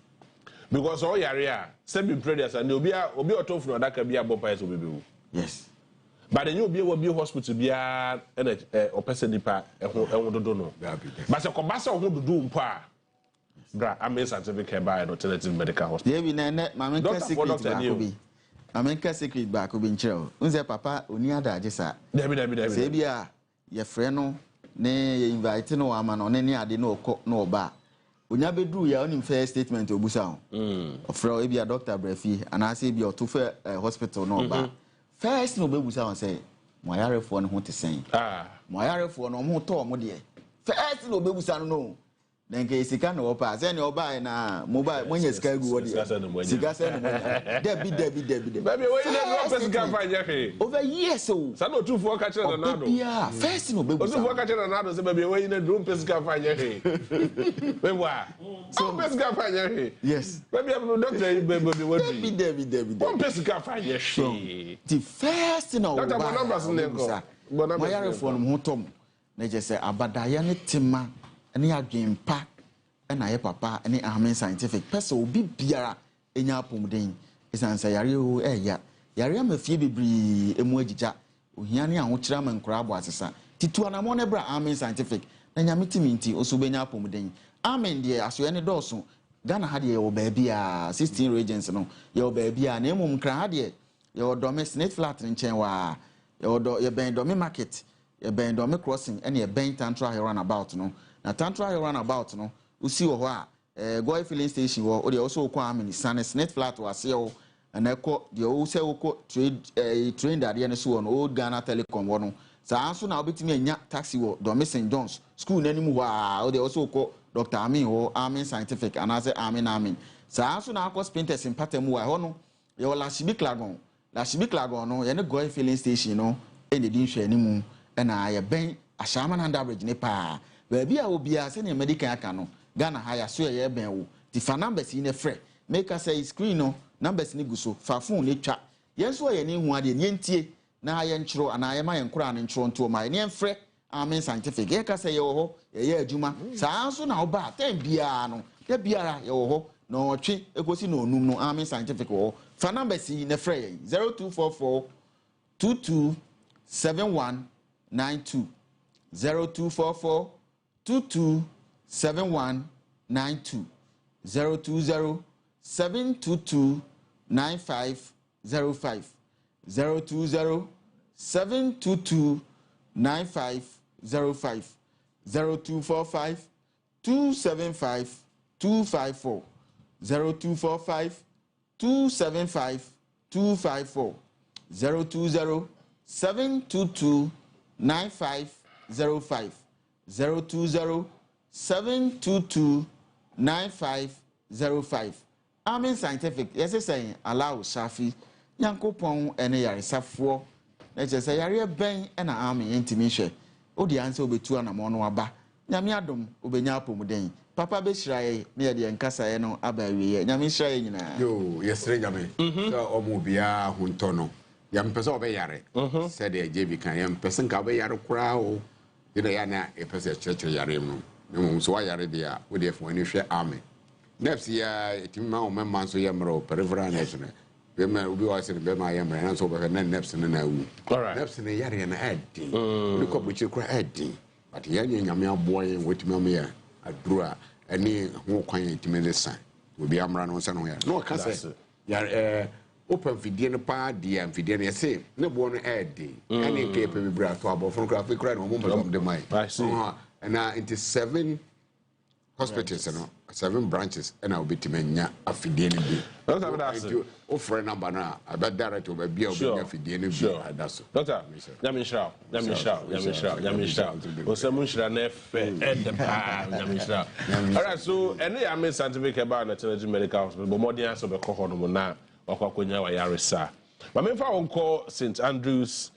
because all yare a say be traders and obi otofu no adaka bia bo pa so bebe yes but then you be hospital bia and o person nipa ehun dodo no but se ko basa ohun dodo mpa bra Amen Scientific by alternative medical hospital there be na mama ka secret ba ko bi mama ka secret ba ko bi nkyerɛ unze papa oni adaje sa there se bia ye frɛ no ne ye invite no ama no ne ade no okɔ no oba onya bedru ya onim fair statement obusa ho ofrɛ e bia doctor Brafi anase bia otofa hospital no oba first no bebusa on say mo yarefo no ho te sen mo yarefo no mo to mo de first no bebusa no then ke sika no opa say ne oba na mobile mo nya sika gu wo de sika say no mo debi baby when you no person can find you over years so say no two for catch na nado yeah first no bebusa two for catch na nado say baby when you no person can find you we wa so person can find you yes baby doctor baby what debi one person can find you the first no doctor mo numbers nko mo yarefo no ho tom na je say abadaya ne tema ene adwempa na ye papa ene Amen Scientific person obi biara enya apomden esansa yare o yare amafie bebri emu agija ohia ne ahokyera mankura abo asesa titu anamo ne bra Amen Scientific na nyame timinti oso benya apomden Amen de aso ene doso Ghana ha de ye wo baabi a 16 regions no ye wo baabi a na emum kra ha de ye wo domestic flat nchen wa ye wo ye ben domi market ye ben domi crossing ene ye ben tantra run about no na tantra run about no usi wo ho a go filling station wo o de also ko Amen sanes net flat wase wo na ekọ de o se wo ko train dade ne so wo no old Ghana Telecom wo no sa anso na obetimi anya taxi wo domi St John's school nanim ho a o de also ko Dr. Amin wo Amen Scientific anase Amen sa anso na akọ Spinters in Patamu wa ho no ye wala Shibi Klagon la shibi klago no ye ne go filling station no e ne din hwe ni mu e na ye ben ashama na bridge ne pa ba bia obi a se ne medical aka no Ghana ha ya so ye ben wo ti fa numbers ni ne frɛ make us say screen no numbers ni gu so fa phone ne twa ye so ye ne hu ade ne ntie na ye nkyro ana ye ma ye nkura ne nkyro nto ma ne frɛ amen scientific ye ka say ye wo ho ye adwuma saa so na oba ten bia no de biara ye wo ho no twi ekosi no onum no amen scientific wo fa numbers ni ne frɛ ye 0244 227192 0244 227192 020 722 9505 020 722 9505 0245 275 254 0245 275 254 020 722 9505 020 722 9505 Amen scientific yes saying allow Shafi Yankopon ene yaresafo na je say yare ben na amen intimi hwe odi anse obetu anamo no aba nyame adom obenya apomuden papa be hiraye na ye de nkasa no aba wiye nyame hiraye nyina yo yesre nyame so omo bia hunto no yam pese obeyare said the JB kan yam pese nka obeyare kura o ina ya na e pese church yare mu no so yare dia wo de fo ani hwe amen next ya etimma o memma so yamro peripheral nation be ma obi wa se be ma yamre na so be na next na wu next na yare na adi ni ko buchi kura adi but ya nyame aboye wetimi am ya adura ani ho kwan etimi ne san obi amra no se no ya no ka se ya open video no pa dia video no say ne bo no adi ani ke pe bibra to abofo kura fe kura no mo mo de mai and into 7 hospitals no 7 branches and I'll be timenya afidie no bi o friend number na about direct over bia obi afidie no bi adaso doctor yamishra o se munshra na fe edeba yamishra alright so any am scientific about National Medical Hospital but more than so be kɔ no na okwakonya wa yaresa ma me fa won call St Andrews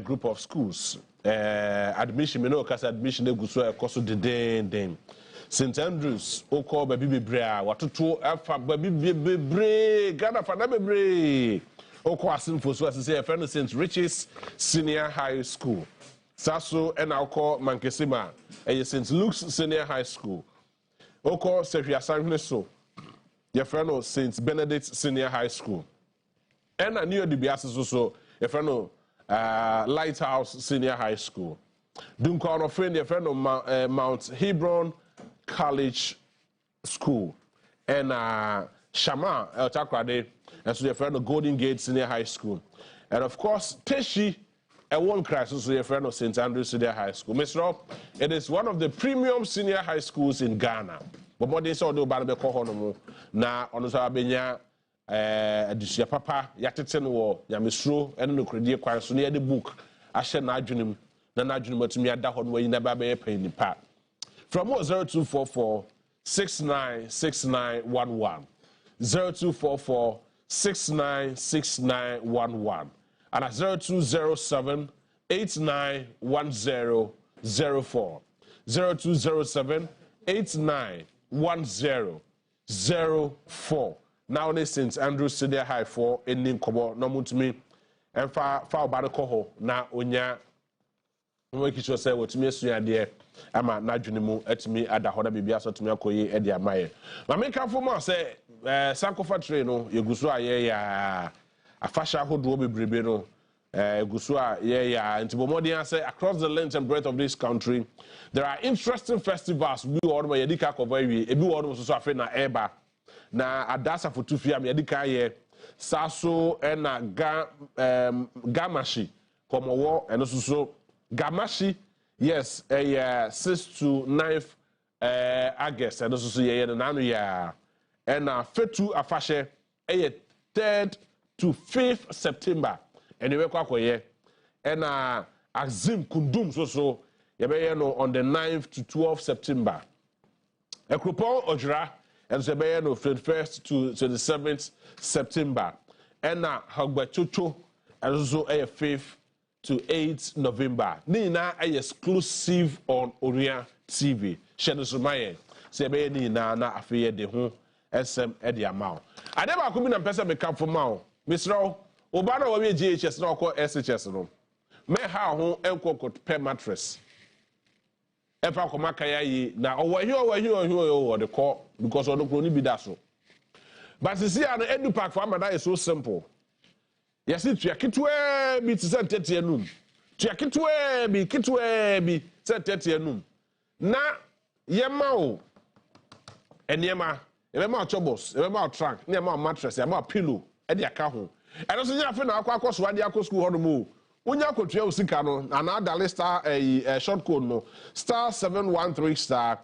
group of schools admission me no kasa admission eguso ekoso den St Andrews oko baby bebre a watoto afa baby bebre Ghana fa na bebre oko asimfo so asese e friend St Rich's Senior High School saso e na oko Mankesima e St Luke's Senior High School oko Sefia Sanhene so ye friend St Benedict Senior High School e na new DBS so ye friend Lighthouse Senior High School. Duncan of friend, your friend of Mount Hebron College School. And Shama El Takrade, and so your friend of Golden Gate Senior High School. And of course, Teshi, a one crisis, so your friend of St. Andrews Senior High School. Mr. Rob, it is one of the premium senior high schools in Ghana. But what they saw do about the Kohonomo, na on the adisia papa yatete no wo yamesro ene no kredie kwan so ne de book ahye na adwenem na adwenem atumi ada ho no wayi na ba be pay nipa from 0244 696911 0244 696911 and 0207 891004 0207 891004 now this St. Andrews Senior High for ending kobo no mutumi and fa obade koho na onya no kicho say wotumi asua de ama na dwene mu atumi ada hoda bibia so tumi akoyi e de amaye ma me kan fo mo say sankofa tray no yeguso aye ya afasha hodo bebrebe no yeguso aye ya ntibomodin say across the length and breadth of this country there are interesting festivals we order yedika cover wi ebi order so afi na eba na adasa for 2 fia me yedika ye saso na gamashi komowo eno so gamashi yes 6 to 9th August eno so ye na no ya na fetu afashe 3rd to 5th September anyway kwakoye na azim kundum so ye be no on the 9th to 12th September ekropon ojra and so be no 1st to the 7th September ɛna Hagbachocho ɛnso ɛyɛ 5th to 8th November ne nyinaa ɛyɛ exclusive on Onua TV hyɛ no so ma yɛn sɛ ɛbɛyɛ ne nyinaa na afei yɛ de ho ɛsɛm ɛde ama wo ade baako bi na mpɛ sɛ meka fo ma wo mesrɛ wo oba na wɔwie GHS na ɔkɔ SHS no mɛha ho ɛnkɔ pɛ mattress ɛfa kɔma kaya yi na ɔwɔ de kɔ because ɔno kuro ni bi da so but sisi a no edu park for amada is so simple yɛsi tua ketewa bi te sɛ ntɛteɛ num tua ketewa bi sɛ ntɛteɛ num na yɛma o nneɛma yɛbɛma o chobos yɛbɛma o trunk na yɛma o mattress yɛma o pillow ɛde aka ho ɛno nso nyɛ afei na akɔ so ade akɔ school hɔ no mu wonya akɔtua wo sika no ana adale star short code no star 713 star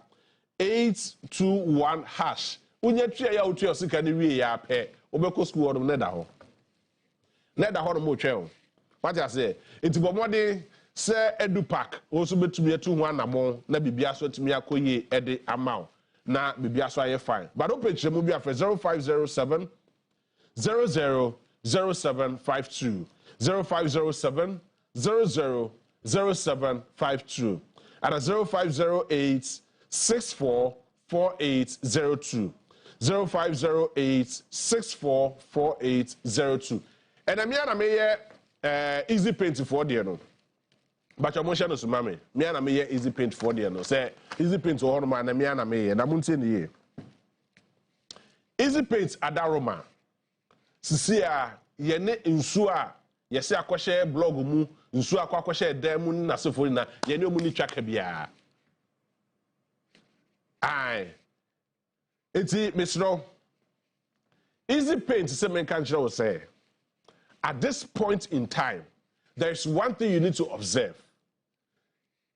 821 hash wonya tua ya wotua wo sika no wie ya pɛ wobɛkɔ school hɔ no ne da hɔ no mo twɛ wo wate ase enti bɔ mmɔden sɛ edu park wo so betumi atu ho anamɔ na bibia so atumi akɔyie ɛde ama wo na bibia so ayɛ fine but wo pɛkyerɛ mu bi afɛ 0507 000752 0507 000752 and 0508 644802 0508 644802 and I'm here easy paint for the no but I'm motion so mame me na me easy paint for the no say easy paint o hono ma na me na me na muntie ne ye easy paint adaroma sisi a ye ne nsu a yɛsɛ akɔhyɛ blog mu nsu akɔhyɛ dan mu na sefo na yɛne mu ni twaka bia ai enti mesro easy paint sɛ men kan kyerɛ wo sɛ at this point in time there is one thing you need to observe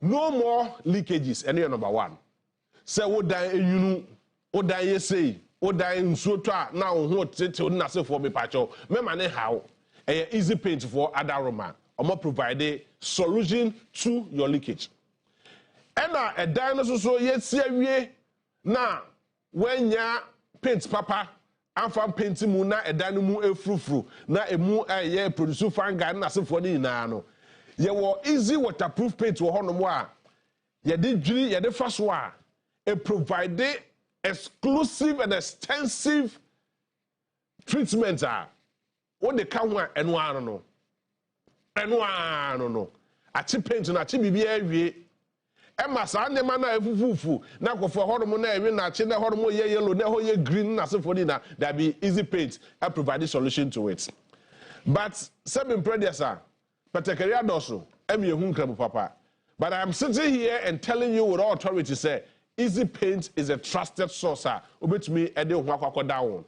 no more leakages ɛne number 1 sɛ wo dan enwunu wo dan yɛsei wo dan nsuo tɔ a na wo ho tete na sefo be pacho mema ne hawo easy paint for adaroma omo provide solution to your leakage and a dan so yesi awie na wanya paint papa amfa paint mu na dan mu efrufru na emu ye produce fungi na sefo ni na no ye wo easy waterproof paint wo hono mo a ye de dwiri ye de fa so a provide exclusive and extensive treatment what the can one and one no achi paint na achi bibia awie ema sa ne ma na efufufu na kofo horom na ewe na achi na horom ye yellow na ho ye green na se fodi na there be easy paint I provide a solution to it but seven predecessor particularly doso emi ehun krabu papa but I am sitting here and telling you with all authority say easy paint is a trusted source obetumi ede ho akwakoda won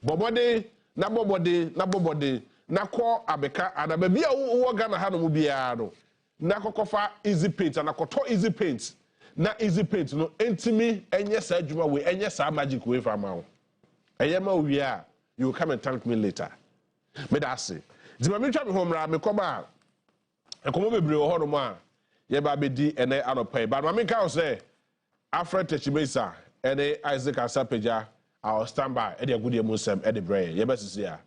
bobode na bobode na kɔ abeka adaba bia wo Ghana ha no mu bia no na kokofa easy paint na koto easy paint na easy paint no entimi enye sa adwuma we enye sa magic we from am eyema owie a you will come and thank me later me da say di ma me twa me homra me kɔba ekomo bebre wo ho no mu a ye ba bedi ene anopai but ma me ka say Alfred Techimesa ene Isaac Asapeja our standby e de agudie mu sem e de brɛ ye besisi a